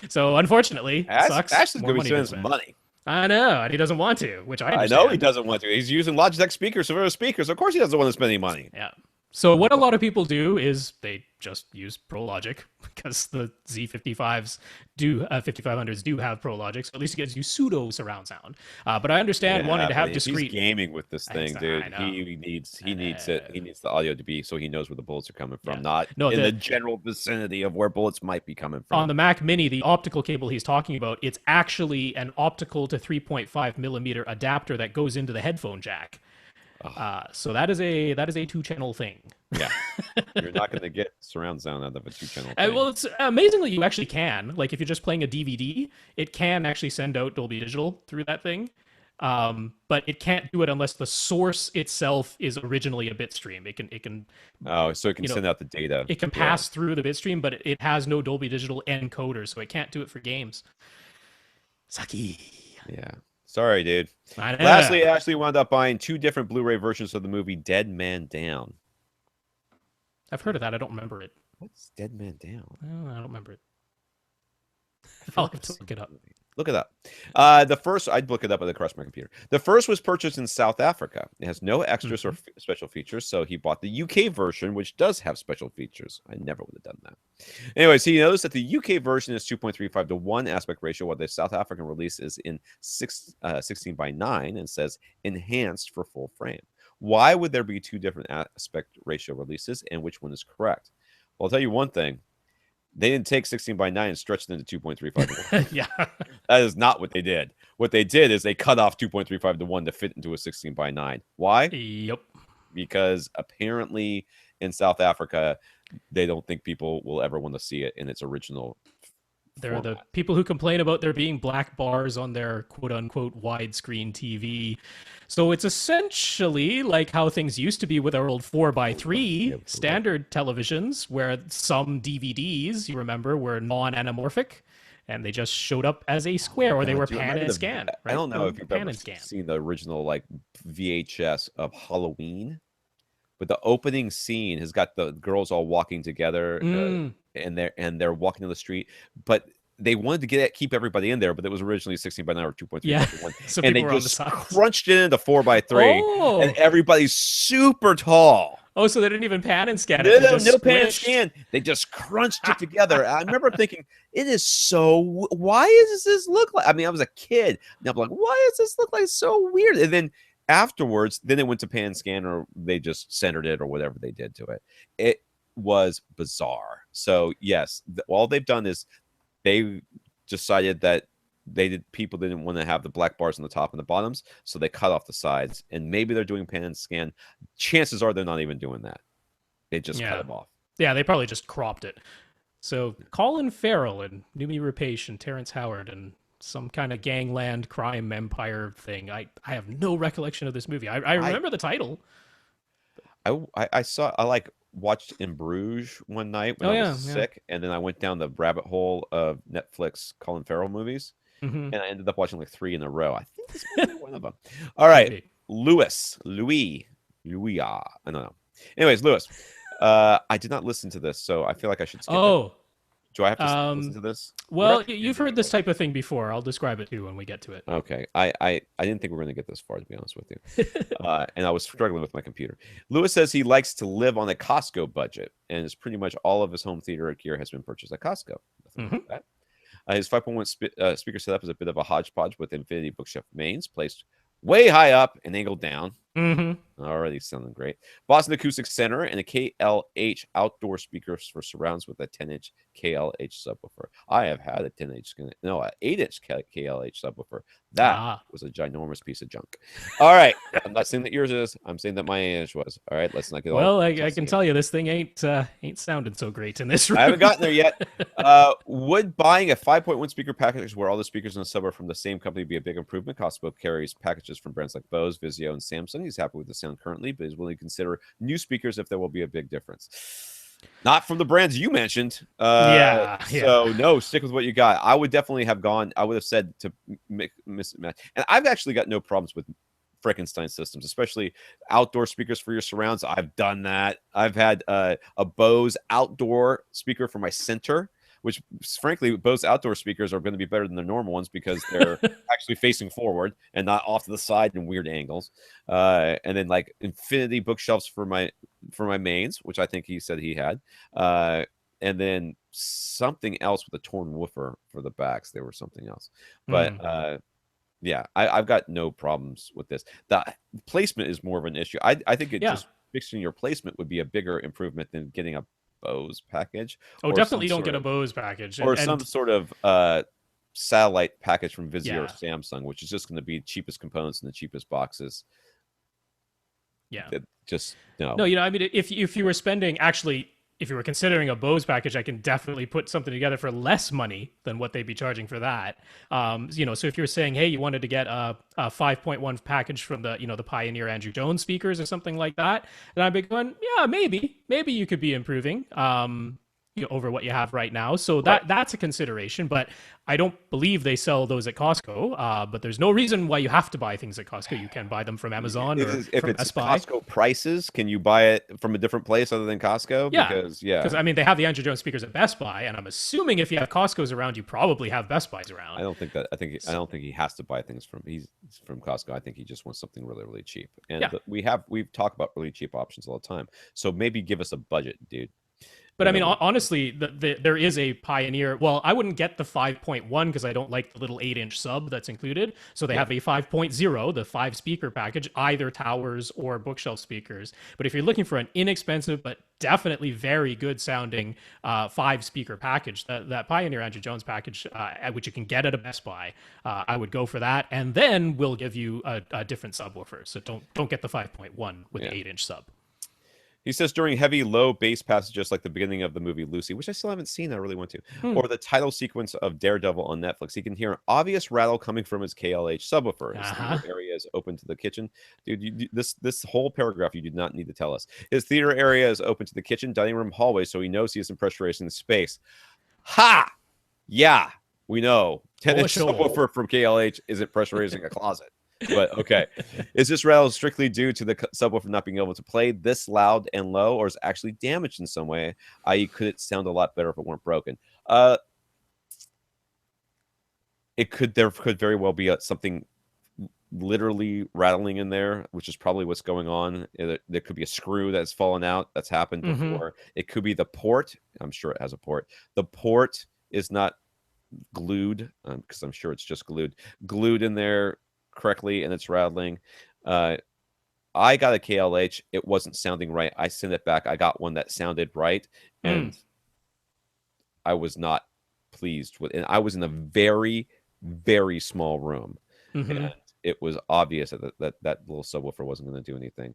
So unfortunately, it sucks. Ashley's going to be spending some money. I know, and he doesn't want to, which I understand. I know he doesn't want to. He's using Logitech speakers for speakers. Of course he doesn't want to spend any money. Yeah. So what a lot of people do is they just use Pro Logic because the Z55s 5500s do have Pro Logic, so at least it gives you pseudo surround sound. But I understand wanting to have discrete. He's gaming with this thing, dude. He needs it. He needs the audio to be so he knows where the bullets are coming from, not in the general vicinity of where bullets might be coming from. On the Mac Mini, the optical cable he's talking about, it's actually an optical to 3.5 millimeter adapter that goes into the headphone jack. So that is a 2-channel thing. Yeah, you're not going to get surround sound out of a 2-channel thing. Well, it's amazingly you actually can. Like if you're just playing a DVD, it can actually send out Dolby Digital through that thing. But it can't do it unless the source itself is originally a bit stream. It can. Oh, so it can send out the data. It can pass through the bit stream, but it has no Dolby Digital encoder, so it can't do it for games. Sucky. Yeah. Sorry, dude. I know. Lastly, Ashley wound up buying 2 different Blu-ray versions of the movie Dead Man Down. I've heard of that. I don't remember it. What's Dead Man Down? Oh, I don't remember it. I'll have to look it up. Look it up. The first, I'd look it up across my computer. The first was purchased in South Africa. It has no extras or special features, so he bought the UK version, which does have special features. I never would have done that. Anyways, he knows that the UK version is 2.35 to 1 aspect ratio, while the South African release is in 16:9 and says enhanced for full frame. Why would there be 2 different aspect ratio releases, and which one is correct? Well, I'll tell you one thing. They didn't take 16:9 and stretch it into 2.35 to 1. Yeah. That is not what they did. What they did is they cut off 2.35 to 1 to fit into a 16:9. Why? Yep. Because apparently in South Africa, they don't think people will ever want to see it in its original There are the people who complain about there being black bars on their quote-unquote widescreen TV. So it's essentially like how things used to be with our old 4:3 standard televisions, where some DVDs, you remember, were non-anamorphic, and they just showed up as a square, or they were pan and scan. Right? I don't know if you've ever seen the original like VHS of Halloween, but the opening scene has got the girls all walking together, and they're walking down the street, but they wanted to keep everybody in there, but it was originally 16:9 or 2.3. So and they just crunched it into 4:3, and everybody's super tall. Oh, so they didn't even pan and scan it. No pan and scan. They just crunched it together. I remember thinking, it is so. Why does this look like? I mean, I was a kid. And I'm like, why does this look like so weird? And then afterwards, then it went to pan scan, or they just centered it, or whatever they did to it. It was bizarre. So yes, all they've done is they decided that people didn't want to have the black bars on the top and the bottoms, so they cut off the sides. And maybe they're doing pan and scan. Chances are they're not even doing that. They just cut them off. Yeah, they probably just cropped it. So Colin Farrell and Noomi Rapace and Terrence Howard and some kind of gangland crime empire thing. I have no recollection of this movie. I remember the title. I watched In Bruges one night when Oh I yeah, was yeah. sick, and then I went down the rabbit hole of Netflix Colin Farrell movies, Mm-hmm. and I ended up watching like 3 in a row. I think this might be one of them. All right, Maybe. Louis, I don't know. Anyways, Louis, I did not listen to this, so I feel like I should skip it. Oh, Do I have to listen to this? well, you've heard this type of thing before. I'll describe it to you when we get to it. Okay. I didn't think we were going to get this far, to be honest with you. And I was struggling with my computer. Lewis says he likes to live on a Costco budget, and it's pretty much all of his home theater gear has been purchased at Costco. Nothing wrong with that. His 5.1 speaker setup is a bit of a hodgepodge with infinity bookshelf mains placed way high up and angled down. Already sounding great. Boston Acoustic Center and a KLH outdoor speakers for surrounds with a 10-inch KLH subwoofer. I have had a 10-inch, no, an 8-inch KLH subwoofer. That was a ginormous piece of junk. All right. I'm not saying that yours is. I'm saying that my 8-inch was. All right. Let's not get all. Well, I can tell you this thing ain't sounding so great in this room. I haven't gotten there yet. Would buying a 5.1 speaker package where all the speakers in the sub are from the same company be a big improvement? Costco carries packages from brands like Bose, Vizio, and Samsung. He's happy with the sound currently, but is willing to consider new speakers if there will be a big difference. Not from the brands you mentioned. So no, stick with what you got. I would definitely have gone. I would have said to miss match. And I've actually got no problems with Frankenstein systems, especially outdoor speakers for your surrounds. I've done that. I've had a Bose outdoor speaker for my center, which frankly, Bose outdoor speakers are going to be better than the normal ones because they're actually facing forward and not off to the side in weird angles. And then like infinity bookshelves for my mains, which I think he said he had. And then something else with a torn woofer for the backs. There was something else. But yeah, I've got no problems with this. The placement is more of an issue. I think just fixing your placement would be a bigger improvement than getting a Bose package. Oh, definitely don't get a Bose package. Or some sort of satellite package from Vizio or Samsung, which is just going to be cheapest components and the cheapest boxes. Yeah. Just no. No, I mean, if you were spending if you were considering a Bose package, I can definitely put something together for less money than what they'd be charging for that. So if you're saying, hey, you wanted to get a 5.1 package from the, the Pioneer Andrew Jones speakers or something like that, then I'd be going, yeah, maybe you could be improving over what you have right now. So that's a consideration, but I don't believe they sell those at Costco. But there's no reason why you have to buy things at Costco. You can buy them from Amazon or if from it's Best Buy. Costco prices, can you buy it from a different place other than Costco? Because I mean, they have the Andrew Jones speakers at Best Buy, and I'm assuming if you have Costco's around, you probably have Best Buys around. I don't think that. I don't think he has to buy things from Costco. I think he just wants something really, really cheap. And we've talked about really cheap options all the time. So maybe give us a budget, dude. But I mean, honestly, there is a Pioneer. Well, I wouldn't get the 5.1 because I don't like the little 8-inch sub that's included. So they have a 5.0, the 5-speaker package, either towers or bookshelf speakers. But if you're looking for an inexpensive but definitely very good sounding 5-speaker package, that Pioneer Andrew Jones package, which you can get at a Best Buy, I would go for that. And then we'll give you a different subwoofer. So don't get the 5.1 with the 8-inch sub. He says during heavy, low bass passages like the beginning of the movie Lucy, which I still haven't seen, I really want to, or the title sequence of Daredevil on Netflix, he can hear an obvious rattle coming from his KLH subwoofer. His theater area is open to the kitchen. Dude, this whole paragraph you did not need to tell us. His theater area is open to the kitchen, dining room, hallway, so he knows he isn't pressurizing the space. Ha! Yeah, we know. 10-inch subwoofer from KLH isn't pressurizing a closet. But okay, is this rattle strictly due to the subwoofer not being able to play this loud and low, or is it actually damaged in some way? I.e., could it sound a lot better if it weren't broken? There could very well be something literally rattling in there, which is probably what's going on. There could be a screw that's fallen out. That's happened before. It could be the port. I'm sure it has a port. The port is not glued because I'm sure it's just glued in there correctly, and it's rattling. I got a KLH. It wasn't sounding right. I sent it back. I got one that sounded right, and I was not pleased with it. And I was in a very, very small room, and it was obvious that little subwoofer wasn't going to do anything.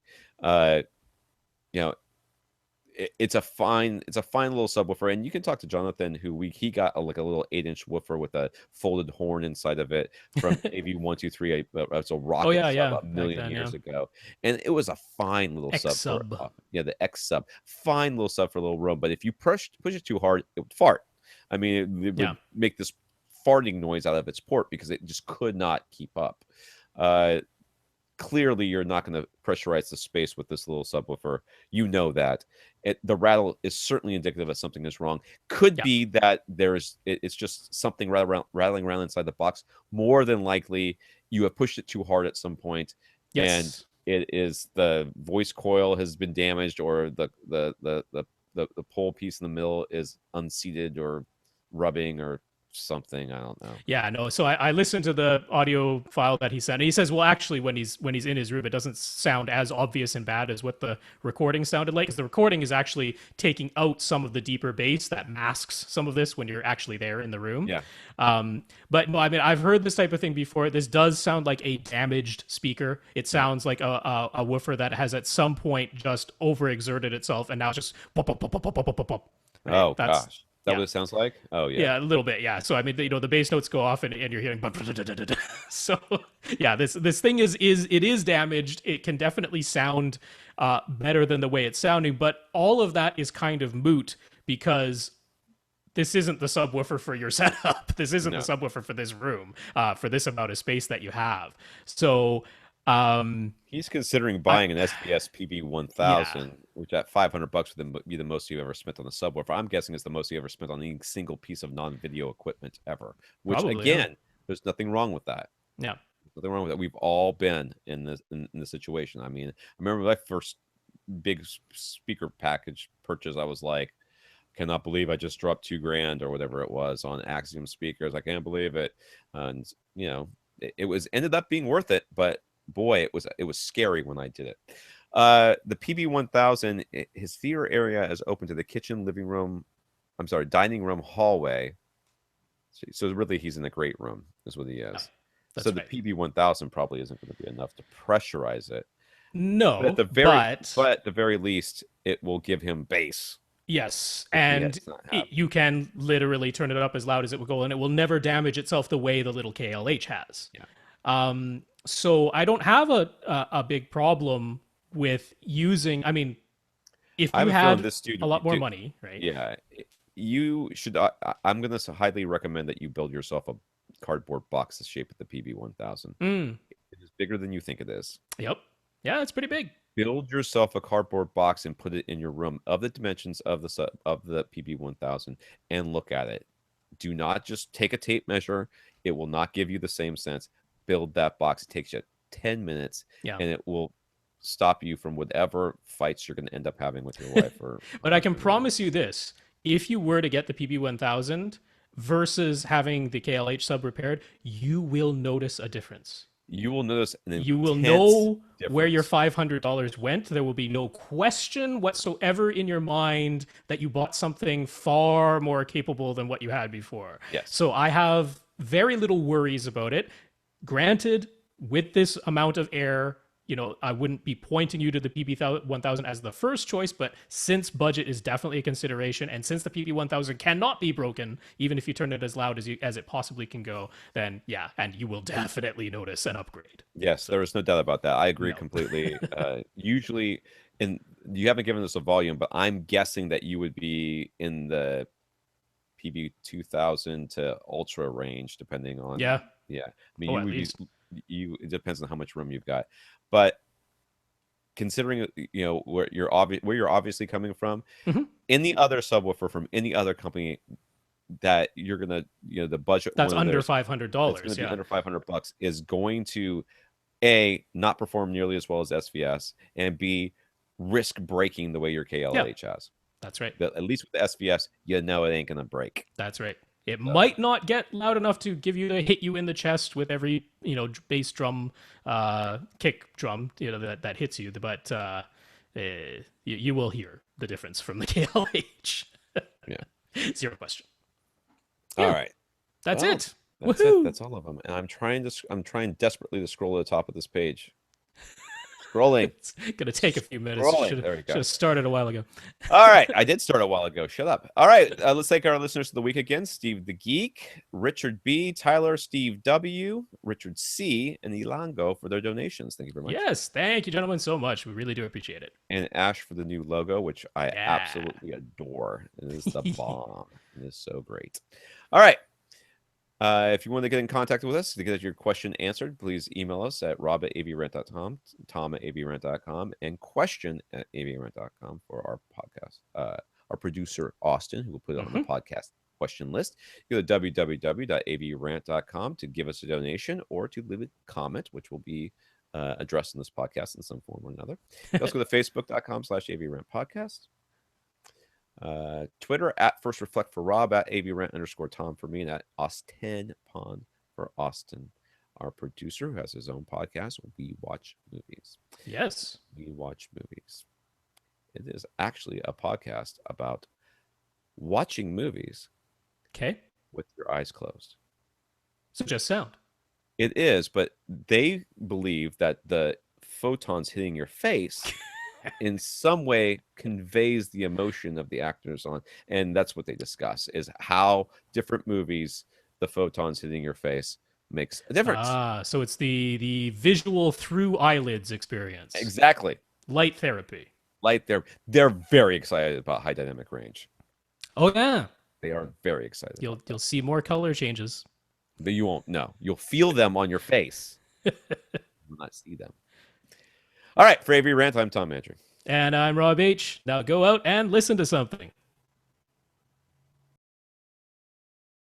it's a fine little subwoofer, and you can talk to Jonathan, who he got like a little 8-inch woofer with a folded horn inside of it from AV123. It's a Oh rocket yeah, sub yeah, a back million then, yeah. years ago, and it was a fine little X sub for sub. the X sub, fine little sub for a little room. But if you push it too hard, it would fart. I mean, it Yeah. would make this farting noise out of its port because it just could not keep up. Clearly, you're not going to pressurize the space with this little subwoofer. You know that. The rattle is certainly indicative that something is wrong. Could be that it's just something rattling around inside the box. More than likely, you have pushed it too hard at some point, and it is the voice coil has been damaged, or the pole piece in the middle is unseated or rubbing or something. I don't know. Yeah, no. So I listened to the audio file that he sent. And he says, well, actually, when he's in his room, it doesn't sound as obvious and bad as what the recording sounded like. Because the recording is actually taking out some of the deeper bass that masks some of this when you're actually there in the room. Yeah. But no, I mean, I've heard this type of thing before. This does sound like a damaged speaker. It sounds like a woofer that has at some point just overexerted itself, and now it's just pop, pop, pop, pop, pop, pop, pop, pop. Right? Oh gosh. Is that what it sounds like? Oh yeah. Yeah, a little bit. Yeah. So I mean, the bass notes go off, and you're hearing. So yeah, this thing is damaged. It can definitely sound better than the way it's sounding, but all of that is kind of moot because this isn't the subwoofer for your setup. This isn't the subwoofer for this room, for this amount of space that you have. So he's considering buying an SVS PB1000, which at $500 would be the most you've ever spent on a subwoofer. I'm guessing it's the most you ever spent on any single piece of non-video equipment ever. Which again, there's nothing wrong with that. Yeah, nothing wrong with that. We've all been in this situation. I mean, I remember my first big speaker package purchase. I was like, cannot believe I just dropped $2,000 or whatever it was on Axiom speakers. I can't believe it. And you know, it was ended up being worth it, but boy, it was scary when I did it. The PB1000, his theater area is open to the kitchen, living room, dining room, hallway. So really, he's in a great room, is what he is. So the PB1000 probably isn't going to be enough to pressurize it. No, but at the very least, it will give him bass. Yes, and you can literally turn it up as loud as it will go, and it will never damage itself the way the little KLH has. Yeah. So I don't have a big problem with using. I mean, if you had a lot more money, right? Yeah, you should. I'm going to highly recommend that you build yourself a cardboard box the shape of the PB1000. It is bigger than you think it is. Yep. Yeah, it's pretty big. Build yourself a cardboard box and put it in your room of the dimensions of the PB1000 and look at it. Do not just take a tape measure. It will not give you the same sense. Build that box. It takes you 10 minutes, and it will stop you from whatever fights you're going to end up having with your wife. But I can promise you this: if you were to get the PB1000 versus having the KLH sub repaired, you will notice a difference. You will notice you will know where your $500 went. There will be no question whatsoever in your mind that you bought something far more capable than what you had before. Yes. So I have very little worries about it. Granted, with this amount of air, you know, I wouldn't be pointing you to the PB1000 as the first choice, but since budget is definitely a consideration, and since the PB1000 cannot be broken, even if you turn it as loud as it possibly can go, then yeah, and you will definitely notice an upgrade. Yes, there is no doubt about that. I agree completely. Usually, and you haven't given us a volume, but I'm guessing that you would be in the PB2000 to Ultra range, depending on yeah. I mean, it depends on how much room you've got. But considering where you're obviously coming from, any other subwoofer from any other company that you're gonna the budget that's under $500, be under $500 is going to not perform nearly as well as SVS, and B, risk breaking the way your KLH has. That's right. But at least with the SVS, it ain't gonna break. That's right. It might not get loud enough to hit you in the chest with every bass drum, kick drum that hits you, but you will hear the difference from the KLH. Yeah, zero question. All right, that's it. That's it. That's all of them. And I'm trying desperately to scroll to the top of this page. Rolling. It's going to take a few minutes. Should have started a while ago. All right. I did start a while ago. Shut up. All right. Let's thank our listeners of the week again. Steve the Geek, Richard B, Tyler, Steve W, Richard C, and Elango for their donations. Thank you very much. Yes. Thank you, gentlemen, so much. We really do appreciate it. And Ash for the new logo, which I absolutely adore. It is the bomb. It is so great. All right. If you want to get in contact with us to get your question answered, please email us at rob@avrant.com, tom@avrant.com, and question@avrant.com for our podcast. Our producer, Austin, who will put it on the podcast question list. Go to www.avrant.com to give us a donation or to leave a comment, which will be addressed in this podcast in some form or another. You also go to facebook.com/avrantpodcast. Twitter @First Reflect for Rob, @avrant_Tom for me, and @Austin Pond for Austin. Our producer, who has his own podcast, We Watch Movies. Yes. We Watch Movies. It is actually a podcast about watching movies. Okay. With your eyes closed. So just sound. It is, but they believe that the photons hitting your face in some way conveys the emotion of the actors on, and that's what they discuss, is how different movies, the photons hitting your face makes a difference. So it's the visual through eyelids experience. Exactly. Light therapy. They're very excited about high dynamic range. Oh yeah. They are very excited. You'll see more color changes. But you won't know. You'll feel them on your face. You will not see them. All right, for AV Rant, I'm Tom Andrew. And I'm Rob H. Now go out and listen to something.